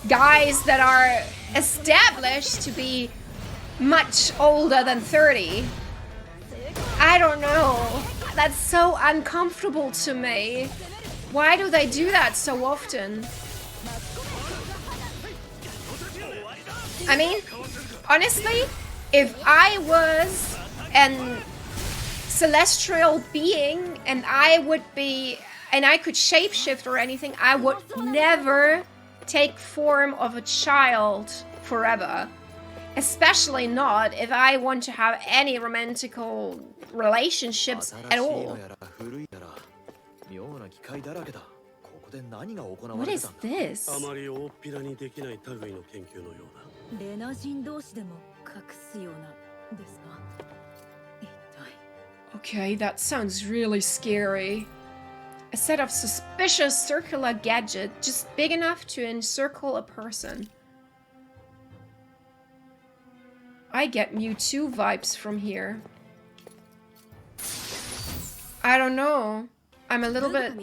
A: guys that are established to be much older than 30. I don't know. That's so uncomfortable to me. Why do they do that so often? I mean, honestly, if I was an celestial being and I could shapeshift or anything, I would never take form of a child forever. Especially not if I want to have any romantical relationships at all. What is this? Okay, that sounds really scary. A set of suspicious circular gadget just big enough to encircle a person. I get Mewtwo vibes from here. I don't know. I'm a little bit...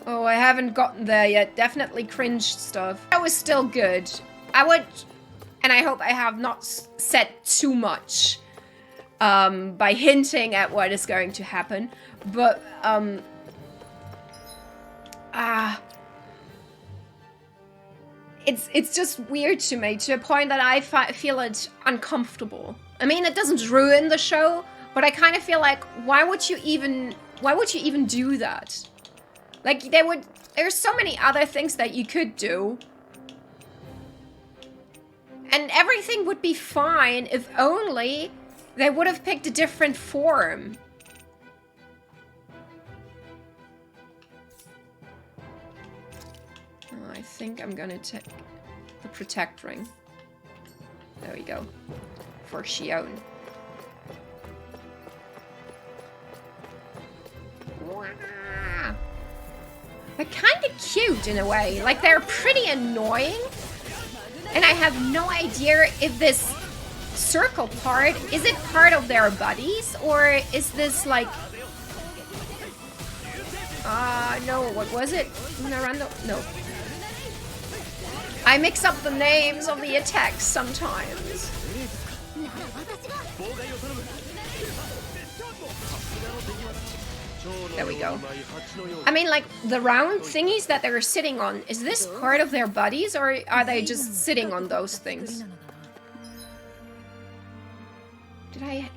A: Oh, I haven't gotten there yet. Definitely cringe stuff. That was still good. I would... And I hope I have not said too much by hinting at what is going to happen. But, It's just weird to me, to a point that I feel it uncomfortable. I mean, it doesn't ruin the show, but I kind of feel like, why would you even do that? Like, there's so many other things that you could do. And everything would be fine if only they would have picked a different form. I think I'm gonna take the Protect Ring. There we go. For Xion. Wow. They're kind of cute in a way. Like, they're pretty annoying. And I have no idea if this circle part, is it part of their bodies? Or is this like... no, what was it? Narando? No. I mix up the names of the attacks sometimes. There we go. I mean, like, the round thingies that they're sitting on, is this part of their bodies, or are they just sitting on those things? Did I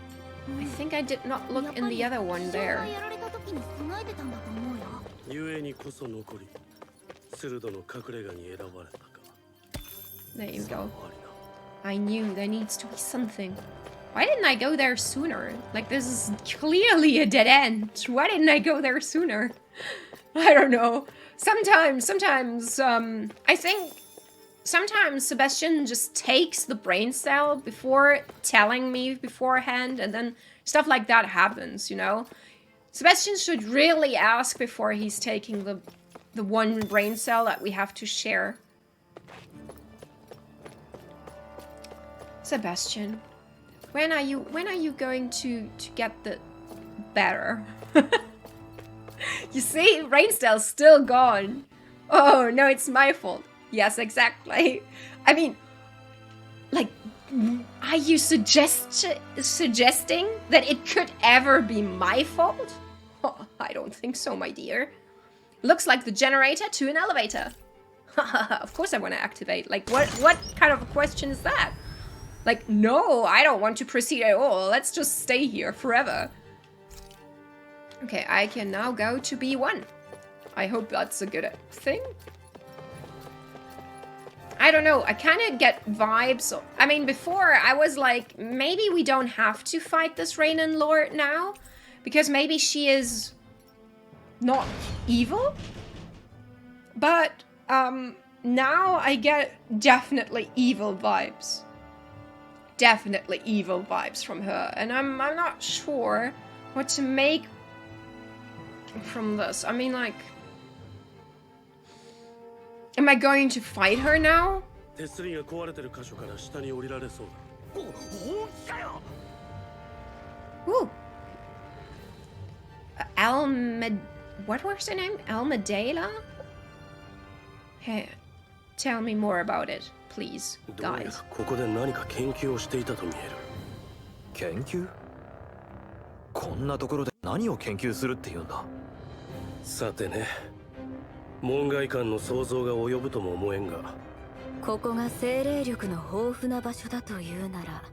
A: think I did not look in the other one there. There you go. I knew there needs to be something. Why didn't I go there sooner? Like, this is clearly a dead end. Why didn't I go there sooner? I don't know. Sometimes, I think sometimes Sebastian just takes the brain cell before telling me beforehand, and then stuff like that happens, you know? Sebastian should really ask before he's taking the one brain cell that we have to share. Sebastian, when are you going to get the better? You see, brain cell's still gone. Oh no, it's my fault. Yes, exactly. I mean, like, are you suggesting that it could ever be my fault? Oh, I don't think so, my dear. Looks like the generator to an elevator. Of course I want to activate. Like, what kind of a question is that? Like, no, I don't want to proceed at all. Let's just stay here forever. Okay, I can now go to B1. I hope that's a good thing. I don't know, I kind of get vibes. I mean, before I was like, maybe we don't have to fight this Reinen Lord now, because maybe she is not evil. But now I get definitely evil vibes. Definitely evil vibes from her, and I'm not sure what to make from this. I mean, like, am I going to fight her now? Ooh. What was her name? Almadela? Hey, tell me more about it, please, guys.
F: ここで何か研究をしていたと見える。
C: 研究？こんなところで何を研究するって言うんだ。
F: さてね、門外漢の想像が及ぶとも思えんが。
H: ここが精霊力の豊富な場所だというなら、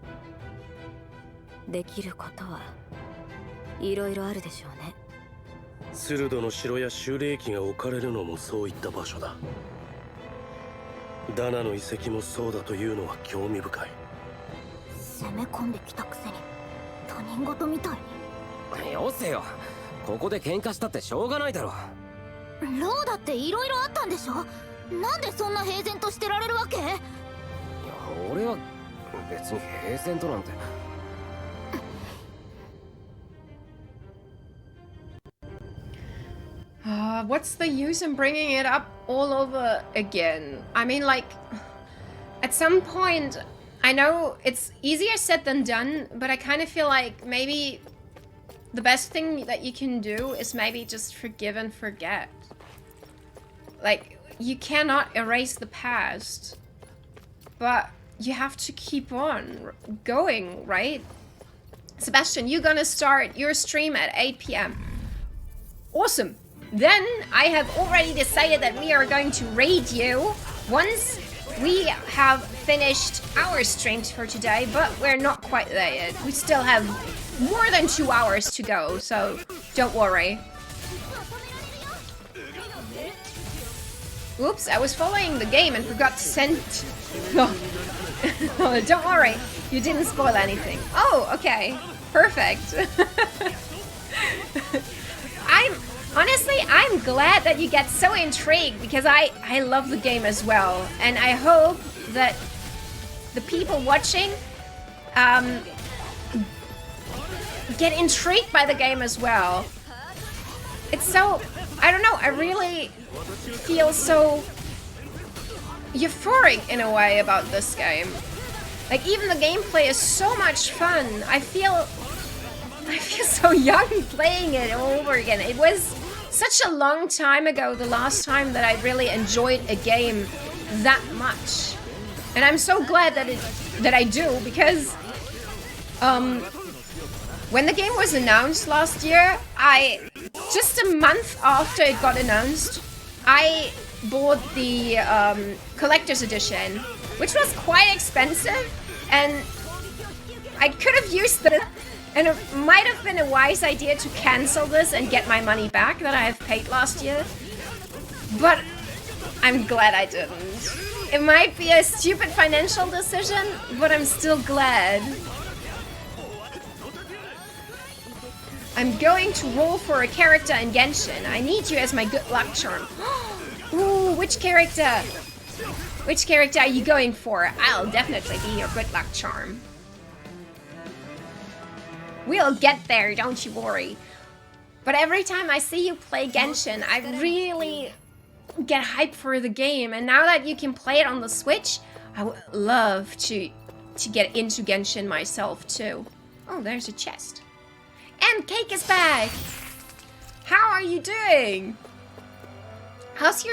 H: できることはいろいろあるでしょうね。
F: 鋭の城や修霊機が置かれるのもそういった場所だ。ダナの遺跡もそうだというのは興味深い。
G: 攻め込んできたくせに他人事みたいに。
E: よせよ、ここで喧嘩したってしょうがないだろ。
G: ローだっていろいろあったんでしょ。なんでそんな平然としてられるわけ？
E: いや、俺は別に平然となんて。
A: What's the use in bringing it up all over again? I mean, like, at some point, I know it's easier said than done, but I kind of feel like maybe the best thing that you can do is maybe just forgive and forget. Like, you cannot erase the past, but you have to keep on going, right? Sebastian, you're gonna start your stream at 8 p.m. Awesome. Then I have already decided that we are going to raid you once we have finished our streams for today, but we're not quite there yet. We still have more than 2 hours to go, so don't worry. Oops, I was following the game and forgot to send... No. Oh, don't worry, you didn't spoil anything. Oh, okay. Perfect. Honestly, I'm glad that you get so intrigued, because I love the game as well. And I hope that the people watching get intrigued by the game as well. It's so... I don't know, I really feel so euphoric in a way about this game. Like, even the gameplay is so much fun. I feel so young playing it all over again. It was such a long time ago, the last time that I really enjoyed a game that much. And I'm so glad that I do, because when the game was announced last year, just a month after it got announced, I bought the collector's edition, which was quite expensive, and I could have used the... And it might have been a wise idea to cancel this and get my money back that I have paid last year. But I'm glad I didn't. It might be a stupid financial decision, but I'm still glad. I'm going to roll for a character in Genshin. I need you as my good luck charm. Ooh, which character? Which character are you going for? I'll definitely be your good luck charm. We'll get there, don't you worry. But every time I see you play Genshin, I really get hyped for the game. And now that you can play it on the Switch, I would love to get into Genshin myself too. Oh, there's a chest. And Cake is back! How are you doing? How's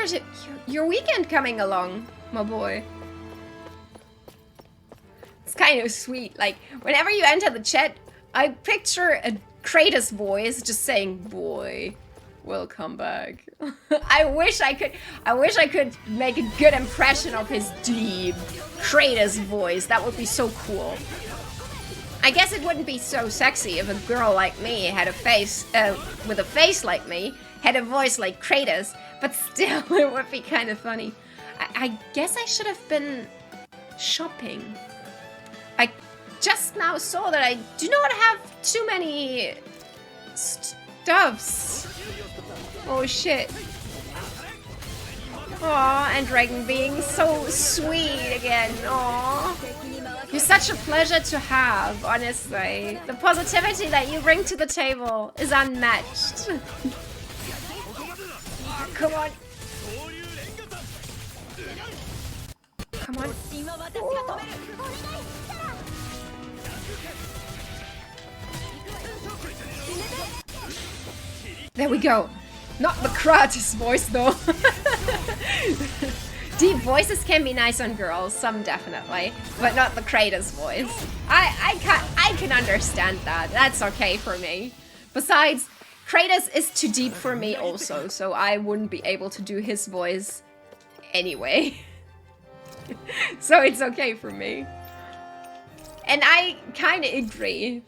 A: your weekend coming along, my boy? It's kind of sweet. Like, whenever you enter the chat, I picture a Kratos voice just saying, "Boy, welcome back." I wish I could make a good impression of his deep Kratos voice. That would be so cool. I guess it wouldn't be so sexy if a girl like me had a face, with a face like me, had a voice like Kratos, but still it would be kind of funny. I guess I should have been shopping. I just now saw that I do not have too many stuffs. Oh shit. Aw, and Dragon being so sweet again. Aw. You're such a pleasure to have, honestly. The positivity that you bring to the table is unmatched. Come on. Come on. There we go. Not the Kratos voice though. Deep voices can be nice on girls, some definitely, but not the Kratos voice. I can understand that. That's okay for me. Besides, Kratos is too deep for me also, so I wouldn't be able to do his voice anyway. So it's okay for me. And I kind of agree.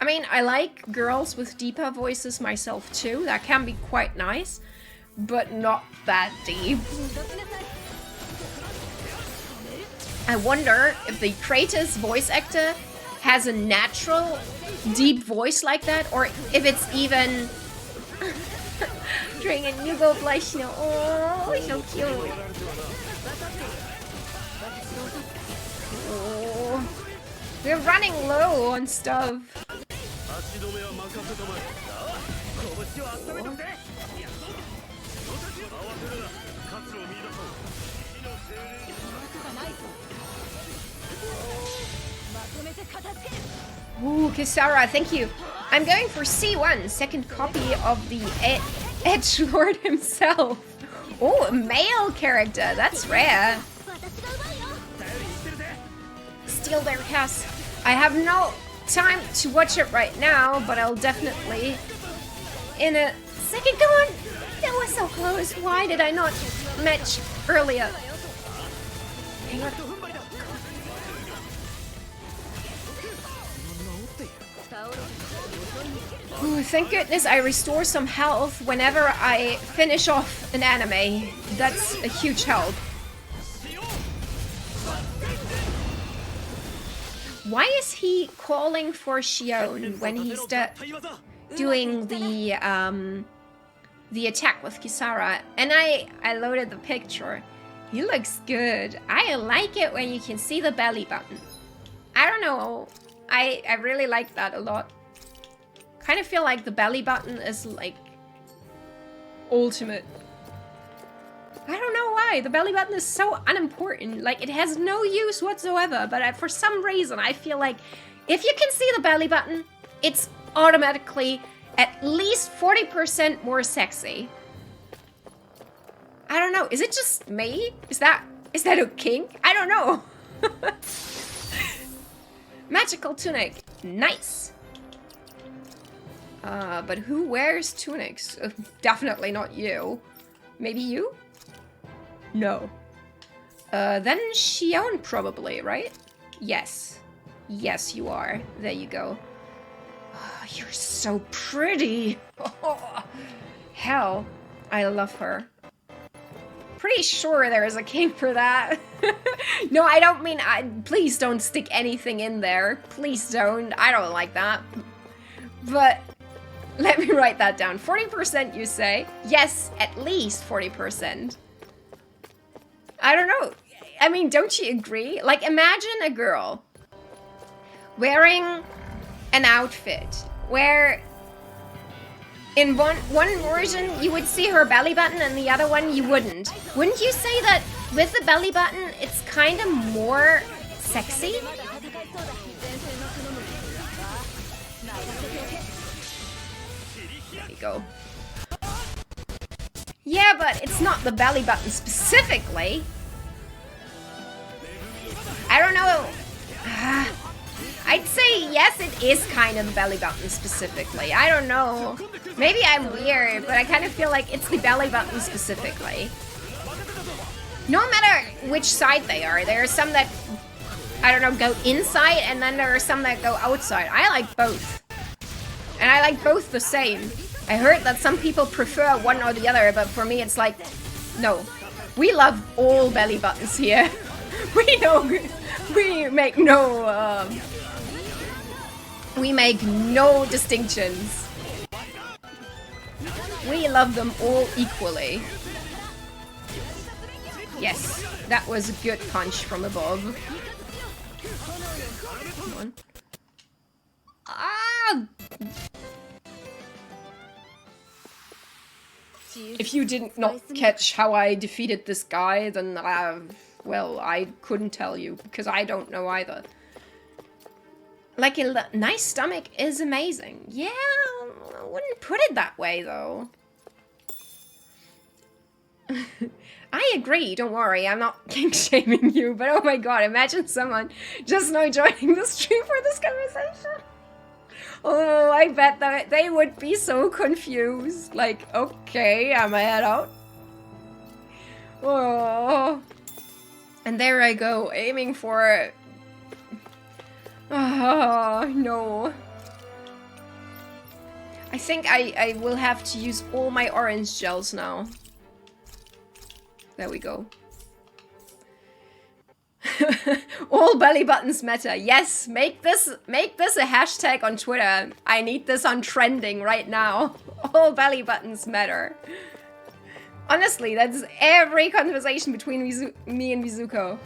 A: I mean, I like girls with deeper voices myself too. That can be quite nice, but not that deep. I wonder if the Kratos voice actor has a natural deep voice like that, or if it's even Dragon, you go blush now. Oh, so cute. Oh. We're running low on stuff. Ooh, Kisara, thank you. I'm going for C1, second copy of the Edgelord himself. Oh, a male character, that's rare. Steel Bear Cast. I have no time to watch it right now, but I'll definitely in a second. Come on! That was so close. Why did I not match earlier? Hang on. Ooh, thank goodness I restore some health whenever I finish off an anime. That's a huge help. Why is he calling for Shion when he's doing the attack with Kisara? And I loaded the picture. He looks good. I like it when you can see the belly button. I don't know. I really like that a lot. Kind of feel like the belly button is like ultimate. I don't know why. The belly button is so unimportant. Like, it has no use whatsoever. But for some reason, I feel like if you can see the belly button, it's automatically at least 40% more sexy. I don't know. Is it just me? Is that a kink? I don't know. Magical tunic. Nice. But who wears tunics? Definitely not you. Maybe you? No. Then Shion probably, right? Yes. Yes, you are. There you go. Oh, you're so pretty. Oh, hell, I love her. Pretty sure there is a king for that. No, I don't mean... please don't stick anything in there. Please don't. I don't like that. But let me write that down. 40% you say? Yes, at least 40%. I don't know. I mean, don't you agree? Like, imagine a girl wearing an outfit where in one version you would see her belly button and the other one you wouldn't. Wouldn't you say that with the belly button it's kind of more sexy? There you go. Yeah, but it's not the belly button specifically. I don't know. I'd say yes, it is kind of the belly button specifically. I don't know. Maybe I'm weird, but I kind of feel like it's the belly button specifically. No matter which side they are. There are some that, I don't know, go inside, and then there are some that go outside. I like both. And I like both the same. I heard that some people prefer one or the other, but for me it's like, no. We love all belly buttons here. We make no distinctions. We love them all equally. Yes, that was a good punch from above. Come on. Ah! If you did not catch how I defeated this guy, then well, I couldn't tell you, because I don't know either. Like, a nice stomach is amazing. Yeah, I wouldn't put it that way, though. I agree, don't worry, I'm not kink-shaming you, but oh my god, imagine someone just now joining the stream for this conversation. Oh, I bet that they would be so confused. Like, okay, I'm a head out. Oh. And there I go, aiming for... Oh, no. I think I will have to use all my orange gels now. There we go. All belly buttons matter. Yes, make this a hashtag on Twitter. I need this on trending right now. All belly buttons matter. Honestly, that's every conversation between me and Wizuko.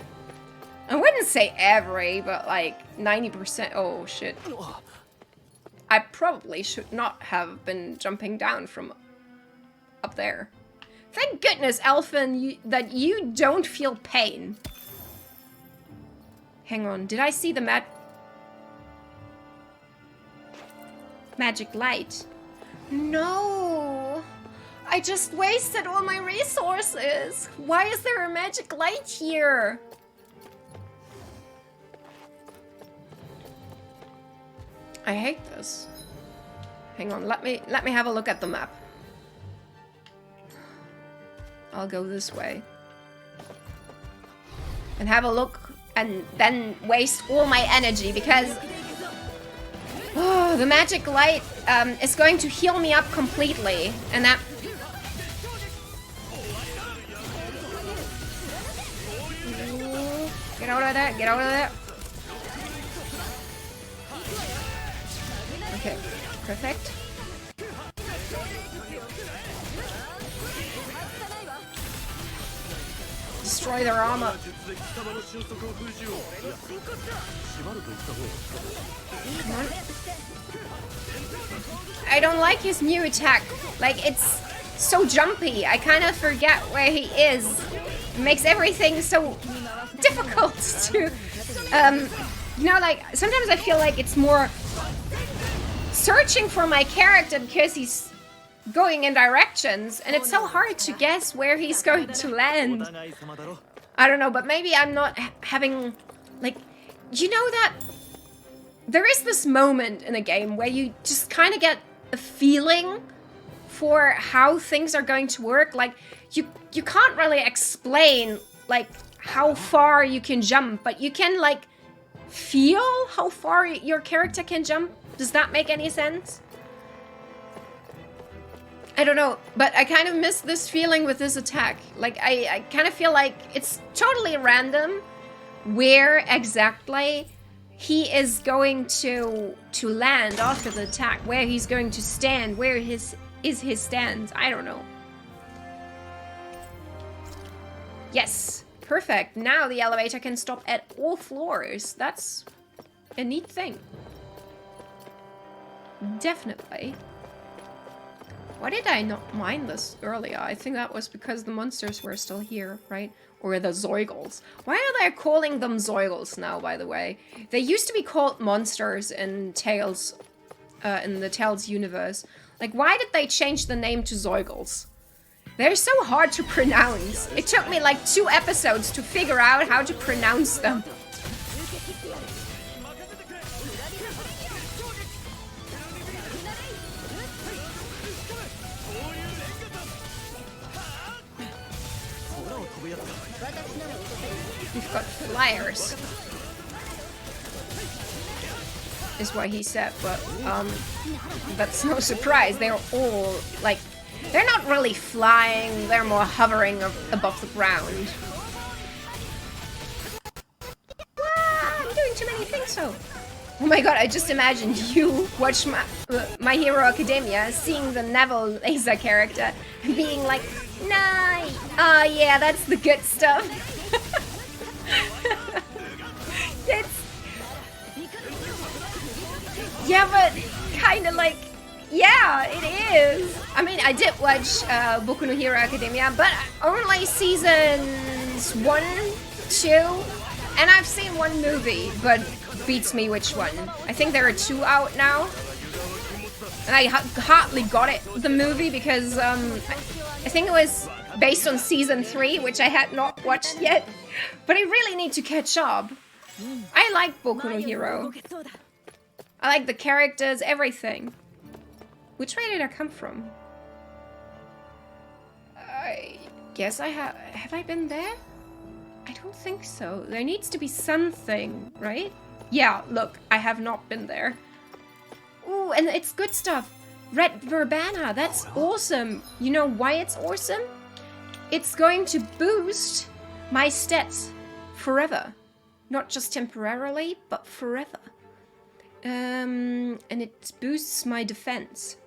A: I wouldn't say every, but like 90%. Oh shit. I probably should not have been jumping down from up there. Thank goodness, Elfin, that you don't feel pain. Hang on, did I see the magic light? No! I just wasted all my resources! Why is there a magic light here? I hate this. Hang on, let me have a look at the map. I'll go this way. And have a look and then waste all my energy because the magic light is going to heal me up completely. And that... Get out of there, get out of there. Okay, perfect. Destroy their armor. Come on. I don't like his new attack. Like, it's so jumpy. I kind of forget where he is. It makes everything so difficult to... you know, like, sometimes I feel like it's more searching for my character because he's going in directions, and it's so hard to guess where he's going to land. I don't know, but maybe I'm not having, like, you know that there is this moment in a game where you just kind of get a feeling for how things are going to work. Like, you can't really explain, like, how far you can jump, but you can, like, feel how far your character can jump. Does that make any sense? I don't know, but I kind of miss this feeling with this attack. Like, I kind of feel like it's totally random where exactly he is going to land after the attack, where he's going to stand, where is his stance. I don't know. Yes, perfect. Now the elevator can stop at all floors. That's a neat thing. Definitely. Why did I not mind this earlier? I think that was because the monsters were still here, right? Or the Zoigles. Why are they calling them Zoigles now, by the way? They used to be called monsters in Tales, in the Tales universe. Like, why did they change the name to Zoigles? They're so hard to pronounce. It took me like 2 episodes to figure out how to pronounce them. We've got flyers, is what he said, but that's no surprise. They're all like, they're not really flying, they're more hovering above the ground. I'm doing too many things so. Oh my god, I just imagined you watch My Hero Academia, seeing the Neville laser character, and being like, nah, oh yeah, that's the good stuff. Yeah, but kind of like, yeah, it is. I mean, I did watch Boku no Hero Academia, but only seasons 1, 2, and I've seen 1 movie, but beats me which one. I think there are 2 out now, and I hardly got it, the movie, because I think it was based on season 3, which I had not watched yet, but I really need to catch up. I like Boku no Hero. I like the characters, everything. Which way did I come from? I guess I have... Have I been there? I don't think so. There needs to be something, right? Yeah, look, I have not been there. Ooh, and it's good stuff. Red Verbena, that's awesome. You know why it's awesome? It's going to boost my stats forever. Not just temporarily, but forever. And it boosts my defense.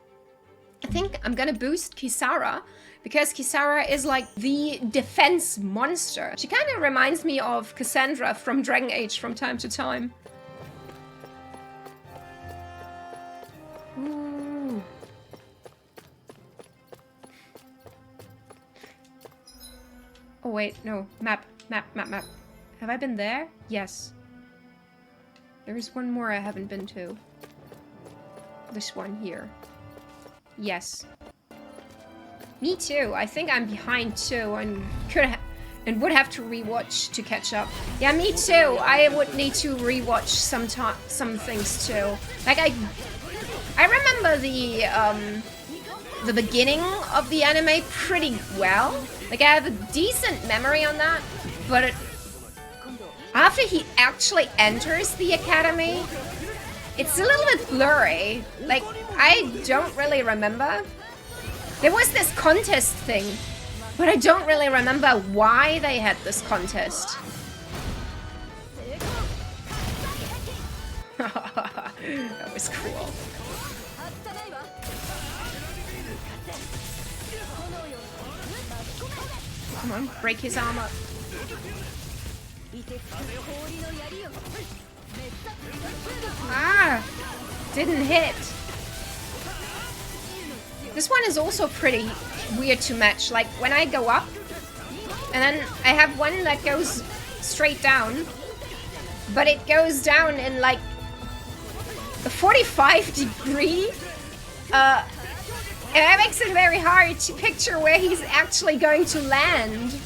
A: I think I'm gonna boost Kisara, because Kisara is like the defense monster. She kind of reminds me of Cassandra from Dragon Age from time to time. Ooh. Oh wait, no. Map. Have I been there? Yes. There's one more I haven't been to. This one here. Yes. Me too. I think I'm behind too, and would have to rewatch to catch up. Yeah, me too. I would need to rewatch some things too. Like I remember the beginning of the anime pretty well. Like, I have a decent memory on that, but after he actually enters the academy, it's a little bit blurry. Like, I don't really remember. There was this contest thing, but I don't really remember why they had this contest. That was cool. Come on, break his arm up. Ah! Didn't hit. This one is also pretty weird to match. Like, when I go up, and then I have one that goes straight down, but it goes down in like a 45-degree, and that makes it very hard to picture where he's actually going to land.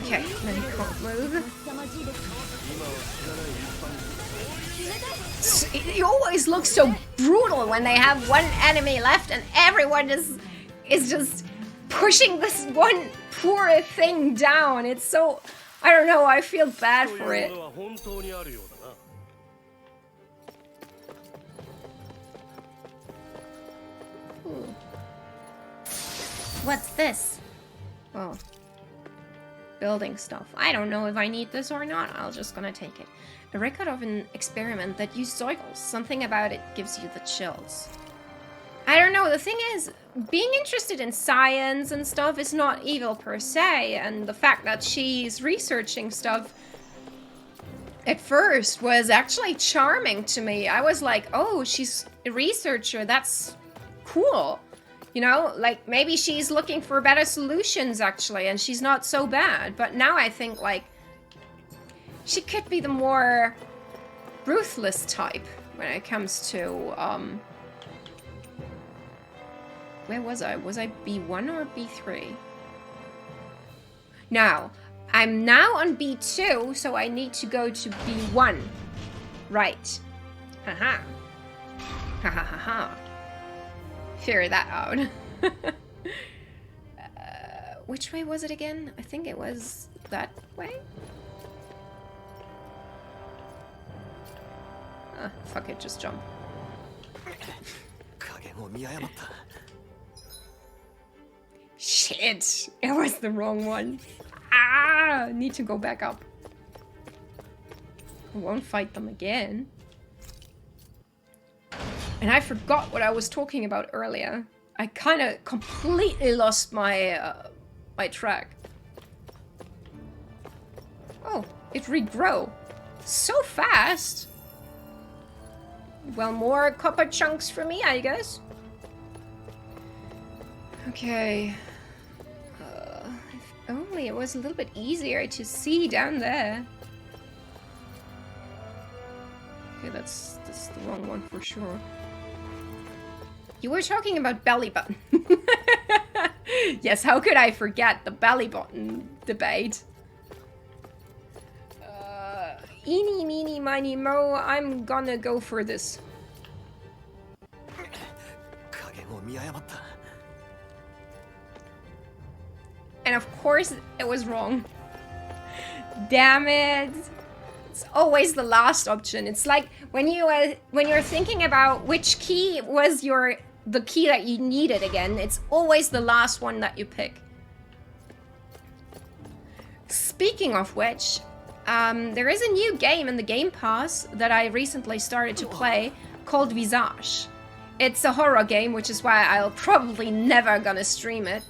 A: Okay, then he can't move. It always looks so brutal when they have one enemy left and everyone is just pushing this one poor thing down. It's so I don't know, I feel bad
F: と
A: for
F: いう
A: it.
F: ものは本当にあるようだな。
A: What's this? Oh. Building stuff. I don't know if I need this or not. I'm just gonna take it. A record of an experiment that used soils. Something about it gives you the chills. I don't know. The thing is, being interested in science and stuff is not evil per se. And the fact that she's researching stuff at first was actually charming to me. I was like, oh, she's a researcher. That's cool. You know, like, maybe she's looking for better solutions, actually, and she's not so bad. But now I think, like, she could be the more ruthless type when it comes to, where was I? Was I B1 or B3? Now, I'm now on B2, so I need to go to B1. Right. Haha. Ha ha ha ha. Figure that out. Which way was it again? I think it was that way. Fuck it, just jump. Shit! It was the wrong one. Ah! Need to go back up. I won't fight them again. And I forgot what I was talking about earlier. I kind of completely lost my my track. Oh, it regrow so fast. Well, more copper chunks for me, I guess. Okay. If only it was a little bit easier to see down there. Okay, that's the wrong one for sure. You were talking about belly button. Yes, how could I forget the belly button debate? Eeny, meeny, miny, mo, I'm gonna go for this. And of course, it was wrong. Damn it. It's always the last option. It's like when you're thinking about which key was the key that you needed again, it's always the last one that you pick. Speaking of which, there is a new game in the Game Pass that I recently started to play called Visage. It's a horror game, which is why I'll probably never gonna stream it.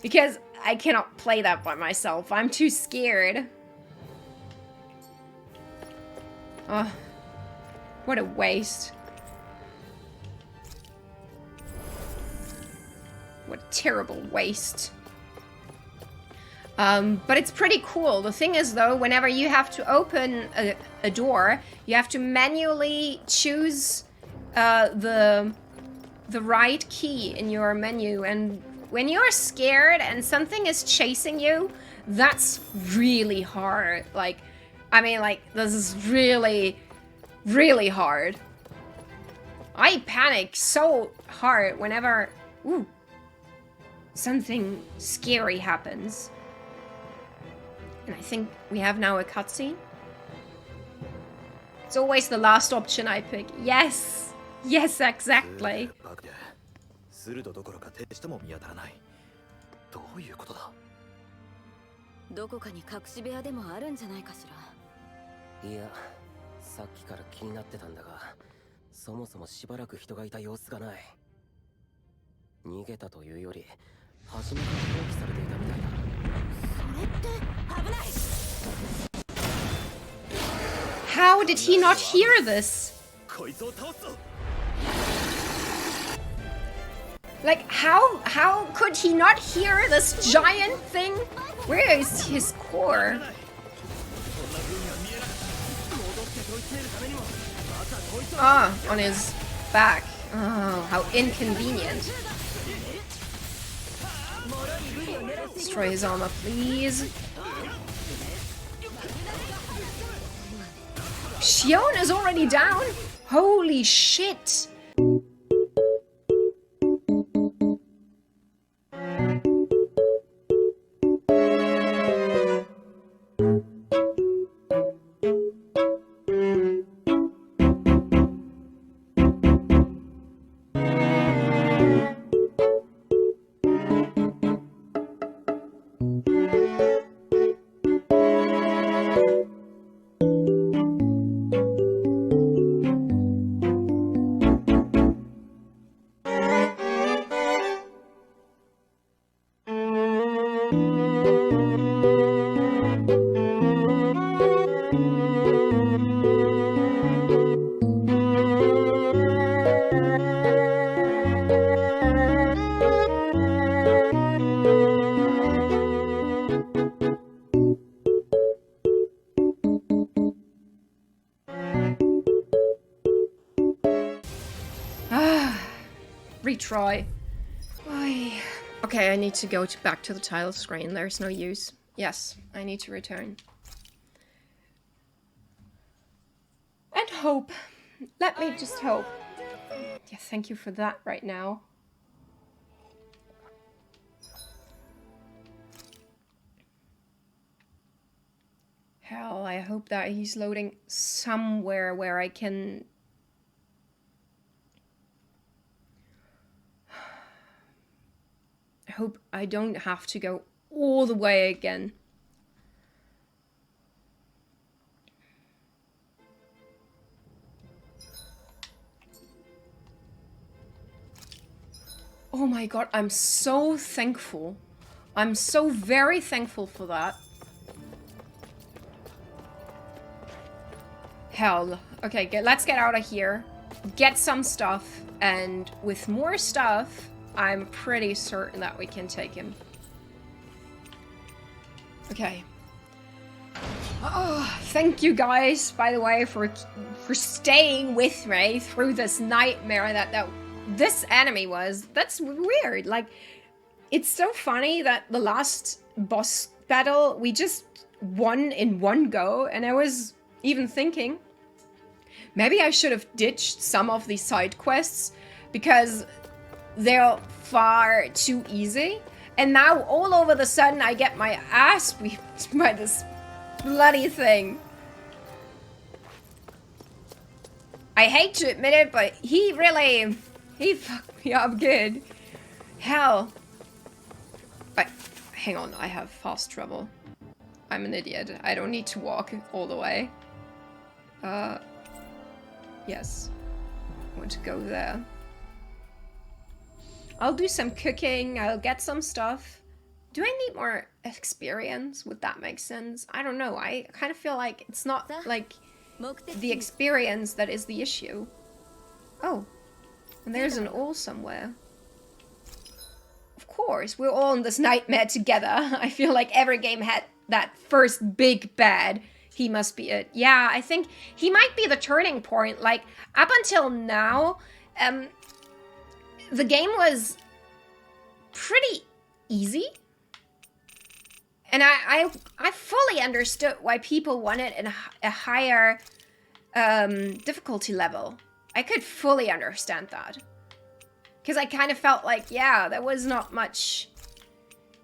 A: Because I cannot play that by myself. I'm too scared. Oh, what a waste. What a terrible waste. But it's pretty cool. The thing is, though, whenever you have to open a door, you have to manually choose the right key in your menu. And when you're scared and something is chasing you, that's really hard. Like, I mean, like, this is really, really hard. I panic so hard whenever, something scary happens. And I think we have now a cutscene. It's always the last option I pick. Yes! Yes, exactly.
H: どこかに隠し部屋でもあるんじゃないかしら。
E: いや、さっきから気になってたんだが、そもそもしばらく人がいた様子がない。逃げたというより、初めから放棄されていたみたいだ。それって危ない。
A: How did he not hear this? Like, how could he not hear this giant thing? Where is his core? Ah, on his back. Oh, how inconvenient. Destroy his armor, please. Shion is already down? Holy shit! retry. Oy. Okay, I need to go back to the title screen. There's no use. Yes, I need to return. And hope. Let me just hope. Yeah, thank you for that right now. Hell, I hope that he's loading somewhere where I can... I hope I don't have to go all the way again. Oh my god, I'm so thankful. I'm so very thankful for that. Hell. Okay, let's get out of here. Get some stuff. And with more stuff, I'm pretty certain that we can take him. Okay. Oh, thank you guys, by the way, for staying with me through this nightmare that this enemy was. That's weird. Like, it's so funny that the last boss battle, we just won in one go, and I was even thinking, maybe I should have ditched some of these side quests, because they're far too easy. And now, all over the sudden, I get my ass beat by this bloody thing. I hate to admit it, but he fucked me up good. Hell. Hang on, I have fast travel. I'm an idiot. I don't need to walk all the way. Yes. I want to go there. I'll do some cooking, I'll get some stuff. Do I need more experience? Would that make sense? I don't know. I kind of feel like it's not like the experience that is the issue. Oh, and there's an all somewhere. Of course, we're all in this nightmare together. I feel like every game had that first big bad. He must be it. Yeah, I think he might be the turning point. Like, up until now, the game was pretty easy. And I fully understood why people wanted a higher difficulty level. I could fully understand that. Because I kind of felt like, yeah, there was not much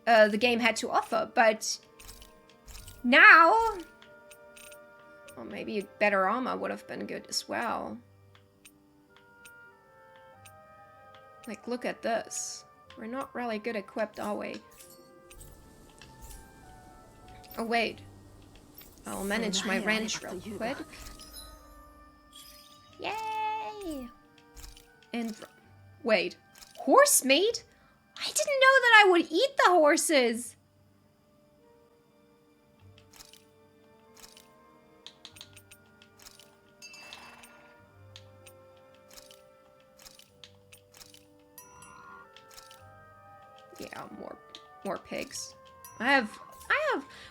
A: the game had to offer. But now, well, maybe better armor would have been good as well. Like, look at this. We're not really good equipped, are we? Oh, wait. I'll manage my wrench real quick. Yay! And... wait. Horse meat? I didn't know that I would eat the horses! Yeah, more pigs. I have,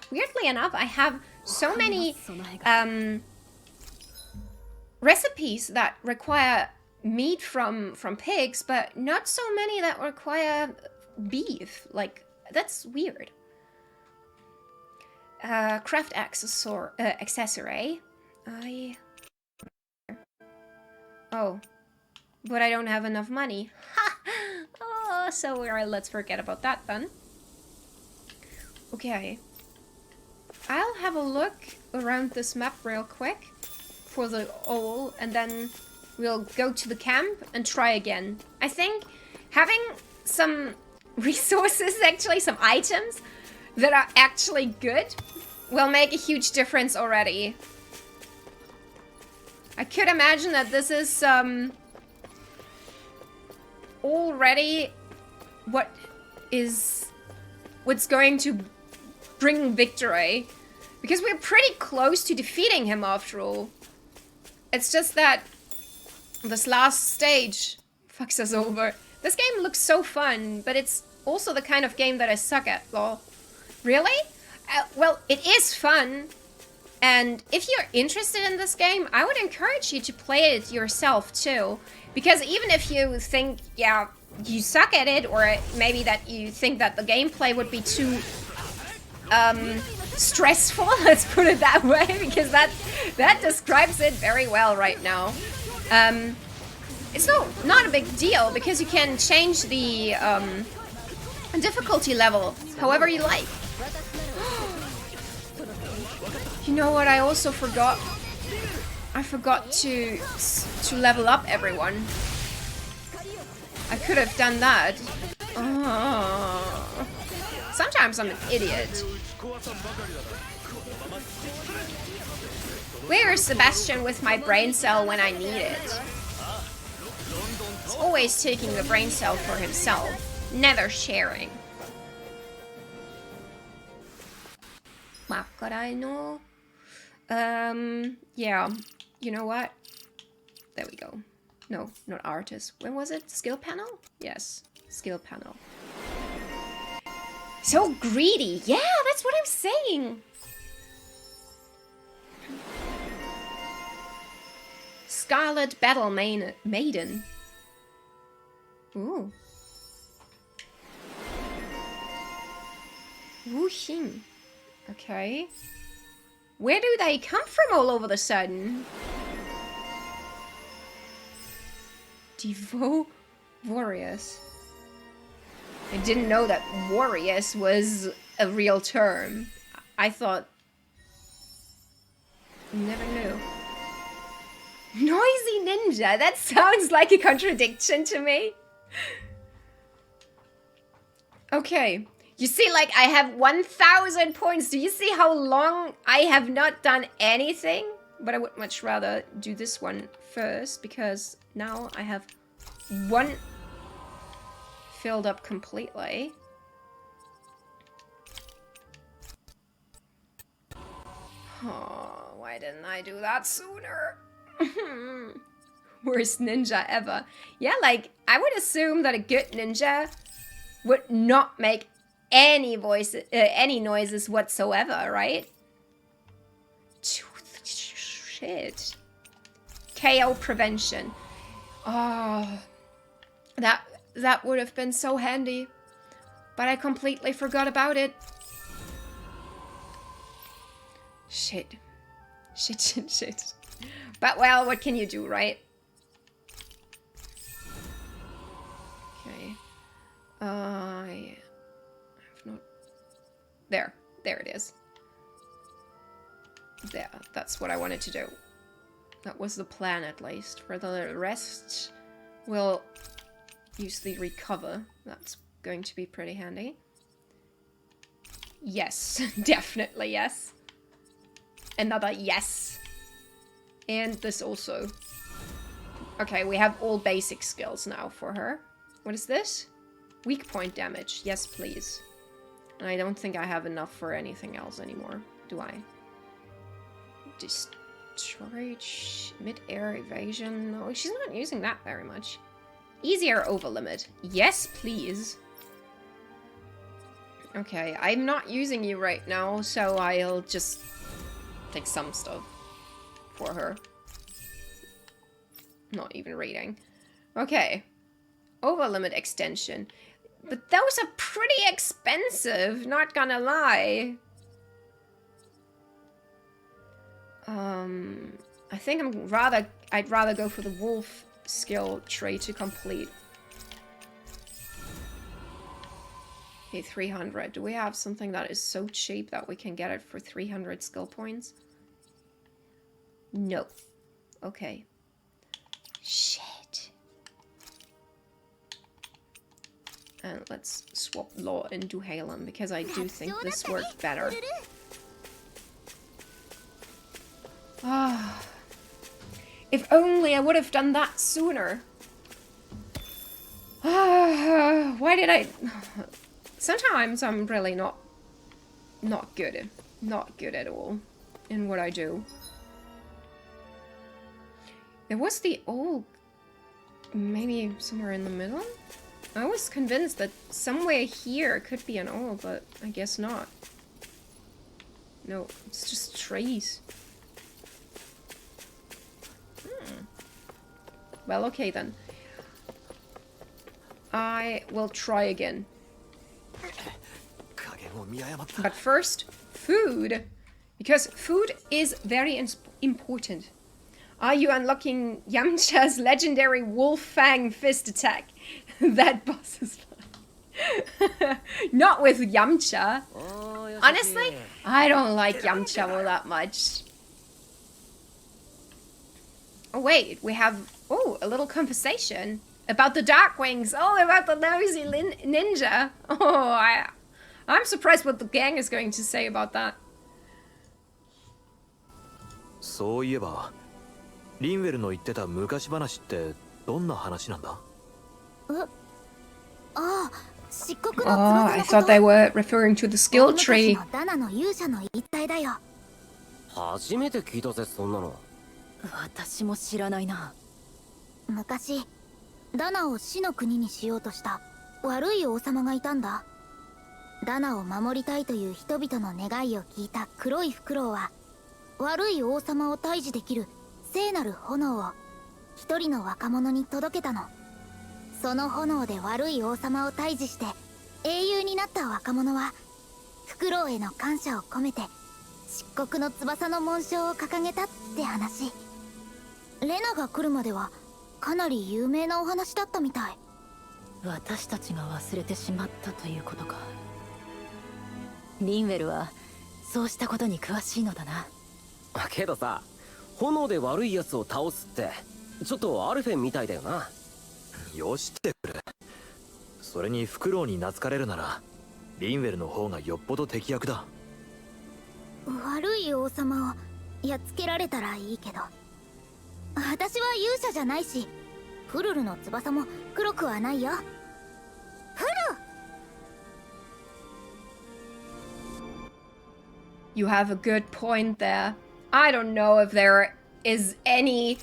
A: weirdly enough, I have so many recipes that require meat from pigs, but not so many that require beef. Like, that's weird. Craft accessory. Oh, but I don't have enough money. Ha! Oh, so let's forget about that then. Okay. I'll have a look around this map real quick for the owl, and then we'll go to the camp and try again. I think having some resources, actually, some items that are actually good will make a huge difference already. I could imagine that this is already what's going to bring victory, because we're pretty close to defeating him after all. It's just that this last stage fucks us over. This game looks so fun, but it's also the kind of game that I suck at, lol. Really? Well, it is fun, and if you're interested in this game, I would encourage you to play it yourself too. Because even if you think, yeah, you suck at it, or maybe that you think that the gameplay would be too stressful, let's put it that way, because that describes it very well right now. It's not a big deal, because you can change the difficulty level however you like. You know what, I also forgot? I forgot to level up everyone. I could have done that. Oh. Sometimes I'm an idiot. Where is Sebastian with my brain cell when I need it? He's always taking the brain cell for himself, never sharing. Makarano. Yeah, you know what? There we go. No, not artist. When was it? Skill panel? Yes, skill panel. So greedy. Yeah, that's what I'm saying. Scarlet Battle Maiden. Ooh. Wu Xing. Okay. Where do they come from all over the sudden? Devo Warriors. I didn't know that Warriors was a real term. I thought... Never knew. Noisy Ninja? That sounds like a contradiction to me. Okay. You see, like, I have 1,000 points. Do you see how long I have not done anything? But I would much rather do this one first, because now I have one filled up completely. Oh, why didn't I do that sooner? Worst ninja ever. Yeah, like, I would assume that a good ninja would not make any noises whatsoever, right? Shit. KO prevention. Oh, that would have been so handy, but I completely forgot about it. Shit. Shit. But well, what can you do, right? Okay. Yeah. I've not. There it is. There, that's what I wanted to do. That was the plan, at least. For the rest, we'll use the recover. That's going to be pretty handy. Yes, definitely yes. Another yes. And this also. Okay, we have all basic skills now for her. What is this? Weak point damage. Yes, please. And I don't think I have enough for anything else anymore, do I? Destroy mid-air evasion. No, she's not using that very much. Easier over limit. Yes, please. Okay, I'm not using you right now, so I'll just take some stuff for her. Not even reading. Okay. Over limit extension. But those are pretty expensive, not gonna lie. I think I'd rather go for the wolf skill tree to complete. Okay, 300. Do we have something that is so cheap that we can get it for 300 skill points? No. Okay. Shit. And let's swap Law and do Halem, because I do think this worked better. Ah. If only I would have done that sooner. Ah, why did I... Sometimes I'm really not good at all in what I do. There was the old... Maybe somewhere in the middle? I was convinced that somewhere here could be an old, but I guess not. No, it's just trees. Well, okay then. I will try again.
C: 加減を見誤った
A: But first, food. Because food is very important. Are you unlocking Yamcha's legendary Wolf Fang Fist attack? That boss is fun. Not with Yamcha. Honestly, I don't like Yamcha all that much. Oh wait, we have a little conversation about the Darkwings. Oh, about the nosy ninja. Oh, I'm surprised what the gang is going to say about that.
C: そういえばリンウェルの言ってた昔話ってどんな話なんだ？
G: ああ、漆黒の
A: Oh,
G: 翼
A: I
G: の
A: thought
G: こと
A: they were referring to the skill
G: 大昔
A: tree.
G: のダナの勇者の一体だよ。
E: 初めて聞いたぜそんなの。
D: 私も知らないな。
G: 昔ダナを死の国にしようとした悪い王様がいたんだ。ダナを守りたいという人々の願いを聞いた黒いフクロウは悪い王様を退治できる聖なる炎を一人の若者に届けたの。その炎で悪い王様を退治して英雄になった若者はフクロウへの感謝を込めて漆黒の翼の紋章を掲げたって話。レナが来るまではかなり有名なお話だったみたい。
D: 私たちが忘れてしまったということか。リンウェルはそうしたことに詳しいのだな。
E: けどさ、炎で悪いやつを倒すってちょっとアルフェンみたいだよな。
C: よしてくれ。それにフクロウに懐かれるならリンウェルの方がよっぽど敵役だ。
G: 悪い王様をやっつけられたらいいけど、私は勇者じゃないしフルルの翼も黒くはないよ。フル
A: You have a good point there. I don't know if there is any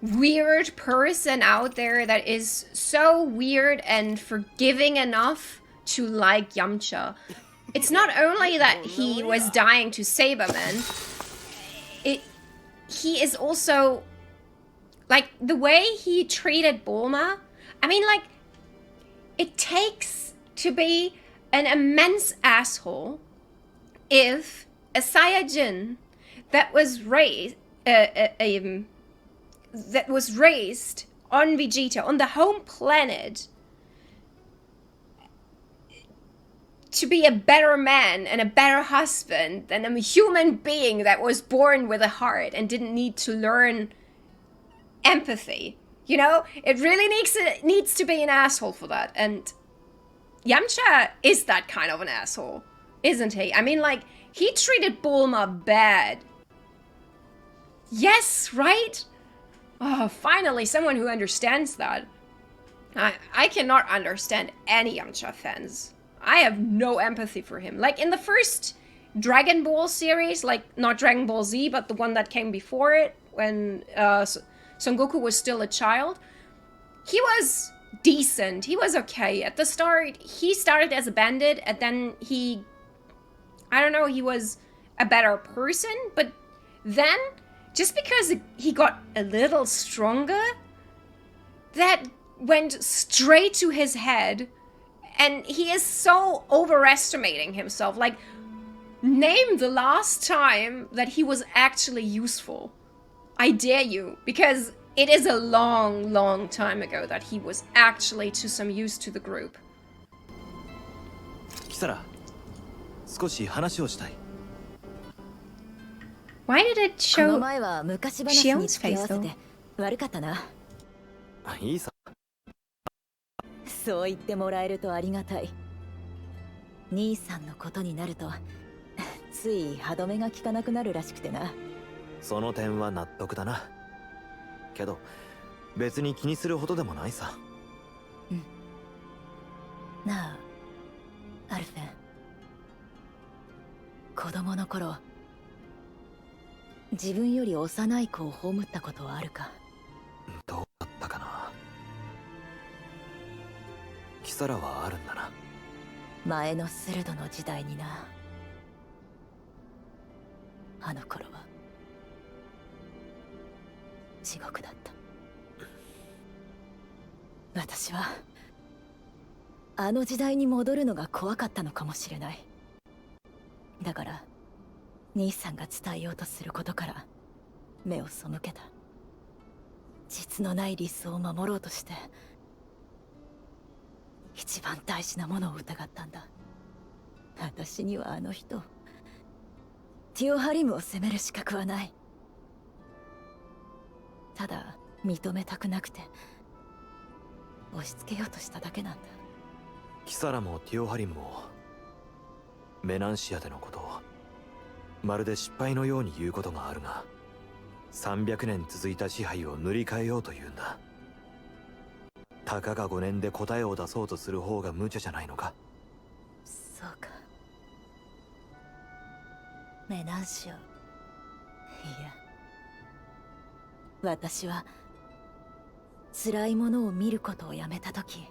A: weird person out there that is so weird and forgiving enough to like Yamcha. It's not only that he was dying to Saberman, he is also, like, the way he treated Bulma, I mean, like, it takes to be an immense asshole if a Saiyajin that was raised on Vegeta, on the home planet, to be a better man and a better husband than a human being that was born with a heart and didn't need to learn empathy. You know, it really needs to be an asshole for that. And Yamcha is that kind of an asshole, isn't he? I mean, like, he treated Bulma bad. Yes, right? Oh, finally, someone who understands that. I cannot understand any Yamcha fans. I have no empathy for him. Like, in the first Dragon Ball series, like, not Dragon Ball Z, but the one that came before it, when Son Goku was still a child, he was decent. He was okay. At the start, he started as a bandit, and then he was a better person, but then, just because he got a little stronger, that went straight to his head, and he is so overestimating himself. Like, name the last time that he was actually useful. I dare you, because it is a long, long time ago that he was actually to some use to the group.
C: キサラ、少し話をしたい。
A: Why did it
D: この
A: show
D: 前は昔話に付き合わせて悪かったな。
C: いいさ。
D: そう言ってもらえるとありがたい。兄さんのことになるとつい歯止めが効かなくなるらしくてな。
C: その点は納得だな。けど別に気にするほどでもないさ。
D: なあ、アルフェン。子供の頃、自分より幼い子を葬ったことはあるか？
C: どうだったかな。キサラはあるんだな。
D: 前のスルドの時代にな。あの頃は地獄だった。私はあの時代に戻るのが怖かったのかもしれない。だから兄さんが伝えようとすることから目を背けた。実のない理想を守ろうとして一番大事なものを疑ったんだ。私にはあの人ティオハリムを責める資格はない。ただ認めたくなくて押し付けようとしただけなんだ。
C: キサラもティオハリムもメナンシアでのことをまるで失敗のように言うことがあるが、300年続いた支配を塗り替えようというんだ。たかが5年で答えを出そうとする方が無茶じゃないのか。
D: そうか。メナンシオ。いや、私は辛いものを見ることをやめた時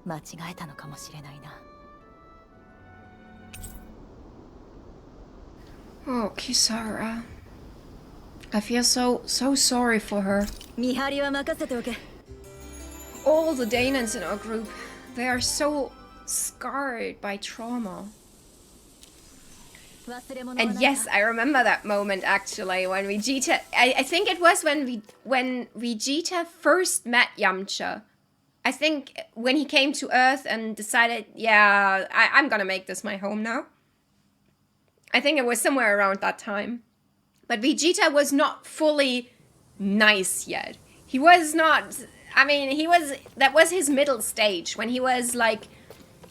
D: 間違えたのかもしれないな。
A: Oh, Kisara. I feel so sorry for her.
D: 見張りは任せておけ。
A: All the Danans in our group, they are so scarred by trauma. And yes, I remember that moment actually when Vegeta. I think it was when Vegeta first met Yamcha. I think when he came to Earth and decided, yeah, I'm gonna make this my home now. I think it was somewhere around that time. But Vegeta was not fully nice yet. He was not. I mean, that was his middle stage when he was like,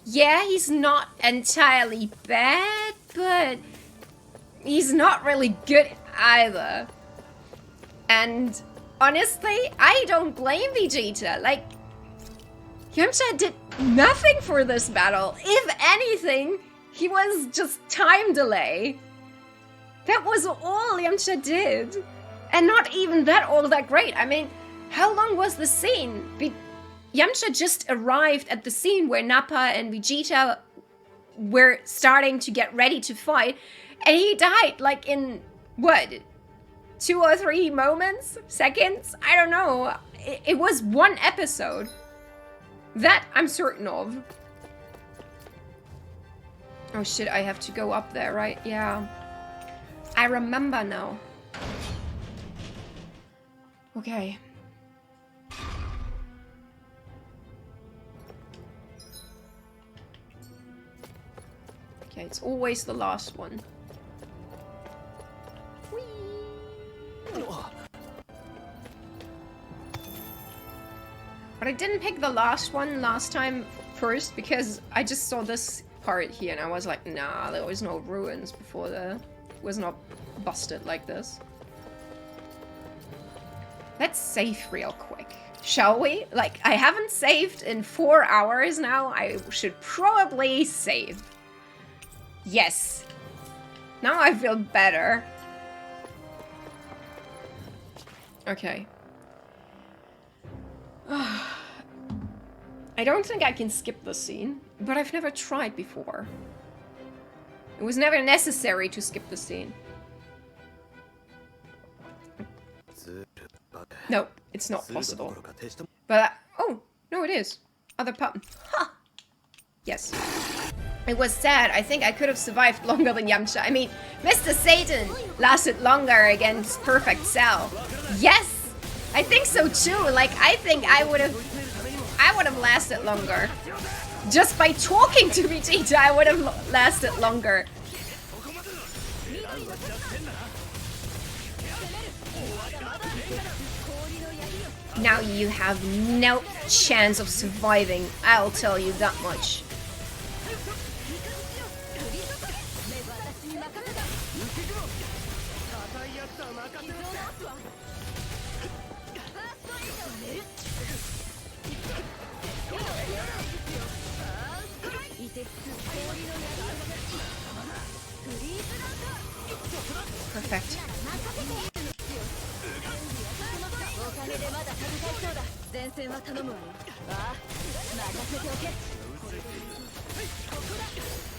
A: yeah, he's not entirely bad, but he's not really good either. And honestly, I don't blame Vegeta. Like, Yamcha did nothing for this battle. If anything, he was just time delay. That was all Yamcha did. And not even that all that great. I mean, how long was the scene? Yamcha just arrived at the scene where Nappa and Vegeta were starting to get ready to fight, and he died like in, what, 2 or 3 moments? Seconds? I don't know. It was one episode. That I'm certain of. Oh shit, I have to go up there, right? Yeah. I remember now. Okay. Okay, it's always the last one. Whee! But I didn't pick the last one last time first because I just saw this part here and I was like, nah, there was no ruins before there. It was not busted like this. Let's save real quick, shall we? Like, I haven't saved in 4 hours now. I should probably save. Yes. Now I feel better. Okay. I don't think I can skip the scene, but I've never tried before. It was never necessary to skip the scene. No, it's not possible. But, oh, no it is. Other button. Ha! Yes. It was sad. I think I could have survived longer than Yamcha. I mean, Mr. Satan lasted longer against Perfect Cell. Yes! I think so too. Like, I think I would have lasted longer. Just by talking to Vegeta, I would have lasted longer. Now you have no chance of surviving, I'll tell you that much. Perfect.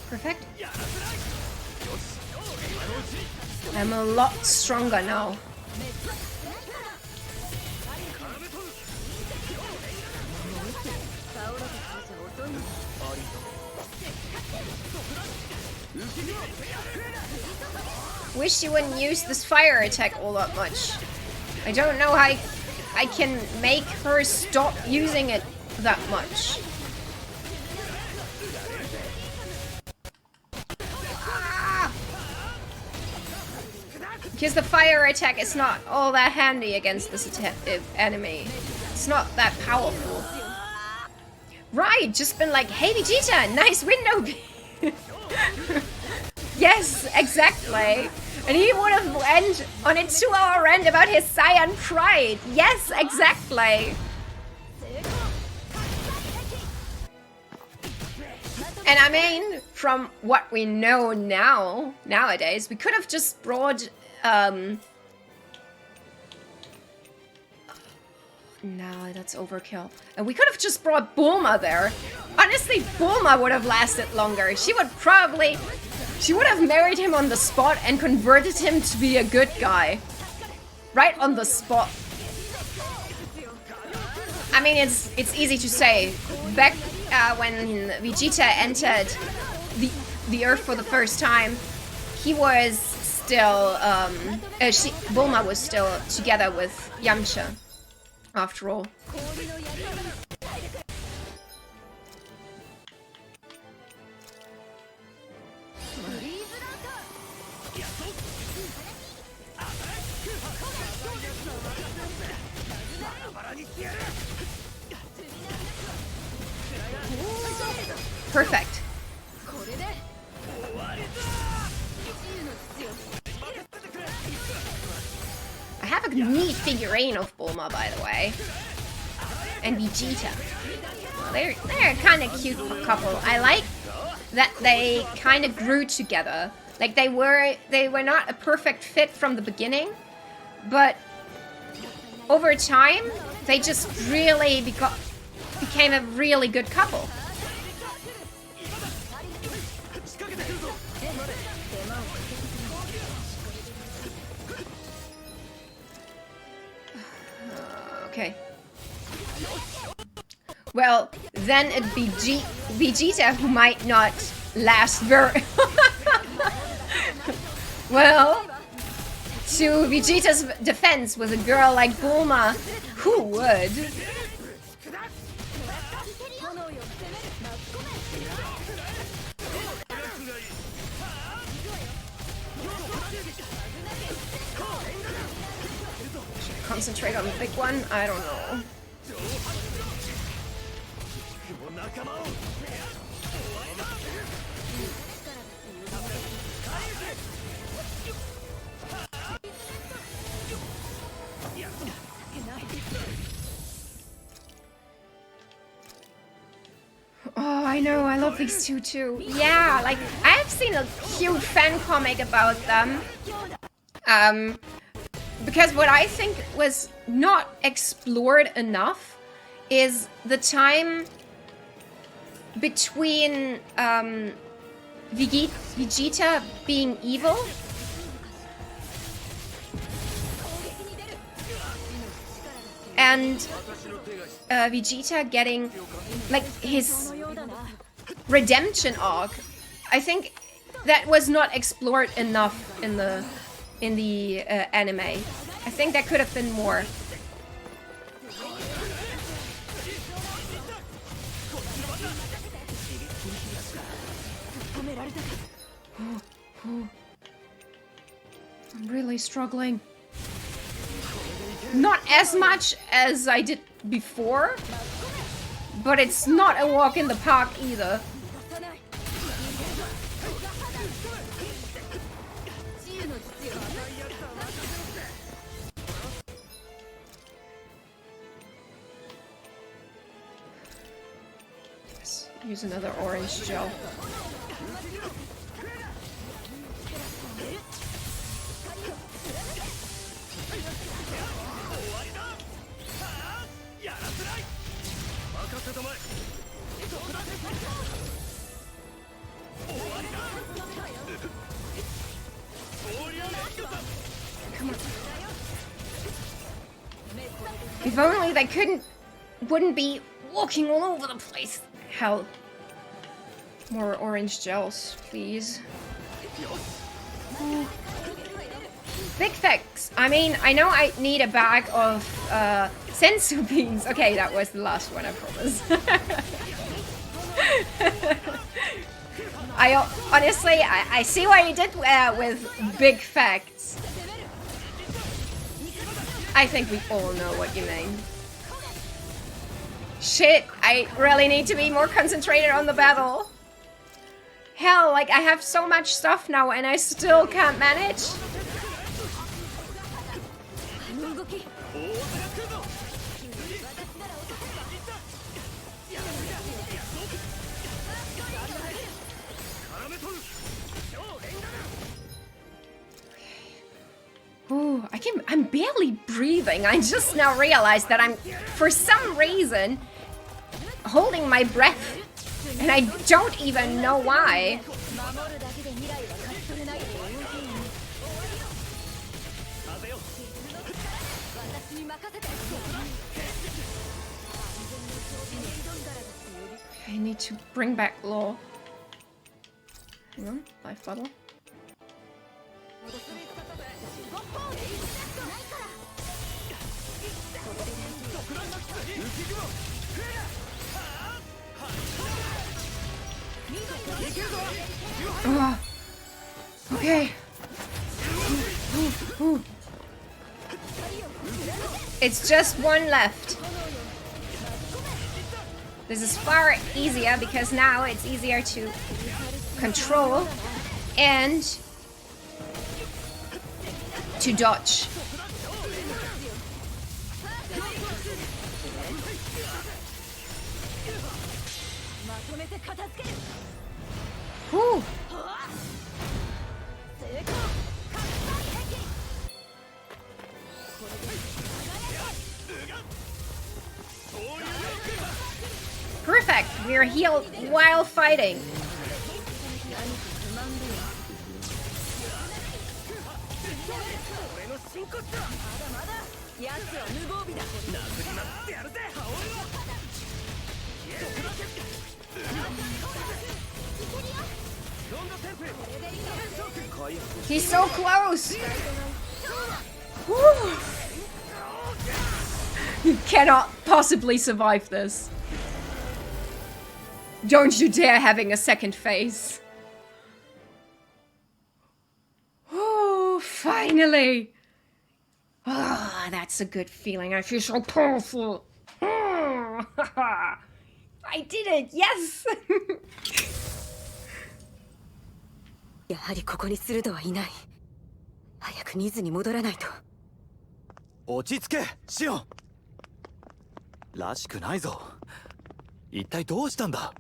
A: Perfect. I'm a lot stronger now. Wish she wouldn't use this fire attack all that much. I don't know how I can make her stop using it that much. Because the fire attack is not all that handy against this enemy. It's not that powerful. Right, just been like, hey Vegeta, nice window. Yes, exactly. And he would have went on a 2-hour rant about his Saiyan pride. Yes, exactly. And I mean, from what we know nowadays, we could have just brought no, that's overkill. And we could have just brought Bulma there. Honestly, Bulma would have lasted longer. She would have married him on the spot and converted him to be a good guy. Right on the spot. I mean, it's easy to say. Back when Vegeta entered the Earth for the first time, he was still, Bulma was still together with Yamcha, after all. Perfect. I have a neat figurine of Bulma, by the way. And Vegeta. Well, they're kind of cute couple. I like that they kind of grew together. Like they were not a perfect fit from the beginning, but over time they just really became a really good couple. Okay. Well, then it'd be Vegeta who might not last very... Well, to Vegeta's defense, with a girl like Bulma, who would? Should concentrate on the big one? I don't know. Oh, I know, I love these two too. Yeah, like, I've seen a huge fan comic about them. Because what I think was not explored enough is the time between Vegeta being evil and Vegeta getting like his redemption arc. I think that was not explored enough in the anime. I think that could have been more. I'm really struggling. Not as much as I did before, but it's not a walk in the park either. Let's use another orange gel. Come on. If only they wouldn't be walking all over the place. Hell. More orange gels, please. Big fix. I mean, I know I need a bag of sensu beans. Okay, that was the last one, I promise. I see what you did with big facts. I think we all know what you mean. Shit, I really need to be more concentrated on the battle. Hell, like I have so much stuff now and I still can't manage. Ooh, I'm barely breathing. I just now realized that I'm, for some reason, holding my breath. And I don't even know why. I need to bring back law. Hang on, life bottle. Oh, okay. Ooh. It's just one left. This is far easier because now it's easier to control and to dodge. Whew. Perfect! We're healed while fighting. He's so close! Whew. You cannot possibly survive this. Don't you dare having a second phase. Oh, finally! Ah, oh, that's a good feeling. I feel so powerful. Oh, I did it! Yes!
H: やはりここにスルドはいない。早くニズに戻らないと。
C: 落ち着け、シオン。らしくないぞ。一体どうしたんだ。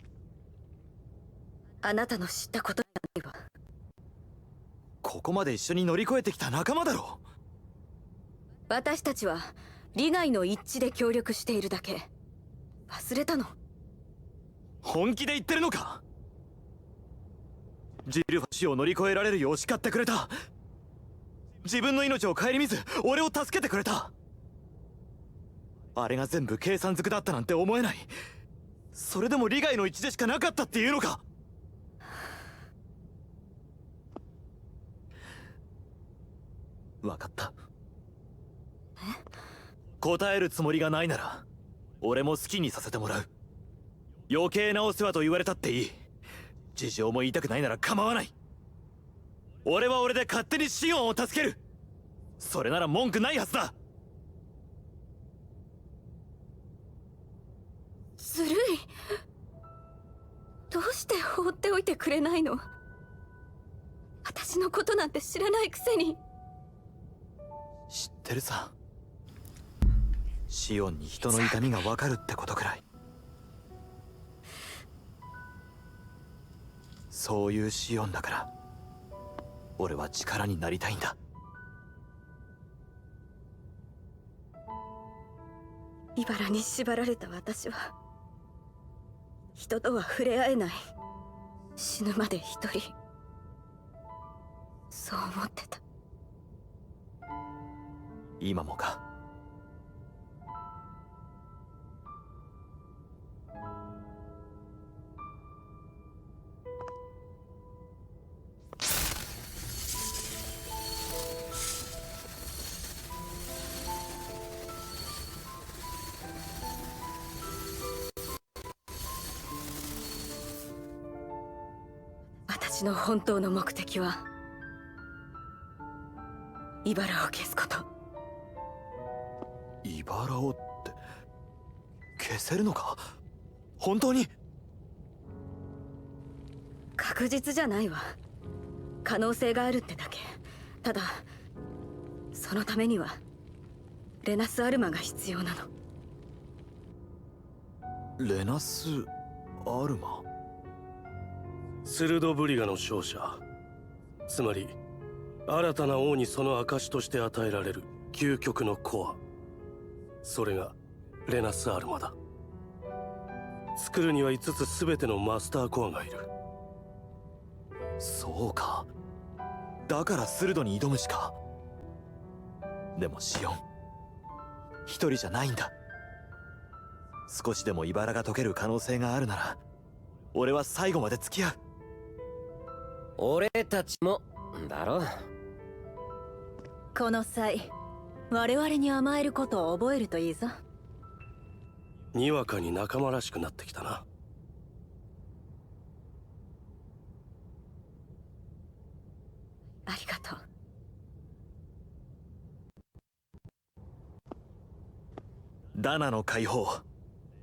H: あなたの知ったことじゃないわ。
C: ここまで一緒に乗り越えてきた仲間だろ。
H: 私たちは利害の一致で協力しているだけ。忘れたの？
C: 本気で言ってるのか。ジルファ氏を乗り越えられるよう叱ってくれた。自分の命を顧みず俺を助けてくれた。あれが全部計算づくだったなんて思えない。それでも利害の一致でしかなかったっていうのか。分かった。答えるつもりがないなら俺も好きにさせてもらう。余計なお世話と言われたっていい。事情も言いたくないなら構わない。俺は俺で勝手にシオンを助ける。それなら文句ないはずだ。
H: ずるい。どうして放っておいてくれないの？私のことなんて知らないくせに。
C: 知ってるさ。シオンに人の痛みが分かるってことくらい。そういうシオンだから俺は力になりたいんだ。
H: 茨に縛られた私は人とは触れ合えない。死ぬまで一人。そう思ってた。
C: 今もか。
H: 私の本当の目的は茨を消すこと。
C: 茨をって消せるのか？本当に？
H: 確実じゃないわ。可能性があるってだけ。ただそのためにはレナス・アルマが必要なの。
C: レナス・アルマ？
F: スルドブリガの勝者、つまり新たな王にその証として与えられる究極のコア、それがレナス・アルマだ。作るには5つ全てのマスターコアがいる。
C: そうか、だからスルドに挑むしか。でもシオン、一人じゃないんだ。少しでも茨が解ける可能性があるなら俺は最後まで付き合う。
E: 俺たちもだろ。
D: この際我々に甘えることを覚えるといいぞ。
F: にわかに仲間らしくなってきたな。
H: ありがとう。
C: ダナの解放、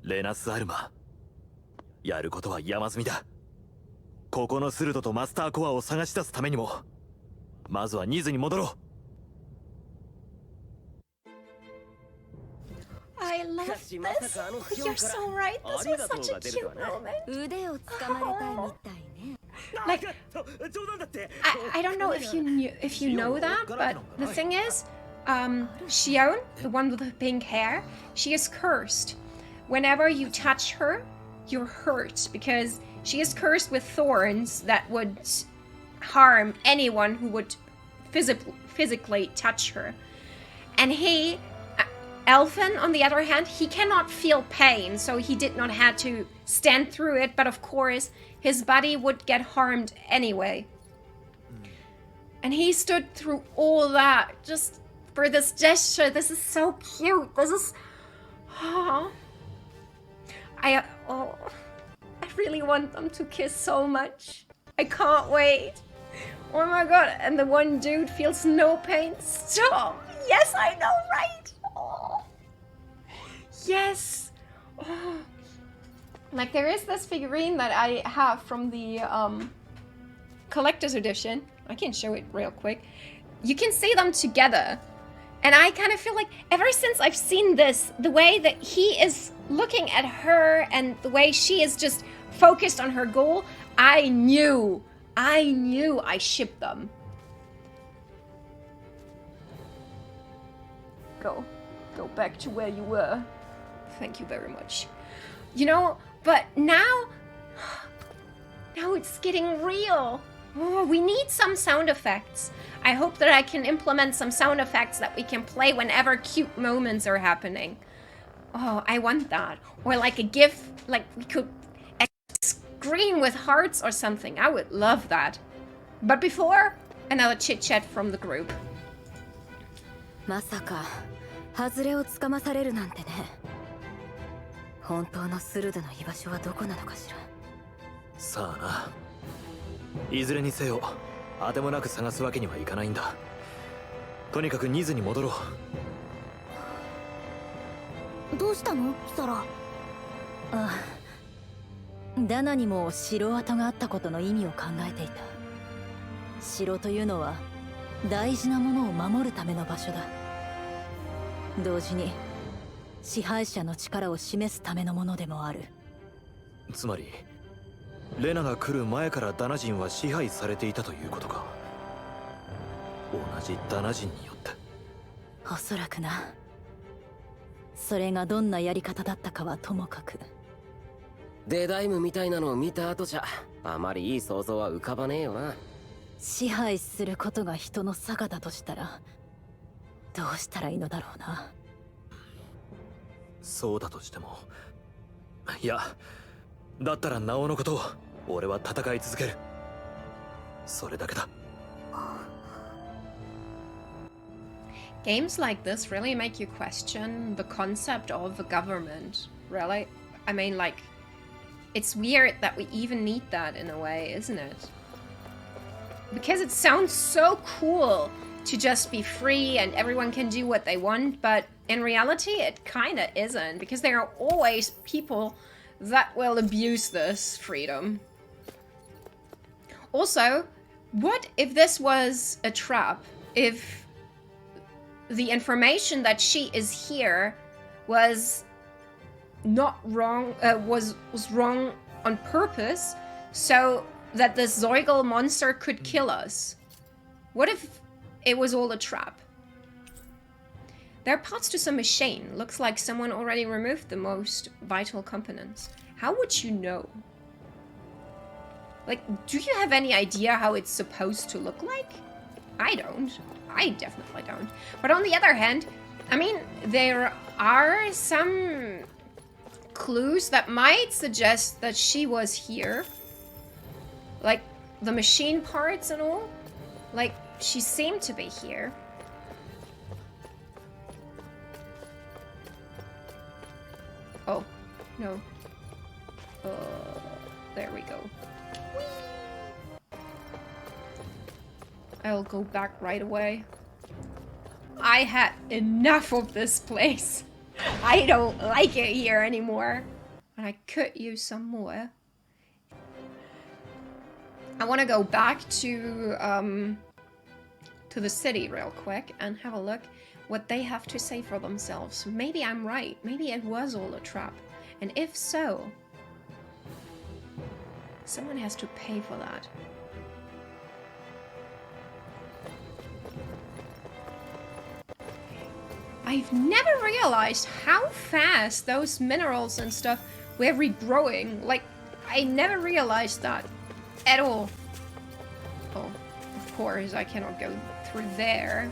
C: レナス・アルマ。やることは山積みだ。ここのスルドとマスターコアを探し出すためにもまずはニズに戻ろう。
A: I love this. You're so right. This was such a cute moment.
H: 腕を掴まれたいみたいね。
A: Like, I don't know if you know that, but the thing is, Xion, the one with the pink hair, she is cursed. Whenever you touch her, you're hurt because she is cursed with thorns that would harm anyone who would physically touch her. And Elfin, on the other hand, he cannot feel pain, so he did not have to stand through it, but of course, his body would get harmed anyway. And he stood through all that just for this gesture. This is so cute. This is... Oh, I really want them to kiss so much. I can't wait. Oh my god, and the one dude feels no pain. Stop! Yes, I know, right? Oh. Yes! Oh. Like, there is this figurine that I have from the collector's edition. I can show it real quick. You can see them together. And I kind of feel like, ever since I've seen this, the way that he is looking at her and the way she is just focused on her goal, I knew I shipped them. Go back to where you were. Thank you very much. You know, but now it's getting real. Oh, we need some sound effects. I hope that I can implement some sound effects that we can play whenever cute moments are happening. Oh, I want that. Or like a GIF, like we could a screen with hearts or something. I would love that. But before, another chit-chat from the group.
H: まさか外れをつかまされるなんてね。本当のスルドの居場所はどこなのかしら。
C: さあな。いずれにせよ当てもなく探すわけにはいかないんだ。とにかくニズに戻ろ
G: う。どうしたの、キサラ？
D: ああ、ダナにも城跡があったことの意味を考えていた。城というのは大事なものを守るための場所だ。同時に支配者の力を示すためのものでもある。
C: つまりレナが来る前からダナ人は支配されていたということか。同じダナ人によって。
D: おそらくな。それがどんなやり方だったかはともかく。
E: デダイムみたいなのを見た後じゃあまりいい想像は浮かばねえよな。
D: 支配することが人の性だとしたらどうしたらいいのだろうな。
C: そうだとしても、いや、だったらなおのことを俺は戦い続ける。それだけだ。
A: Games like this really make you question the concept of a government, really. I mean, like, it's weird that we even need that in a way, isn't it? Because it sounds so cool to just be free and everyone can do what they want, but in reality it kinda isn't, because there are always people that will abuse this freedom. Also, what if this was a trap? If the information that she is here was not wrong, was wrong on purpose, so that the Zeugel monster could kill us? What if it was all a trap? There are parts to some machine. Looks like someone already removed the most vital components. How would you know? Like, do you have any idea how it's supposed to look like? I don't. I definitely don't. But on the other hand, I mean, there are some clues that might suggest that she was here. Like, the machine parts and all. Like, she seemed to be here. Oh, no. There we go. I'll go back right away. I had enough of this place. I don't like it here anymore. And I could use some more. I want to go back to the city real quick and have a look what they have to say for themselves. Maybe I'm right. Maybe it was all a trap. And if so, someone has to pay for that. I've never realized how fast those minerals and stuff were regrowing. Like, I never realized that at all. Oh, of course, I cannot go through there.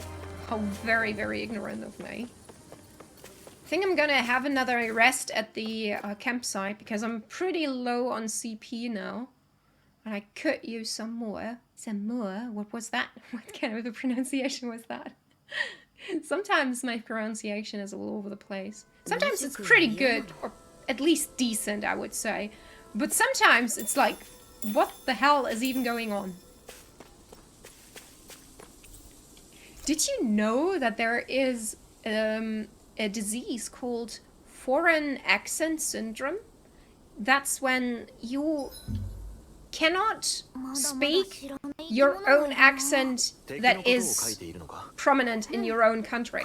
A: How very, very ignorant of me. I think I'm gonna have another rest at the campsite because I'm pretty low on CP now. And I could use some more. Some more? What was that? What kind of a pronunciation was that? Sometimes my pronunciation is all over the place. Sometimes it's pretty good, or at least decent, I would say. But sometimes it's like, what the hell is even going on? Did you know that there is a disease called foreign accent syndrome? That's when you cannot speak your own accent that is prominent in your own country.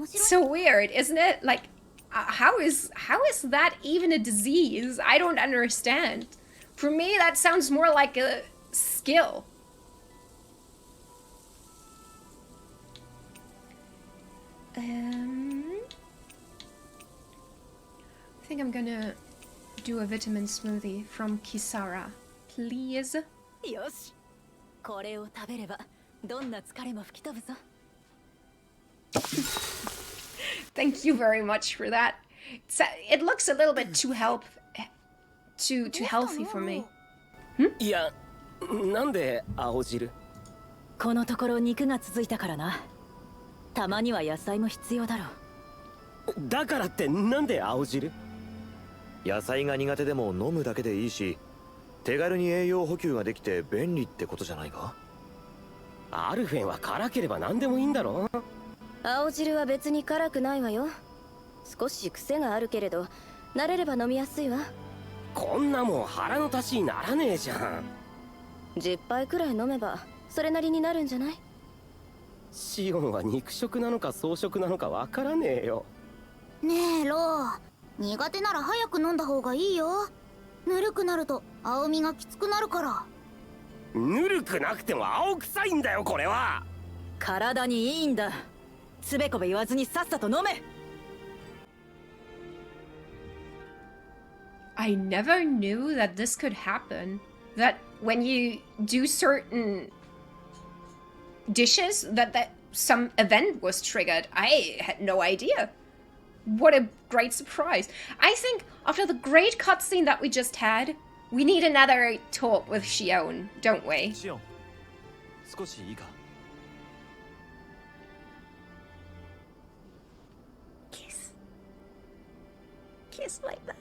A: So weird, isn't it? Like, how is that even a disease? I don't understand. For me, that sounds more like a skill. I think I'm gonna do a vitamin smoothie from Kisara, please.
D: よし、これを食べればどんな疲れも吹き飛ぶぞ。
A: Thank you very much for that. It looks a little bit too healthy for me.
E: いや、なんで青汁？
D: このところ肉が続いたからな。たまには野菜も必要だろう。
E: だからってなんで青汁？
C: 野菜が苦手でも飲むだけでいいし、手軽に栄養補給ができて便利ってことじゃないか？
E: アルフェンは辛ければ何でもいいんだろ？
H: 青汁は別に辛くないわよ。少し癖があるけれど慣れれば飲みやすいわ。
E: こんなもん腹の足しにならねえじゃん。
H: 10杯くらい飲めばそれなりになるんじゃない？
E: シオンは肉食なのか草食なのかわからねえよ。
G: ねえロー、苦手なら早く飲んだ方がいいよ。ぬるくなると青みがきつくなるから。
E: ぬるくなくても青臭いんだよこれは。
D: 体にいいんだ。つべこべ言わずにさっさと飲め。
A: I never knew that this could happen. That when you do certain dishes, that some event was triggered. I had no idea. What a great surprise. I think after the great cutscene that we just had, we need another talk with Shion, don't we?
C: シオン、少しいいか？
A: Kiss. Kiss like that.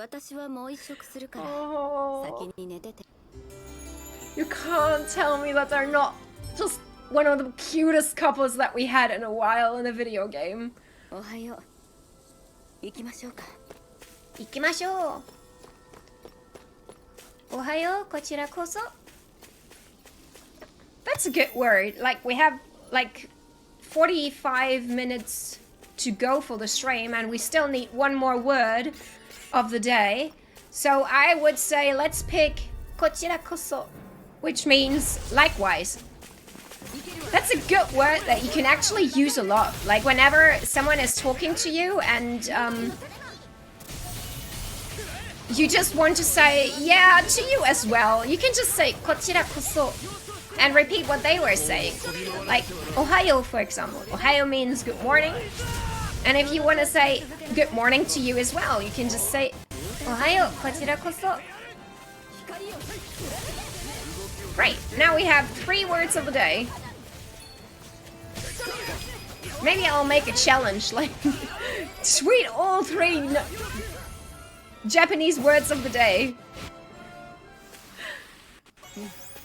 H: 私はもう一食するから
A: Oh.
H: 先に寝てて
A: You can't tell me that they're not just one of the cutest couples that we had in a while in a video game.
H: おはよう行きましょうか
A: 行きましょう。おはよう、こちらこそ。That's a good word. Like, we have, like, 45 minutes to go for the stream, and we still need one more word of the day. So I would say let's pick こちらこそ, which means likewise. That's a good word that you can actually use a lot. Like, whenever someone is talking to you and, you just want to say, yeah, to you as well. You can just say, こちらこそ, and repeat what they were saying. Like, Ohayo, for example. Ohayo means good morning. And if you want to say good morning to you as well, you can just say, Ohayo, こちらこそ. Great. Now we have 3 words of the day. Maybe I'll make a challenge, like, tweet all 3 Japanese words of the day.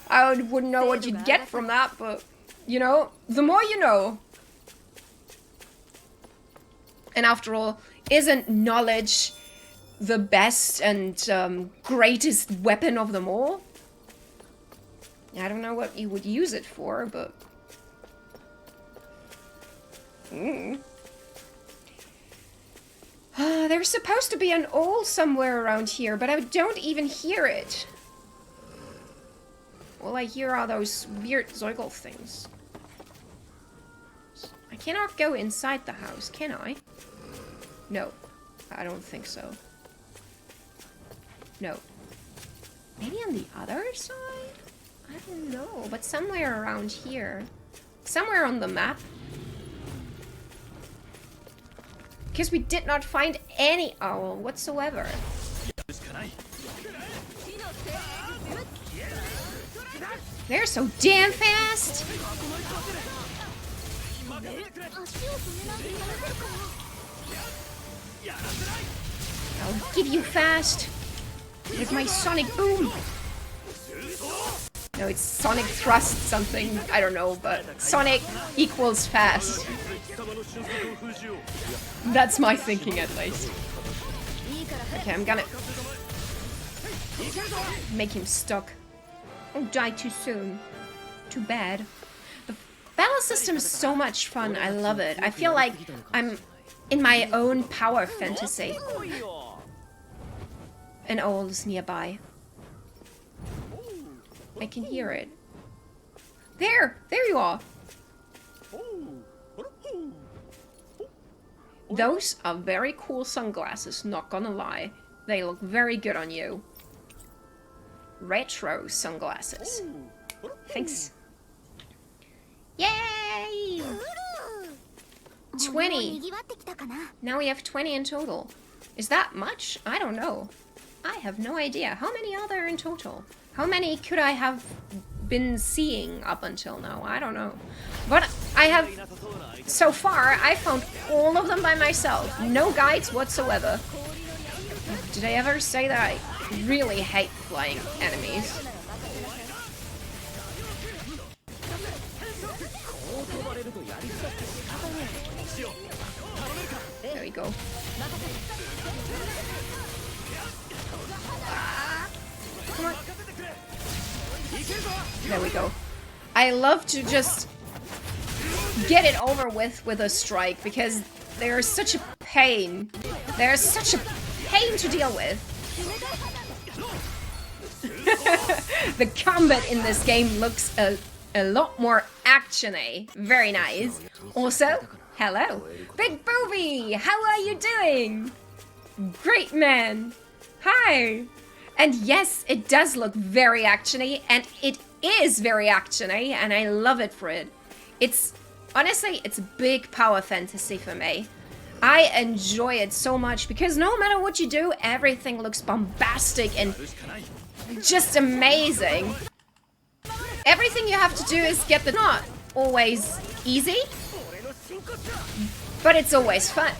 A: I wouldn't know what you'd get from that, but, you know, the more you know. And after all, isn't knowledge the best and greatest weapon of them all? I don't know what you would use it for, but... There's supposed to be an owl somewhere around here, but I don't even hear it. All I hear are those weird Zeugel things. I cannot go inside the house, can I? No, I don't think so. No. Maybe on the other side? I don't know, but somewhere around here. Somewhere on the map. Because we did not find any owl whatsoever. They're so damn fast! I'll give you fast with my sonic boom. No, it's sonic thrust something. I don't know, but sonic equals fast. That's my thinking, at least. Okay, I'm gonna make him stuck. Oh, die too soon. Too bad. The battle system is so much fun. I love it. I feel like I'm in my own power fantasy. An owl is nearby. I can hear it. There! There you are! Those are very cool sunglasses, not gonna lie. They look very good on you. Retro sunglasses. Thanks. Yay! 20. Now we have 20 in total. Is that much? I don't know. I have no idea. How many are there in total? How many could I have been seeing up until now? I don't know. But I have... So far, I found all of them by myself. No guides whatsoever. Did I ever say that I really hate flying enemies? There we go. Come on. There we go. I love to just get it over with a strike because they're such a pain. They're such a pain to deal with. The combat in this game looks a lot more action-y. Very nice. Also, hello. Big Booby! How are you doing? Great, man. Hi. And yes, it does look very action-y, and it is very action-y, and I love it for it. It's, honestly, it's a big power fantasy for me. I enjoy it so much, because no matter what you do, everything looks bombastic and just amazing. Everything you have to do is get the... Not always easy, but it's always fun.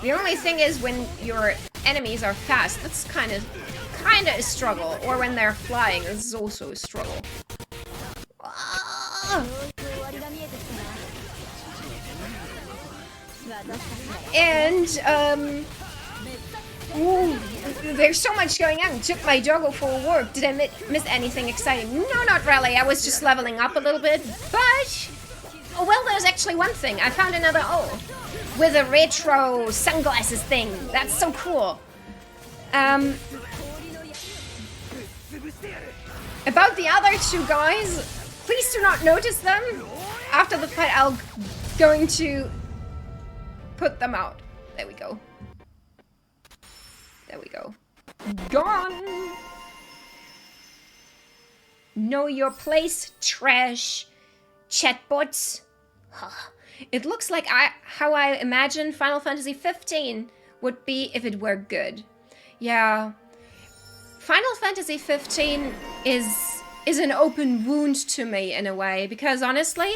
A: The only thing is when you're enemies are fast, that's kind of a struggle. Or when they're flying, this is also a struggle. Ah! And ooh, there's so much going on. Took my doggo for a walk. Did I miss anything exciting? No, not really. I was just leveling up a little bit. But oh well, there's actually one thing. I found another with a retro sunglasses thing. That's so cool. About the other two guys, please do not notice them. After the fight, I'll going to put them out. There we go. There we go. Gone! Know your place, trash. Chatbots. It looks like how I imagine Final Fantasy 15 would be if it were good. Yeah. Final Fantasy 15 is an open wound to me in a way, because honestly,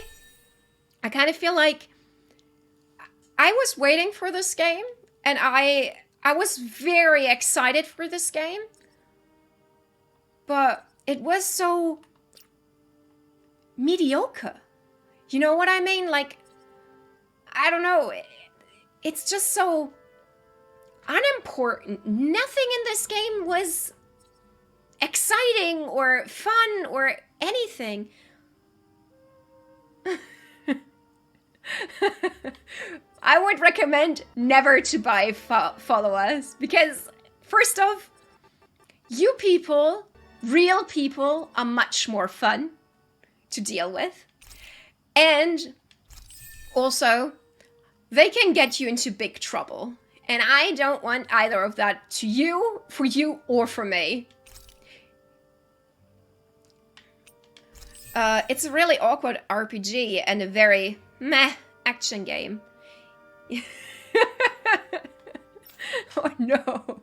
A: I kind of feel like I was waiting for this game, and I was very excited for this game, but it was so mediocre. You know what I mean? Like, I don't know. It's just so unimportant. Nothing in this game was exciting or fun or anything. I would recommend never to buy followers, because first off, you people, real people, are much more fun to deal with. And also, they can get you into big trouble. And I don't want either of that for you, or for me. It's a really awkward RPG and a very meh action game. Oh no,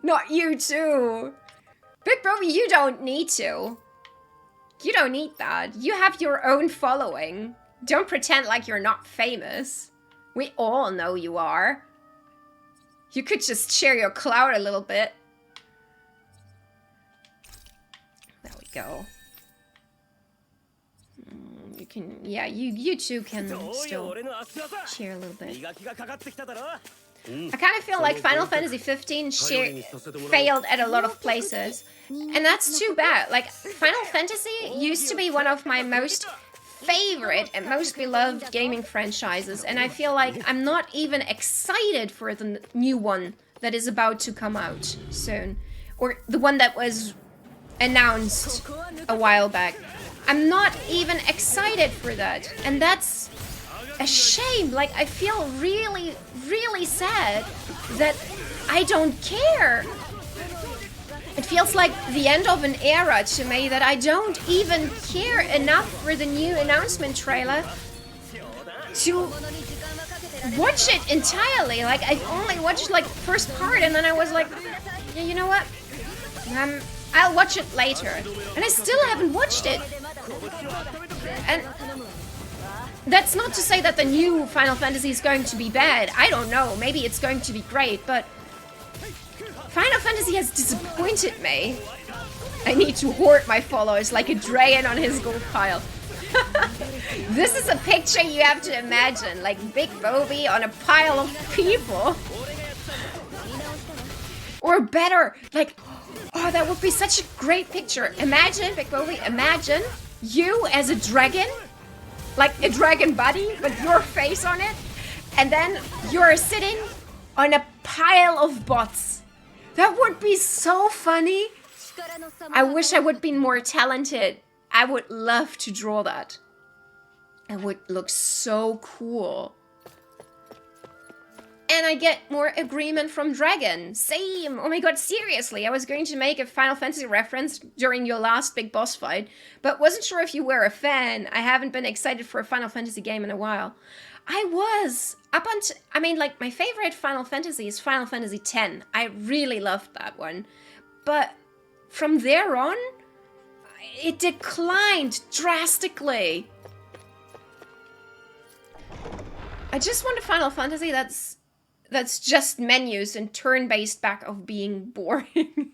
A: not you too. Big Bro, you don't need to. You don't need that. You have your own following. Don't pretend like you're not famous. We all know you are. You could just share your clout a little bit. There we go. You can, yeah, you too can still share a little bit. I kind of feel like Final Fantasy 15 failed at a lot of places, and that's too bad. Like, Final Fantasy used to be one of my most favorite and most beloved gaming franchises, and I feel like I'm not even excited for the new one that is about to come out soon, or the one that was announced a while back. I'm not even excited for that, and that's a shame. Like, I feel really, really sad that I don't care. It feels like the end of an era to me, that I don't even care enough for the new announcement trailer to watch it entirely. Like, I've only watched like the first part, and then I was like, yeah, you know what? I'll watch it later. And I still haven't watched it. And that's not to say that the new Final Fantasy is going to be bad. I don't know. Maybe it's going to be great, but Final Fantasy has disappointed me. I need to hoard my followers like a dragon on his gold pile. This is a picture you have to imagine, like Big Bobby on a pile of people. Or better, like, oh, that would be such a great picture. Imagine, Big Bobby, imagine you as a dragon, like a dragon body with your face on it, and then you're sitting on a pile of bots. That would be so funny. I wish I would be more talented. I would love to draw that. It would look so cool. And I get more agreement from Dragon. Same. Oh my god, seriously. I was going to make a Final Fantasy reference during your last big boss fight, but wasn't sure if you were a fan. I haven't been excited for a Final Fantasy game in a while. I was. Up until, I mean, like, my favorite Final Fantasy is Final Fantasy X. I really loved that one. But from there on, it declined drastically. I just want a Final Fantasy that's just menus and turn-based back of being boring.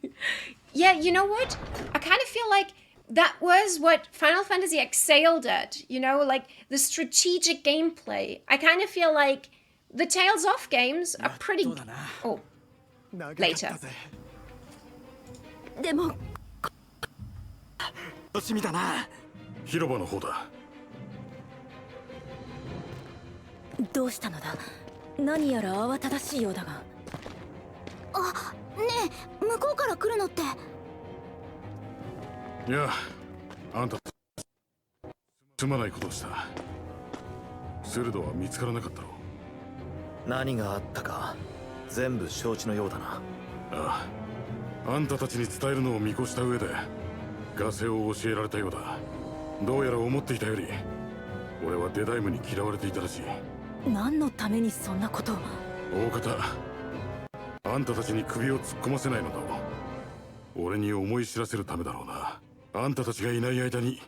A: Yeah, you know what? I kind of feel like that was what Final Fantasy excelled at, you know, like the strategic gameplay. I kind of feel like the Tales of games are pretty... Oh, later.
D: でも
C: 楽しみだな。
B: 広場の方だ。
D: どうしたのだ。何やら慌ただしいようだが。
G: あ、ねえ、向こうから来るのって。
B: いや、あんたすまないことをした。スルドは見つからなかったろう。
C: 何があったか全部承知のようだな。
B: ああ、あんたたちに伝えるのを見越した上でガセを教えられたようだ。どうやら思っていたより俺はデダイムに嫌われていたらしい。
D: 何のためにそんなことを。
B: 大方あんたたちに首を突っ込ませないのだろう。俺に思い知らせるためだろうな。あんたたちがいない間に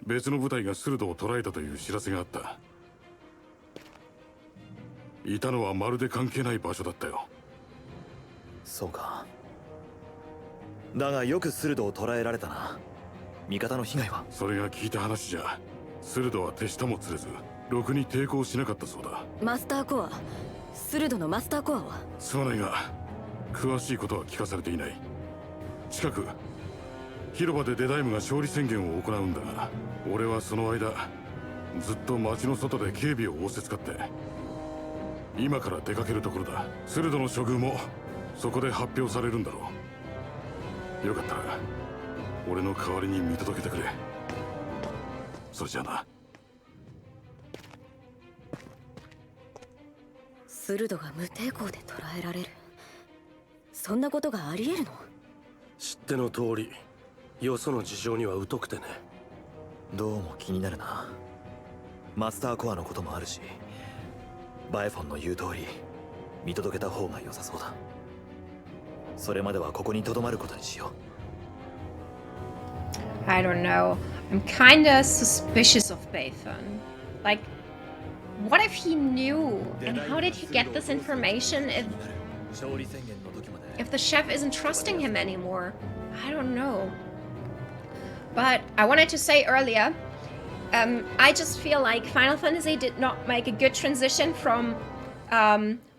B: 別の部隊がスルドを捕らえたという知らせがあった。いたのはまるで関係ない場所だったよ。
C: そうか。だがよくスルドを捕らえられたな。味方の被害は。
B: それが聞いた話じゃ、スルドは手下も釣れずろくに抵抗しなかったそうだ。
D: マスターコア、スルドのマスターコアは。
B: すまないが詳しいことは聞かされていない。近く広場でデダイムが勝利宣言を行うんだが、俺はその間ずっと町の外で警備を仰せつかって今から出かけるところだ。スルドの処遇もそこで発表されるんだろう。よかったら俺の代わりに見届けてくれ。それじゃあな。
D: スルドが無抵抗で捕らえられる。そんなことがありえるの。
F: 知っての通りよその事情には疎くてね。
C: どうも気になるな。マスターコアのこともあるし、バエフォンの言う通り見届けた方が良さそうだ。それまではここに留まることにしよう。
A: I don't know. I'm kinda suspicious of Bathan. Like, what if he knew? And how did he get this information if the chef isn't trusting him anymore? I don't know. But I wanted to say earlier, I just feel like Final Fantasy did not make a good transition from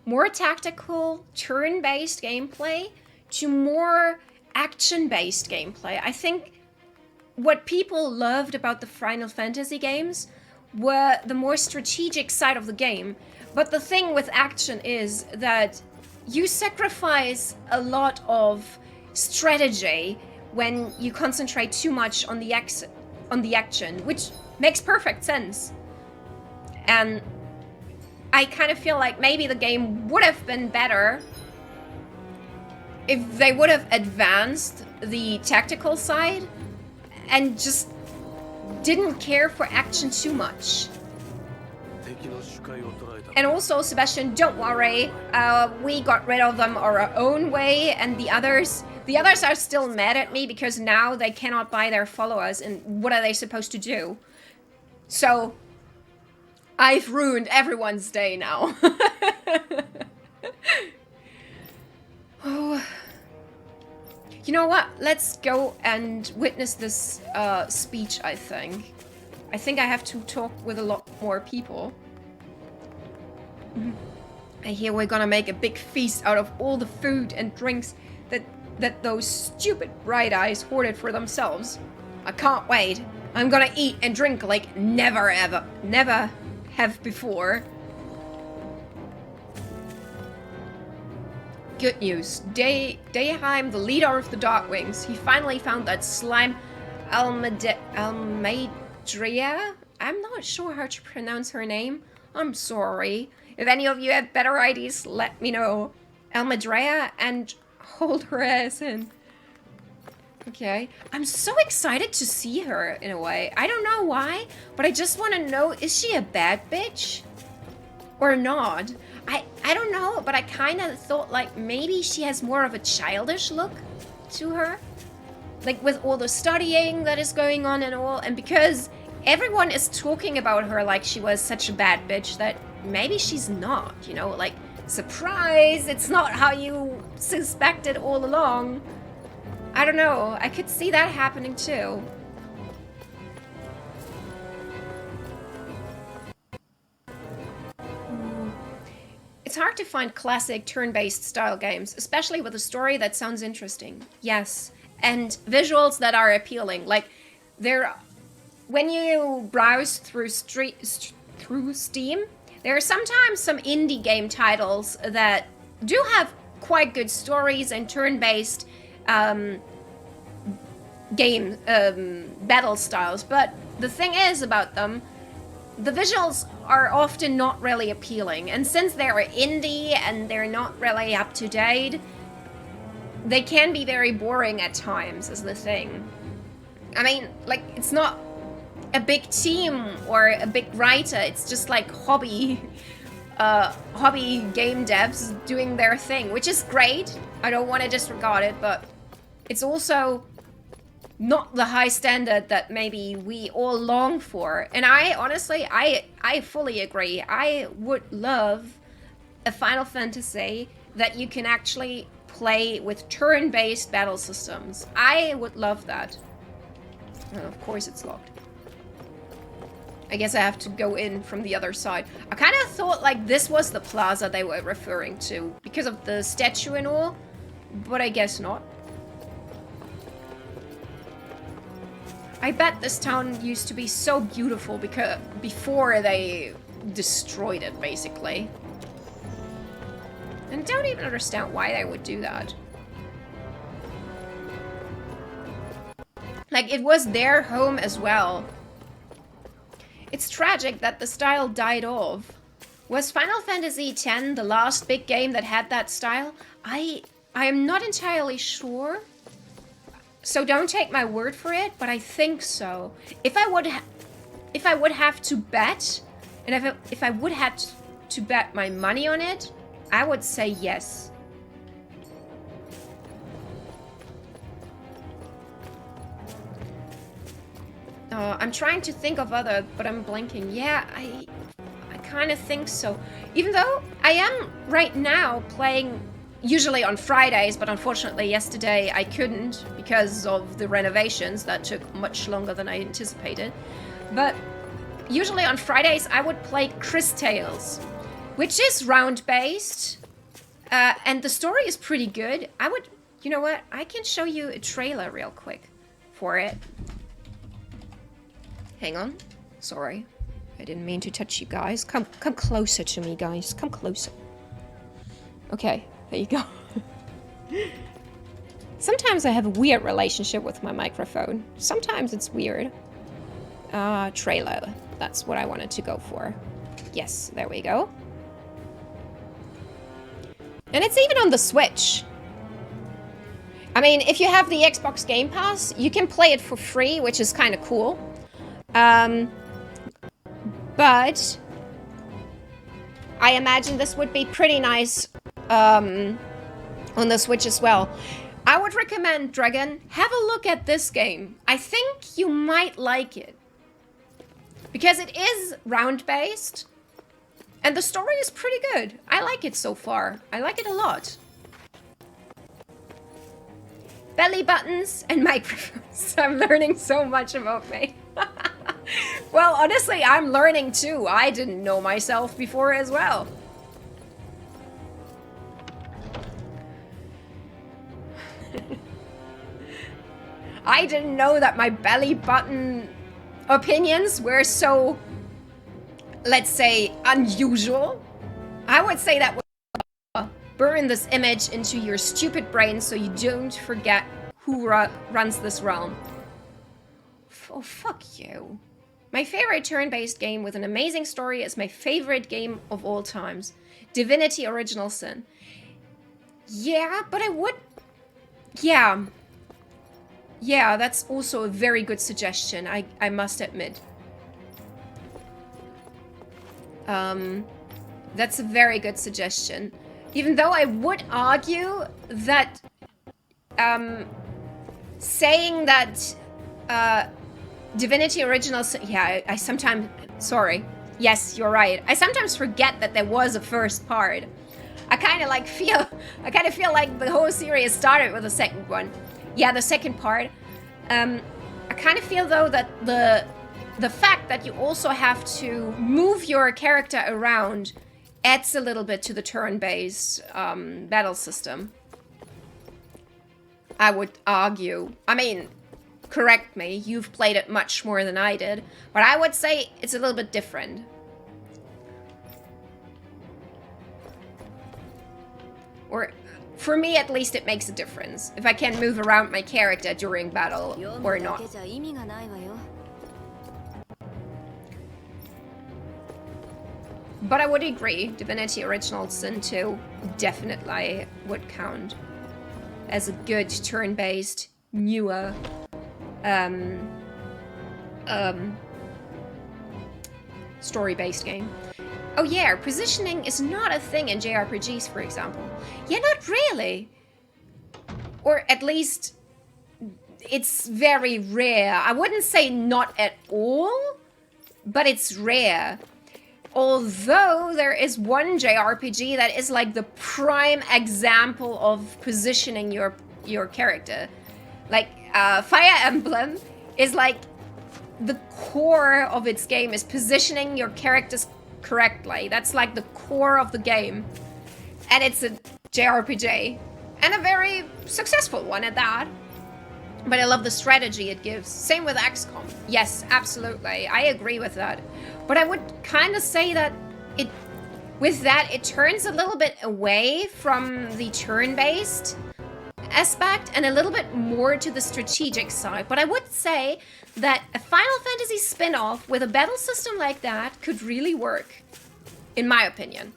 A: more tactical, turn-based gameplay to more action-based gameplay. I think what people loved about the Final Fantasy games were the more strategic side of the game. But the thing with action is that you sacrifice a lot of strategy when you concentrate too much on the action, which makes perfect sense. And I kind of feel like maybe the game would have been better if they would have advanced the tactical side and just didn't care for action too much. And also, Sebastian, don't worry, we got rid of them our own way, and the others are still mad at me because now they cannot buy their followers, and what are they supposed to do? So, I've ruined everyone's day now. Oh. You know what? Let's go and witness this speech, I think. I think I have to talk with a lot more people. I hear we're gonna make a big feast out of all the food and drinks that those stupid bright eyes hoarded for themselves. I can't wait. I'm gonna eat and drink like never have before. Good news. Dayheim, the leader of the Darkwings, he finally found that slime Almadria? I'm not sure how to pronounce her name. I'm sorry. If any of you have better ideas, let me know. Almadria, and hold her ass in. Okay. I'm so excited to see her, in a way. I don't know why, but I just want to know, is she a bad bitch? Or not? I don't know, but I kind of thought like maybe she has more of a childish look to her. Like with all the studying that is going on and all, and because everyone is talking about her like she was such a bad bitch that maybe she's not, you know? Like Surprise! It's not how you suspected all along. I don't know. I could see that happening too. It's hard to find classic turn-based style games, especially with a story that sounds interesting. Yes, and visuals that are appealing. Like, when you browse through Steam, there are sometimes some indie game titles that do have quite good stories and turn-based game battle styles, but the thing is about them, the visuals are often not really appealing, and since they're indie and they're not really up to date, they can be very boring at times, is the thing. I mean, like, it's not a big team or a big writer, it's just like hobby game devs doing their thing, which is great. I don't want to disregard it, but it's also not the high standard that maybe we all long for. And I honestly, I fully agree. I would love a Final Fantasy that you can actually play with turn-based battle systems. I would love that. Well, of course it's locked. I guess I have to go in from the other side. I kind of thought like this was the plaza they were referring to because of the statue and all, but I guess not. I bet this town used to be so beautiful because before they destroyed it, basically. And I don't even understand why they would do that. Like, it was their home as well. It's tragic that the style died off. Was Final Fantasy X the last big game that had that style? I am not entirely sure. So don't take my word for it, but I think so. If I would have to bet, and if I would have to bet my money on it, I would say yes. I'm trying to think of other, but I'm blanking. Yeah, I kind of think so. Even though I am right now playing usually on Fridays, but unfortunately yesterday I couldn't because of the renovations that took much longer than I anticipated. But usually on Fridays I would play Chris Tales, which is round-based, and the story is pretty good. You know what? I can show you a trailer real quick for it. Hang on. Sorry. I didn't mean to touch you guys. Come closer to me, guys. Come closer. Okay. There you go. Sometimes I have a weird relationship with my microphone. Sometimes it's weird. Trailer. That's what I wanted to go for. Yes, there we go. And it's even on the Switch. I mean, if you have the Xbox Game Pass, you can play it for free, which is kind of cool. But I imagine this would be pretty nice on the Switch as well. I would recommend, Dragon, have a look at this game. I think you might like it. Because it is round-based, and the story is pretty good. I like it so far. I like it a lot. Belly buttons and microphones. I'm learning so much about me. Well, honestly, I'm learning too. I didn't know myself before as well. I didn't know that my belly button opinions were so, let's say, unusual. I would say that would burn this image into your stupid brain so you don't forget who runs this realm. Oh, fuck you. My favorite turn-based game with an amazing story is my favorite game of all times. Divinity Original Sin. Yeah, but I would... Yeah. Yeah, that's also a very good suggestion, I must admit. That's a very good suggestion. Even though I would argue that saying that Divinity Original Sin... Yeah, I sometimes... Sorry. Yes, you're right. I sometimes forget that there was a first part. I kind of feel like the whole series started with the second one. Yeah, the second part. I kind of feel though that the fact that you also have to move your character around adds a little bit to the turn-based battle system. I would argue. I mean, correct me, you've played it much more than I did, but I would say it's a little bit different. Or, for me at least, it makes a difference if I can move around my character during battle or not. But I would agree, Divinity Original Sin 2 definitely would count as a good turn-based, newer story-based game. Oh yeah, positioning is not a thing in JRPGs, for example. Yeah, not really. Or at least, it's very rare. I wouldn't say not at all, but it's rare. Although there is one JRPG that is like the prime example of positioning your character. Like, Fire Emblem is like the core of its game is positioning your characters correctly. That's like the core of the game. And it's a JRPG. And a very successful one at that. But I love the strategy it gives. Same with XCOM. Yes, absolutely. I agree with that. But I would kind of say that it turns a little bit away from the turn-based aspect and a little bit more to the strategic side. But I would say that a Final Fantasy spin-off with a battle system like that could really work, in my opinion.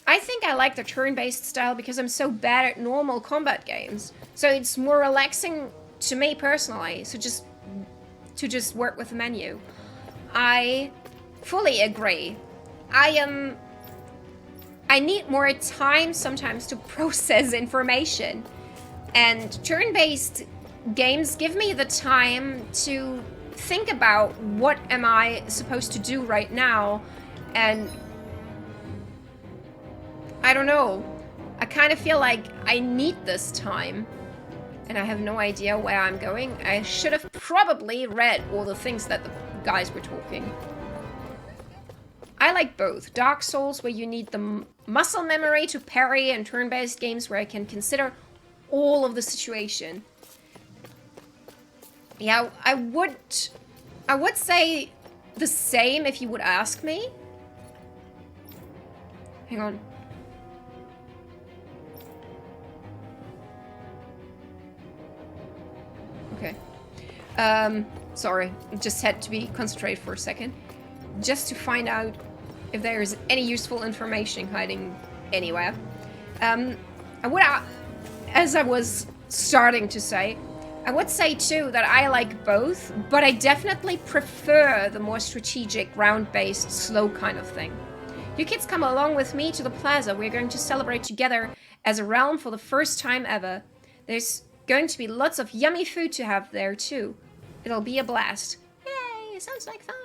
A: I think I like the turn-based style because I'm so bad at normal combat games. So it's more relaxing to me personally, so to just work with the menu. I fully agree. I need more time sometimes to process information. And turn-based games give me the time to think about what am I supposed to do right now. And I don't know. I kind of feel like I need this time. And I have no idea where I'm going. I should have probably read all the things that the guys were talking. I like both. Dark Souls, where you need the muscle memory to parry, and turn-based games where I can consider all of the situation. Yeah, I would say the same if you would ask me. Hang on. Okay. Sorry. Just had to be concentrated for a second. Just to find out if there is any useful information hiding anywhere. As I was starting to say, I would say too that I like both, but I definitely prefer the more strategic, round-based, slow kind of thing. You kids come along with me to the plaza. We're going to celebrate together as a realm for the first time ever. There's going to be lots of yummy food to have there too. It'll be a blast. Yay, it sounds like fun.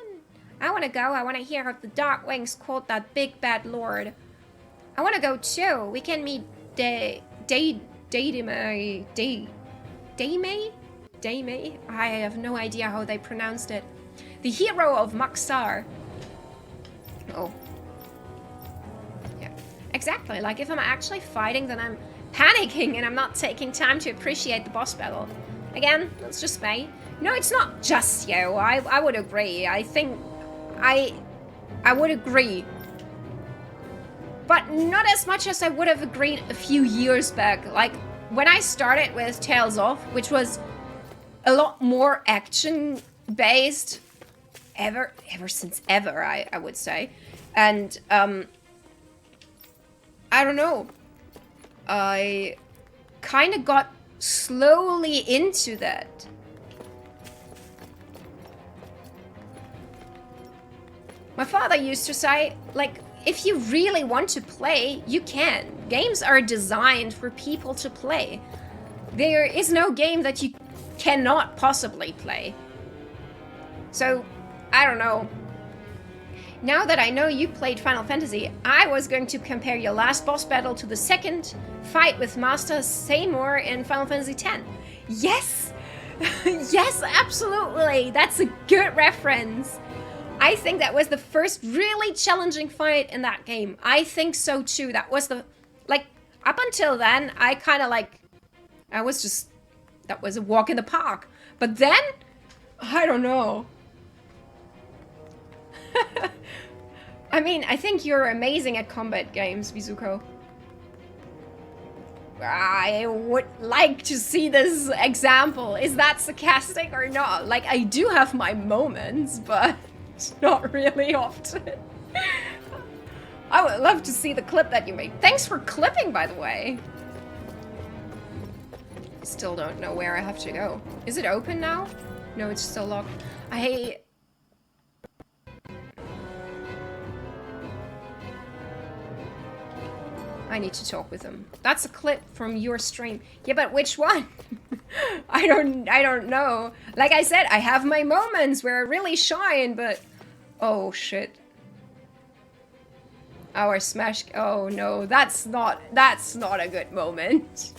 A: I want to go. I want to hear how the Dark Wings called that big bad lord. I want to go too. We can meet Daime? I have no idea how they pronounced it. The hero of Maksar. Oh. Yeah. Exactly. Like if I'm actually fighting, then I'm panicking and I'm not taking time to appreciate the boss battle. Again, that's just me. No, it's not just you. I would agree. I think I would agree. But not as much as I would have agreed a few years back. Like when I started with Tales of, which was a lot more action based ever since ever, I would say. And I don't know. I kind of got slowly into that. My father used to say, like, if you really want to play, you can. Games are designed for people to play. There is no game that you cannot possibly play. So, I don't know. Now that I know you played Final Fantasy, I was going to compare your last boss battle to the second fight with Master Seymour in Final Fantasy X. Yes! Yes, absolutely! That's a good reference. I think that was the first really challenging fight in that game. I think so too. That was the... Like, up until then, I kind of like... I was just... That was a walk in the park. But then... I don't know. I mean, I think you're amazing at combat games, Wizuko. I would like to see this example. Is that sarcastic or not? Like, I do have my moments, but not really often. I would love to see the clip that you made. Thanks for clipping, by the way. I still don't know where I have to go. Is it open now? No, it's still locked. I need to talk with him. That's a clip from your stream. Yeah, but which one? I don't know. Like I said, I have my moments where I really shine, but... Oh, shit. Our Smash... Oh, no. That's not a good moment.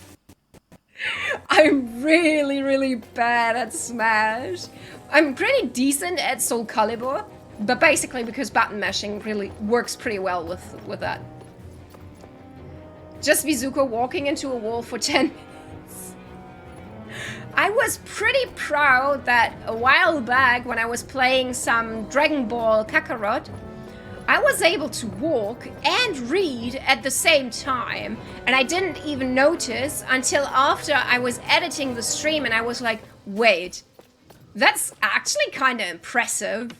A: I'm really, really bad at Smash. I'm pretty decent at Soul Calibur, but basically because button mashing really works pretty well with that. Just Wizuko walking into a wall for 10 minutes. I was pretty proud that a while back when I was playing some Dragon Ball Kakarot, I was able to walk and read at the same time, and I didn't even notice until after I was editing the stream and I was like, wait, that's actually kind of impressive.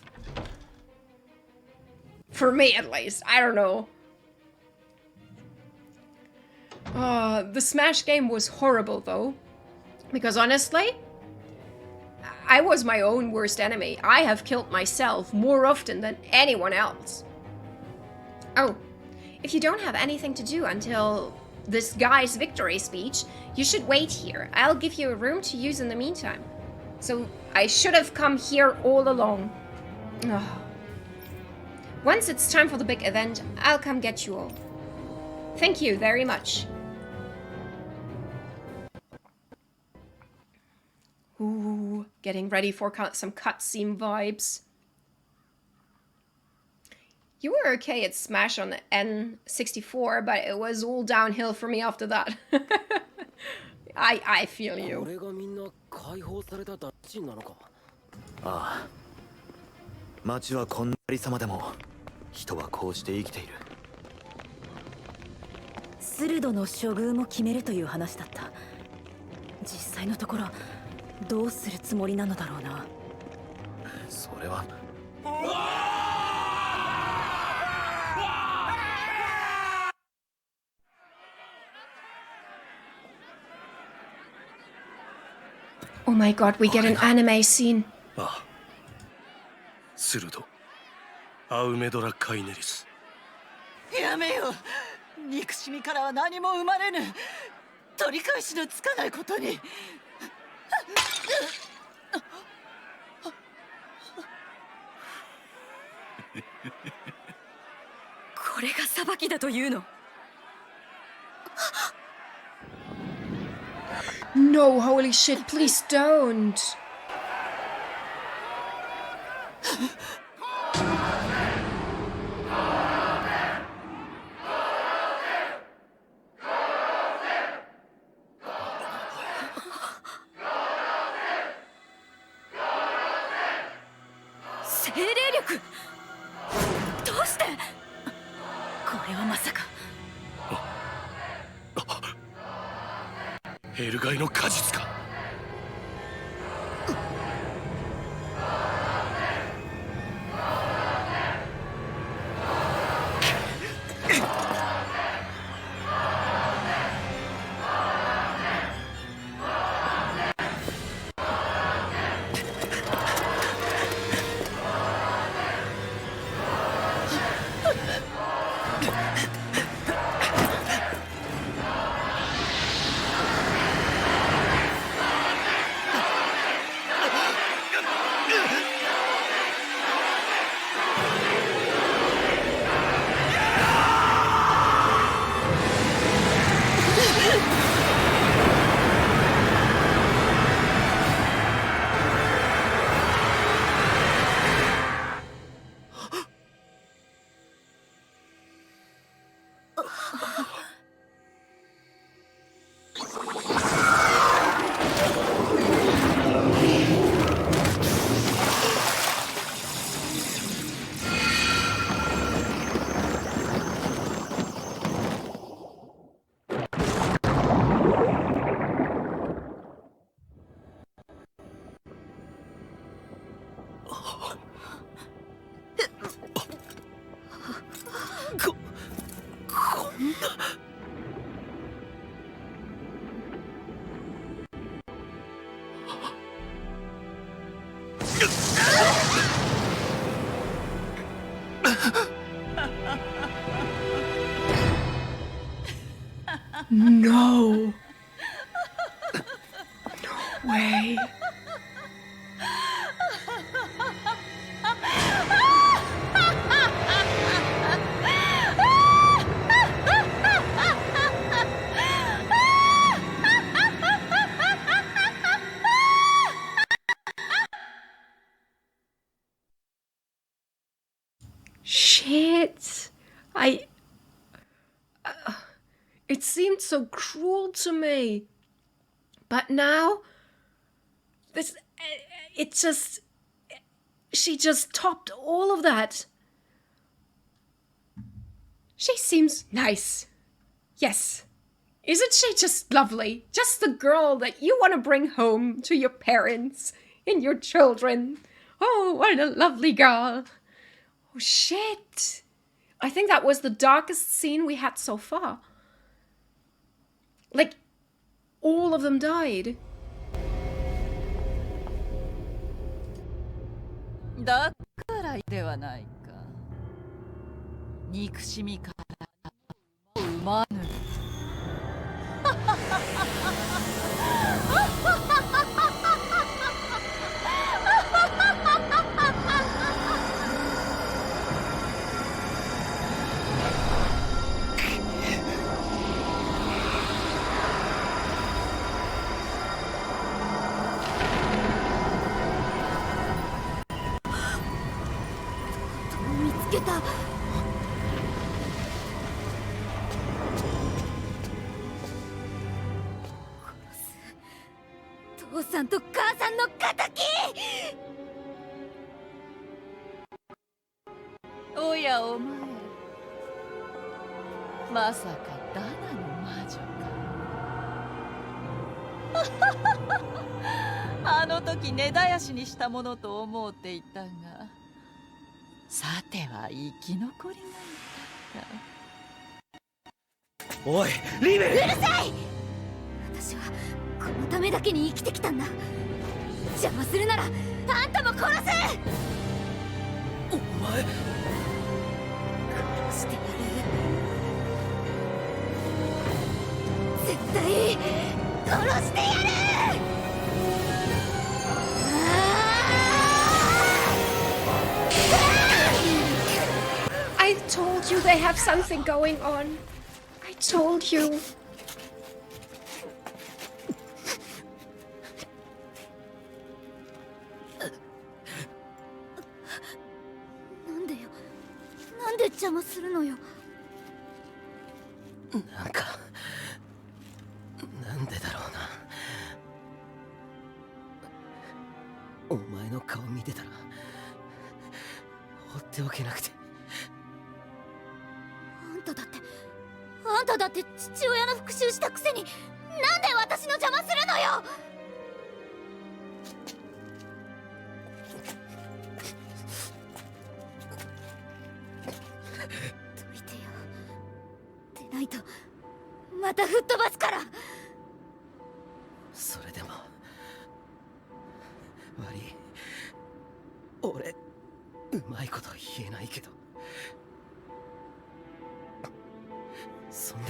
A: For me at least, I don't know. The Smash game was horrible though, because honestly, I was my own worst enemy. I have killed myself more often than anyone else. Oh, if you don't have anything to do until this guy's victory speech, you should wait here. I'll give you a room to use in the meantime. So I should have come here all along. Oh. Once it's time for the big event, I'll come get you all. Thank you very much. Ooh, getting ready for some cutscene vibes. You were okay at Smash on the N64, but it was all downhill for me after that. I feel you.
C: ああ、町はこんなありさまでも人はこうして生きている。
D: 鋭の処遇も決めるという話だった。実際のところどうするつもりなのだろうな。
C: それは。
A: Oh my god, we get an anime scene.
F: ああ、鋭、アウメドラ・カイネリス。
I: やめよ。憎しみからは何も生まれぬ。取り返しのつかないことに。
H: これが裁きだというの。
A: No, holy shit, please don't.
H: Seireilyoku! どうして？
D: これはまさか。
F: エルガイの果実か。
A: No. No way. Shit. It seemed so cruel to me. But now, she just topped all of that. She seems nice. Yes. Isn't she just lovely? Just the girl that you want to bring home to your parents and your children. Oh, what a lovely girl. Oh, shit. I think that was the darkest scene we had so far. Like, all of them died.
I: だからではないか。憎しみから生まぬ。
G: 見つけた。父さんと母さんの敵。
I: おやお前、まさかダナの魔女か。あの時根絶やしにしたものと思うていたが、さては生き残りがいたか。
E: おいリベル。
G: うるさい。私はこのためだけに生きてきたんだ。邪魔するならあんたも殺す。
E: お前
G: 殺してやる。絶対殺してやる。
A: I told you they have something going on. I told you.
G: なんでよ。なんで邪魔するのよ。
E: なんかなんでだろうな。お前の顔見てたら放っておけなくて。
G: あんただって父親の復讐したくせになんで私の邪魔するのよ。どいてよ。でないとまた吹っ飛ばすから。
E: それでも悪い。俺うまいこと言えないけど、そんな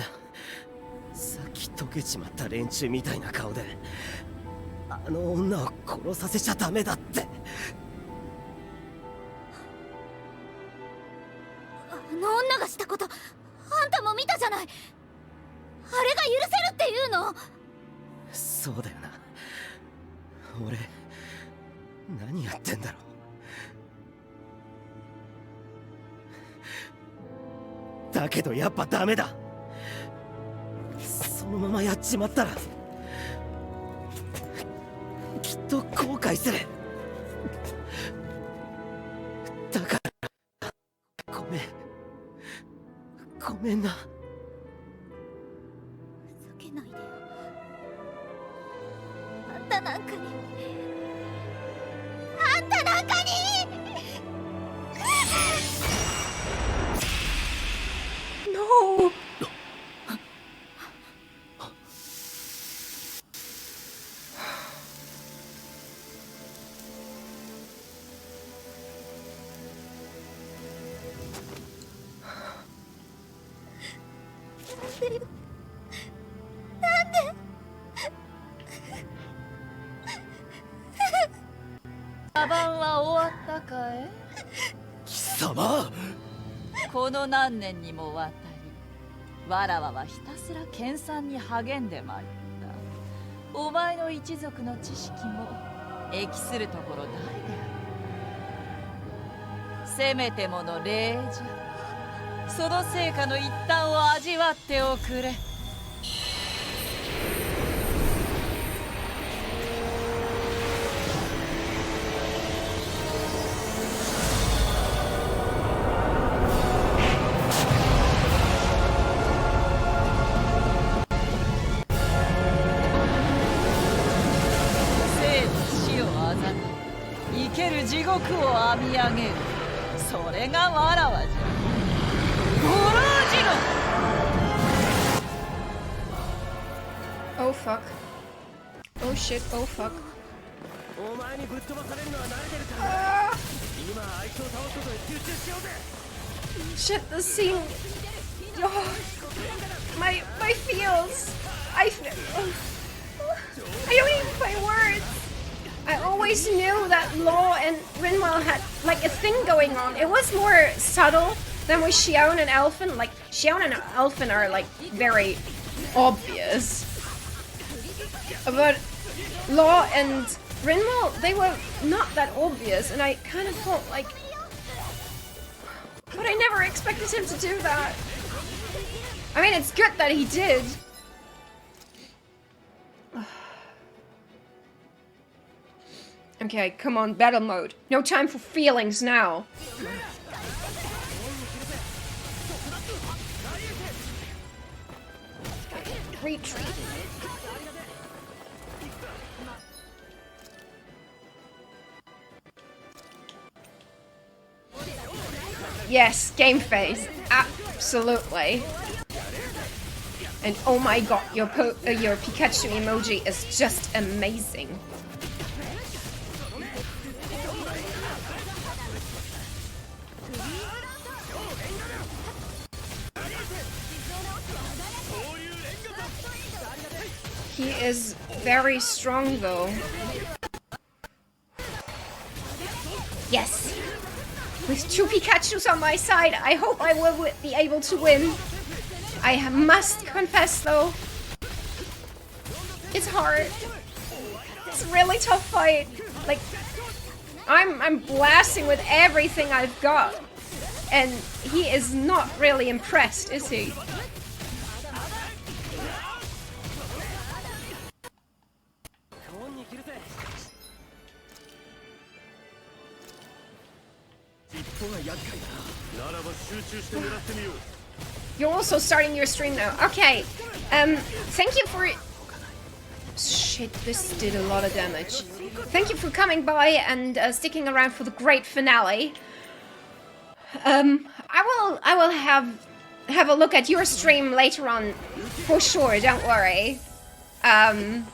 E: さっき溶けちまった連中みたいな顔であの女を殺させちゃダメだって。
G: あの女がしたことあんたも見たじゃない。あれが許せるっていうの。
E: そうだよな。俺何やってんだろう。だけどやっぱダメだ。そのままやっちまったらきっと後悔する。だからごめんな。
G: ふざけないでよ。あんたなんかに
A: No.
I: 番は終わったかい？
C: 貴様。
I: この何年にもわたりわらわはひたすら研鑽に励んでまいった。お前の一族の知識も益するところ大である。せめてもの礼じゃ。その成果の一端を味わっておくれ。生ける地獄を編み上げる。それがわらわじゃ。ご老人の
A: Oh fuck. Oh shit, oh fuck.
E: お前にぶっ飛ばされるのは慣れてるからな。今あいつを倒すことに集中しようぜ。
A: Shit, the scene. Oh, my feels. I don't even find words. I always knew that Law and Rinwell had like a thing going on. It was more subtle than with Xion and Elfin. Like Xion and Elfin are like very obvious, but Law and Rinwell, they were not that obvious, and I kind of felt like, but I never expected him to do that. I mean, it's good that he did. Okay, come on, battle mode. No time for feelings now. Okay, retreat. Yes, game phase. Absolutely. And oh my god, your Pikachu emoji is just amazing. He is very strong though. Yes! With 2 Pikachus on my side, I hope I will be able to win. I must confess though, it's hard. It's a really tough fight. Like, I'm blasting with everything I've got. And he is not really impressed, is he? You're also starting your stream now. Okay. Thank you for... Shit, this did a lot of damage. Thank you for coming by and sticking around for the great finale. I will have a look at your stream later on for sure, don't worry. And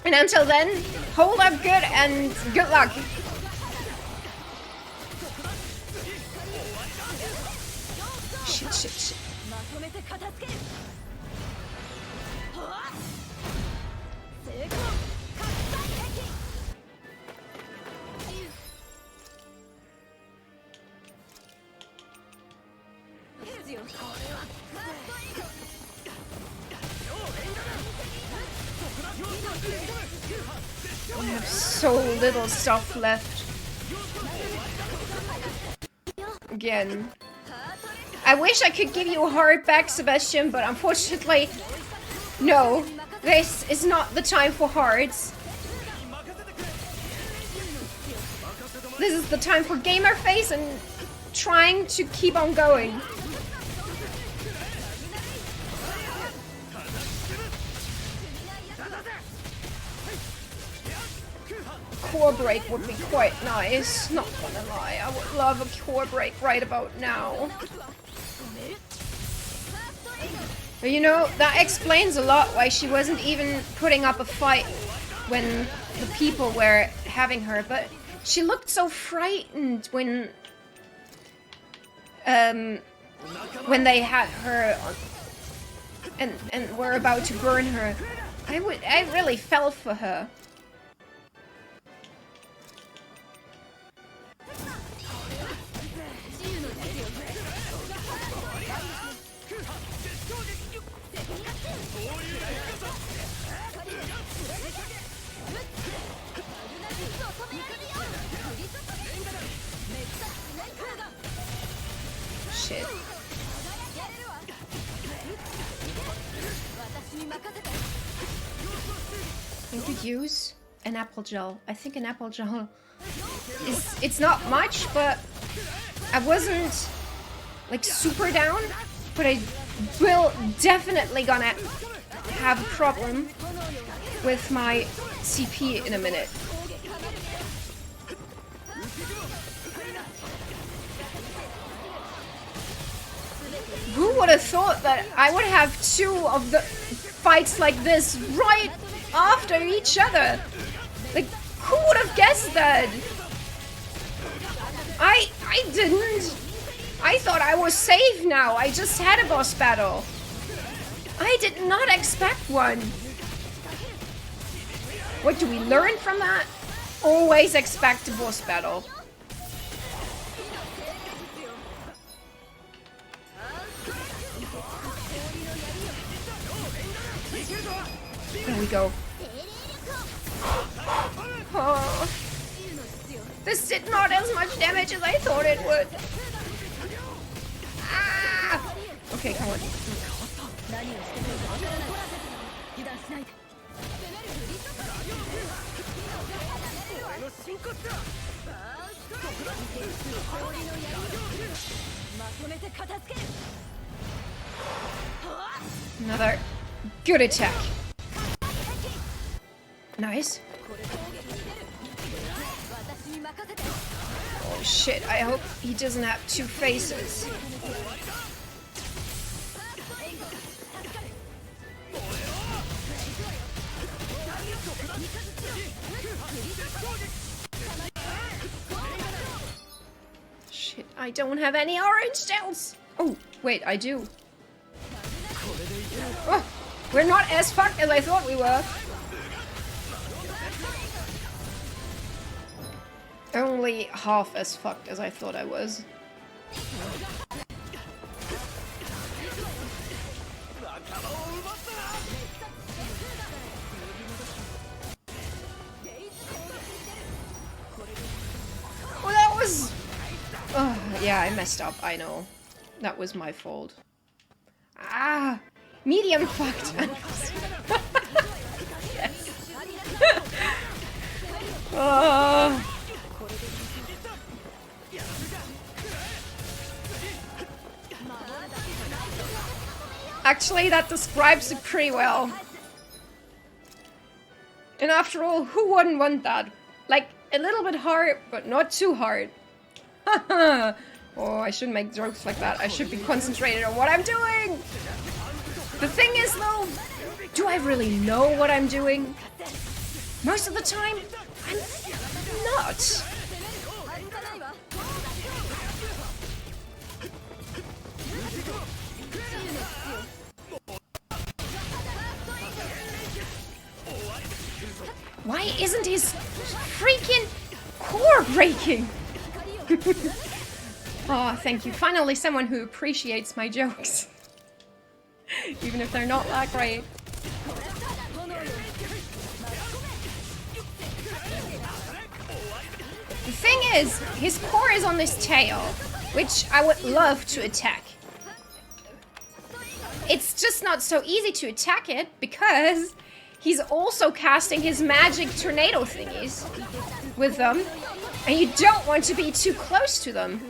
A: until then, hold up good and good luck. Shit. I have so little stuff left. Again. I wish I could give you a heart back, Sebastian, but unfortunately, no. This is not the time for hearts. This is the time for gamer face and trying to keep on going. Core break would be quite nice, not gonna lie. I would love a core break right about now. But you know, that explains a lot why she wasn't even putting up a fight when the people were having her, but she looked so frightened when they had her on, and were about to burn her. I really felt for her. shit. I could use an apple gel. I think an apple gel is... It's not much, but I wasn't like super down. But I will definitely gonna have a problem with my CP in a minute. Who would have thought that I would have two of the fights like this right after each other? Like, who would have guessed that? I didn't. I thought I was safe now. I just had a boss battle. I did not expect one. What do we learn from that? Always expect a boss battle. There we go. Oh. This did not as much damage as I thought it would. Ah! Okay, come on. Another good attack. Nice. Oh shit, I hope he doesn't have two faces. Shit, I don't have any orange gels. Oh, wait, I do. Oh, we're not as fucked as I thought we were. Only half as fucked as I thought I was. Oh, that was... Oh, yeah, I messed up, I know. That was my fault. Ah! Medium fucked! Yes. Oh. Actually, that describes it pretty well. And after all, who wouldn't want that? Like, a little bit hard, but not too hard. Haha! Oh, I shouldn't make jokes like that. I should be concentrated on what I'm doing! The thing is, though, do I really know what I'm doing? Most of the time, I'm not. Why isn't his freaking core breaking? Oh, thank you. Finally, someone who appreciates my jokes. Even if they're not that great. The thing is, his core is on this tail, which I would love to attack. It's just not so easy to attack it because he's also casting his magic tornado thingies with them, and you don't want to be too close to them.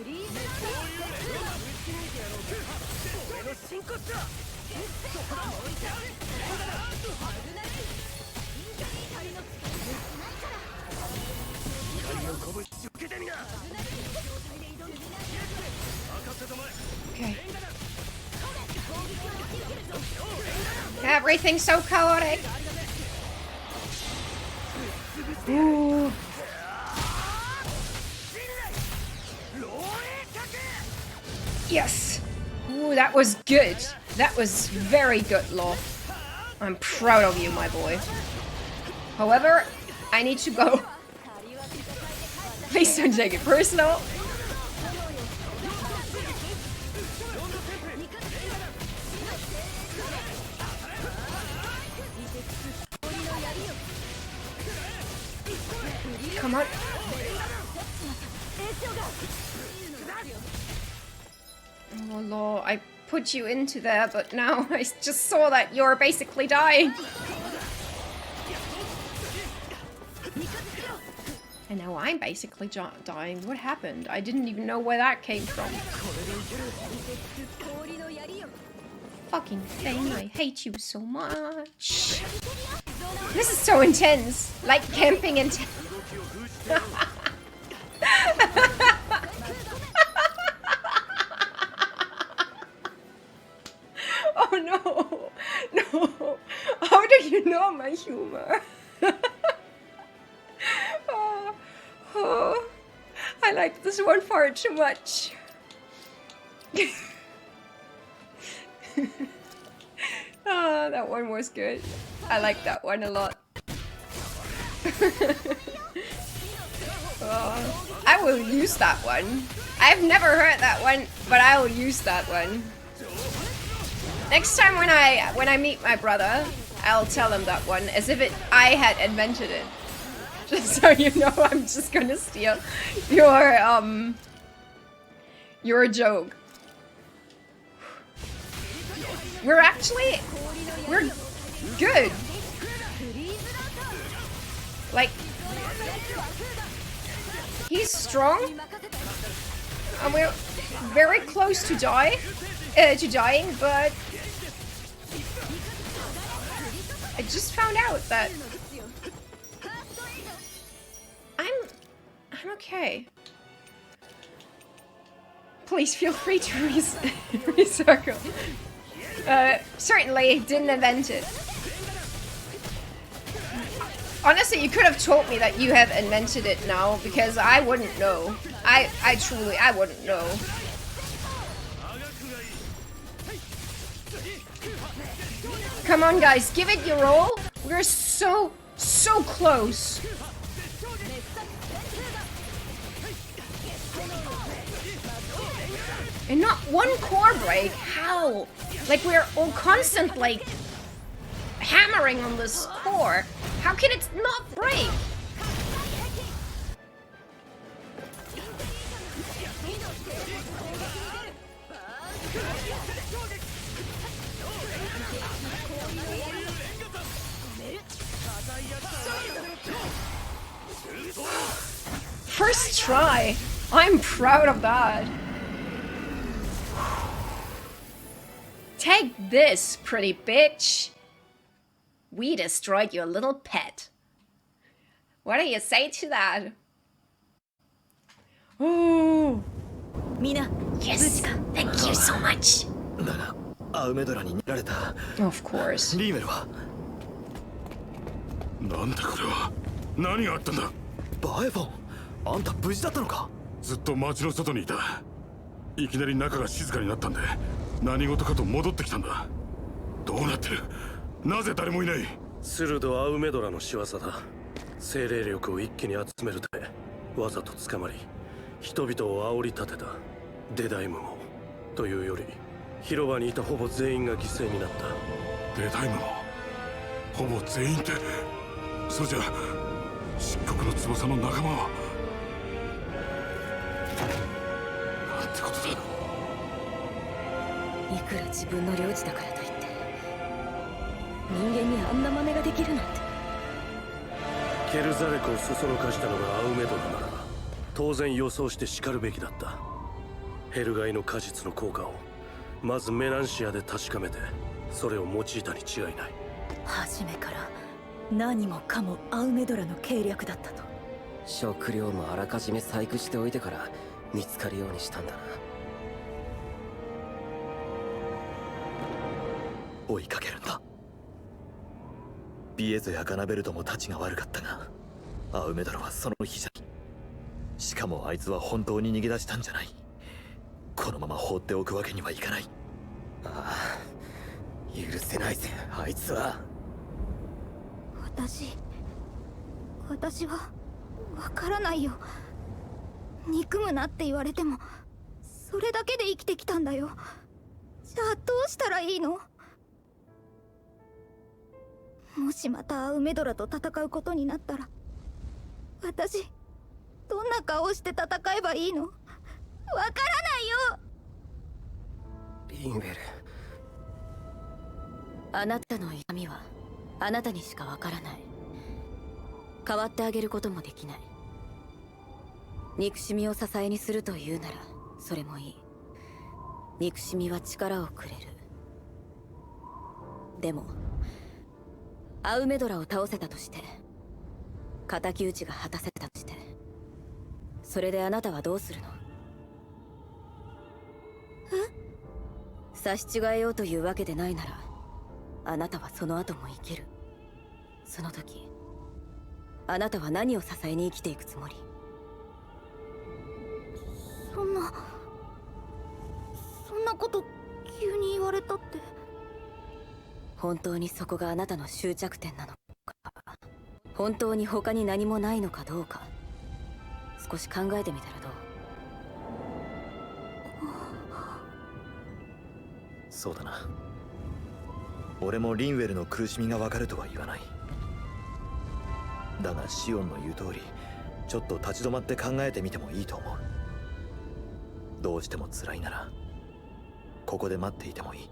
A: Okay. Everything's so chaotic. Ooh. Yes. Ooh, that was good. That was very good, Law. I'm proud of you, my boy. However, I need to go. Please don't take it personal. Come on. Oh lord, I put you into there, but now I just saw that you're basically dying. And now I'm basically dying. What happened? I didn't even know where that came from. Fucking thing, I hate you so much. This is so intense. Like camping intense. Oh no. No. How do you know my humor? Oh, I like this one far too much. Oh, that one was good. I like that one a lot. Oh, I will use that one. I've never heard that one, but I will use that one. Next time when I meet my brother, I'll tell him that one as if I had invented it. Just so you know, I'm just gonna steal your joke. We're good. Like, he's strong, and we're very close to dying, but I just found out that I'm okay. Please feel free to recircle. Certainly didn't invent it. Honestly, you could have told me that you have invented it now, because I wouldn't know. I wouldn't know. Come on, guys, give it your all. We're so close. And not one core break. How? Like, we're all constantly hammering on this core. How can it not break? First try. I'm proud of that. Take this, pretty bitch. We destroyed your little pet. What do you say to that? Oh.
D: Mina.
A: Yes. Thank you so much. Of course.
B: なんだこれは。何があったんだ。
C: バエフォン、あんた無事だったのか。
B: ずっと町の外にいた。いきなり中が静かになったんで、何事かと戻ってきたんだ。どうなってる。なぜ誰もいない。
F: スルド・アウメドラの仕業だ。精霊力を一気に集めるためわざと捕まり人々を煽り立てた。デダイムもというより広場にいたほぼ全員が犠牲になった。
B: デダイムもほぼ全員って。そうじゃ漆黒の翼の仲間は。なんてことだ。
H: いくら自分の領地だからといって人間にあんな真似ができるなんて。
F: ケルザレクをそそのかしたのがアウメドラなら当然予想して叱るべきだった。ヘルガイの果実の効果をまずメナンシアで確かめてそれを用いたに違いない。
D: 初めから何もかもアウメドラの計略だったと。
E: 食料もあらかじめ細工しておいてから見つかるようにしたんだな。
C: 追いかけるんだ。ビエゾやガナベルトも立ちが悪かったが、アウメドラはその日じゃ。しかもあいつは本当に逃げ出したんじゃない。このまま放っておくわけにはいかない。
E: ああ、許せないぜ、あいつは。
G: 私はわからないよ。憎むなって言われてもそれだけで生きてきたんだよ。じゃあどうしたらいいの？もしまたアウメドラと戦うことになったら私どんな顔して戦えばいいの？わからないよ。
E: リンベル。
H: あなたの痛みはあなたにしかわからない。変わってあげることもできない。憎しみを支えにするというならそれもいい。憎しみは力をくれる。でもアウメドラを倒せたとして、敵討ちが果たせたとして、それであなたはどうするの？差し違えようというわけでないなら、あなたはその後も生きる。その時あなたは何を支えに生きていくつもり？
G: そんなこと急に言われたって。
H: 本当にそこがあなたの終着点なのか、本当に他に何もないのかどうか、少し考えてみたらどう？
C: そうだな。俺もリンウェルの苦しみがわかるとは言わない。だがシオンの言う通り、ちょっと立ち止まって考えてみてもいいと思う。どうしても辛いならここで待っていてもいい。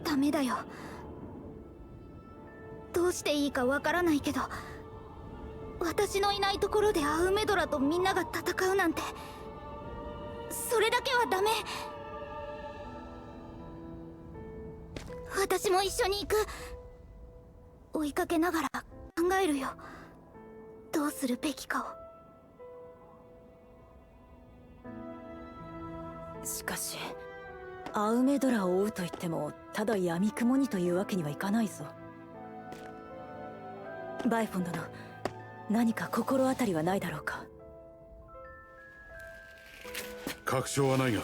G: ダメだよ。どうしていいかわからないけど、私のいないところでアウメドラとみんなが戦うなんて、それだけはダメ。私も一緒に行く。追いかけながら考えるよ、どうするべきか
D: しかしアウメドラを追うと言ってもただ闇雲にというわけにはいかないぞ。バイフォン殿、何か心当たりはないだろうか？
B: 確証はないが、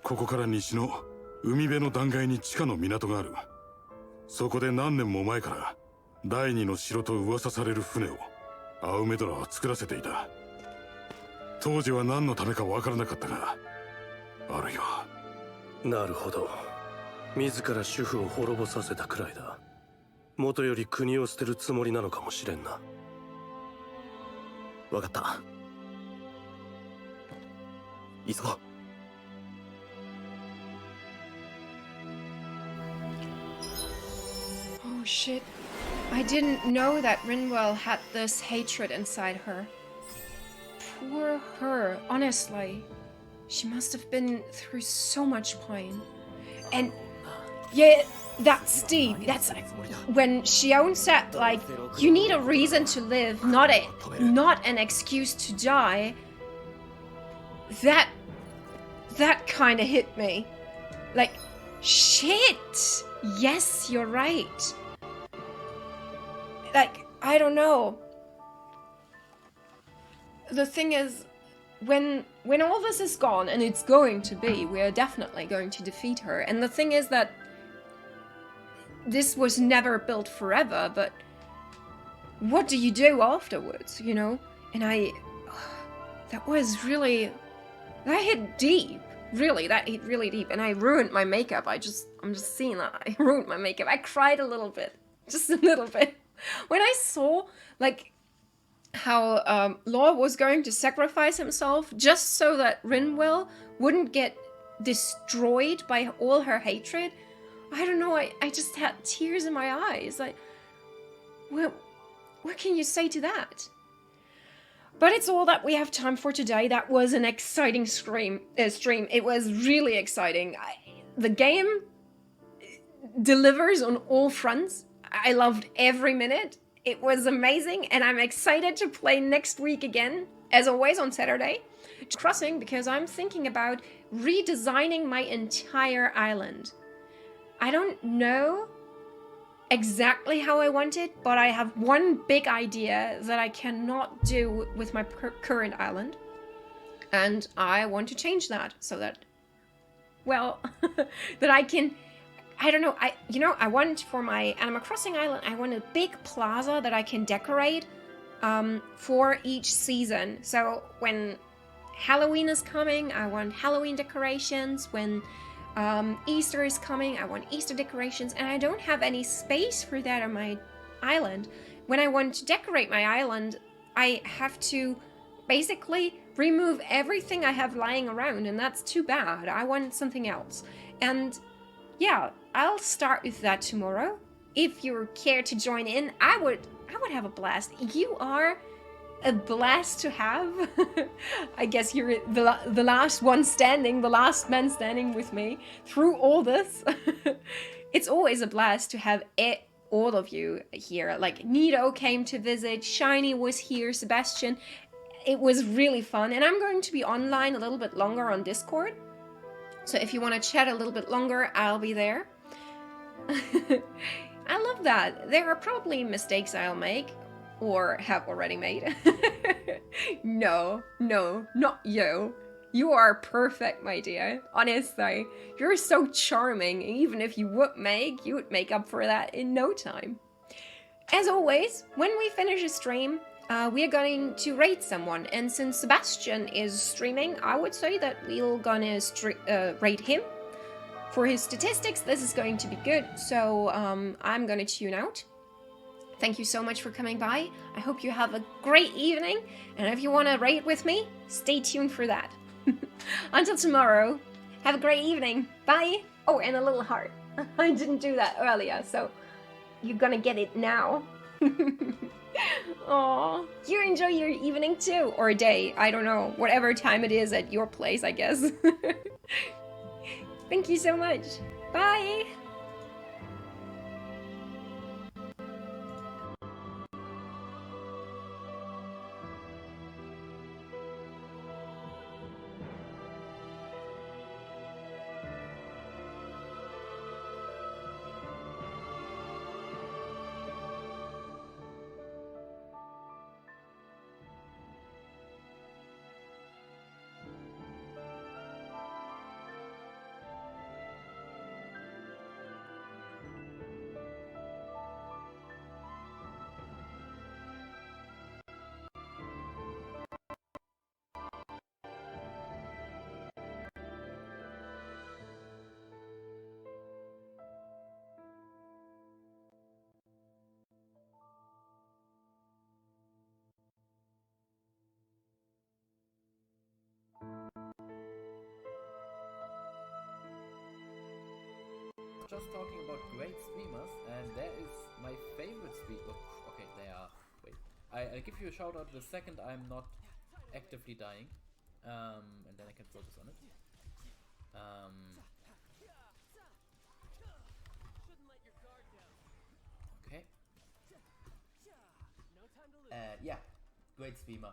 B: ここから西の海辺の断崖に地下の港がある。そこで何年も前から第二の城と噂される船をアウメドラは作らせていた。当時は何のためかわからなかったが、あるいは。
F: なるほど。自ら主婦を滅ぼさせたくらいだ。元より国を捨てるつもりなのかもしれんな。
C: わかった。急ごう。
A: Oh shit. I didn't know that Rinwell had this hatred inside her. Poor her, honestly. She must have been through so much pain. And yeah, that's deep. That's when Shion said, like, you need a reason to live, not an excuse to die. That kind of hit me. Like, shit. Yes, you're right. Like, I don't know. The thing is, when all this is gone, and it's going to be, we are definitely going to defeat her. And the thing is that this was never built forever, but what do you do afterwards, you know? And that was really, that hit deep. Really, that hit really deep. And I ruined my makeup. I'm just seeing that. I ruined my makeup. I cried a little bit. Just a little bit. When I saw, like, how Law was going to sacrifice himself just so that Rinwell wouldn't get destroyed by all her hatred, I don't know, I just had tears in my eyes. Like, what can you say to that? But it's all that we have time for today. That was an exciting stream. It was really exciting. The game delivers on all fronts. I loved every minute. It was amazing, and I'm excited to play next week again, as always on Saturday. Crossing, because I'm thinking about redesigning my entire island. I don't know exactly how I want it, but I have one big idea that I cannot do with my current island. And I want to change that so that, well, that I can, I don't know, I want for my Animal Crossing island, I want a big plaza that I can decorate for each season. So when Halloween is coming, I want Halloween decorations. When Easter is coming, I want Easter decorations, and I don't have any space for that on my island. When I want to decorate my island, I have to basically remove everything I have lying around, and that's too bad. I want something else. And yeah, I'll start with that tomorrow. If you care to join in, I would have a blast. You are a blast to have. I guess you're the last one standing, the last man standing with me through all this. It's always a blast to have all of you here. Like, Nito came to visit, Shiny was here, Sebastian. It was really fun, and I'm going to be online a little bit longer on Discord. So if you want to chat a little bit longer, I'll be there. I love that. There are probably mistakes I'll make, or have already made. No, not you. You are perfect, my dear. Honestly, you're so charming. Even if you would make up for that in no time. As always, when we finish a stream, we are going to rate someone. And since Sebastian is streaming, I would say that we're gonna rate him. For his statistics, this is going to be good. So I'm gonna tune out. Thank you so much for coming by. I hope you have a great evening. And if you want to rate with me, stay tuned for that. Until tomorrow, have a great evening. Bye. Oh, and a little heart. I didn't do that earlier, so you're gonna get it now. Aw, you enjoy your evening too, or day. I don't know, whatever time it is at your place, I guess. Thank you so much. Bye.
J: Just talking about great streamers, and there is my favorite streamer. Okay, they are. Wait, I'll give you a shout out the second I'm not actively dying, and then I can focus on it. Okay. Yeah, great streamer,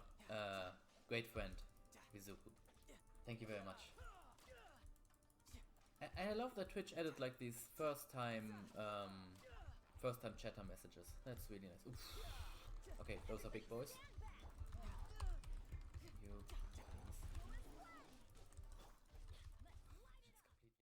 J: great friend, Wizuko. Thank you very much. And I love that Twitch added like these first time chatter messages. That's really nice. Oof. Okay, those are big boys. Thank you.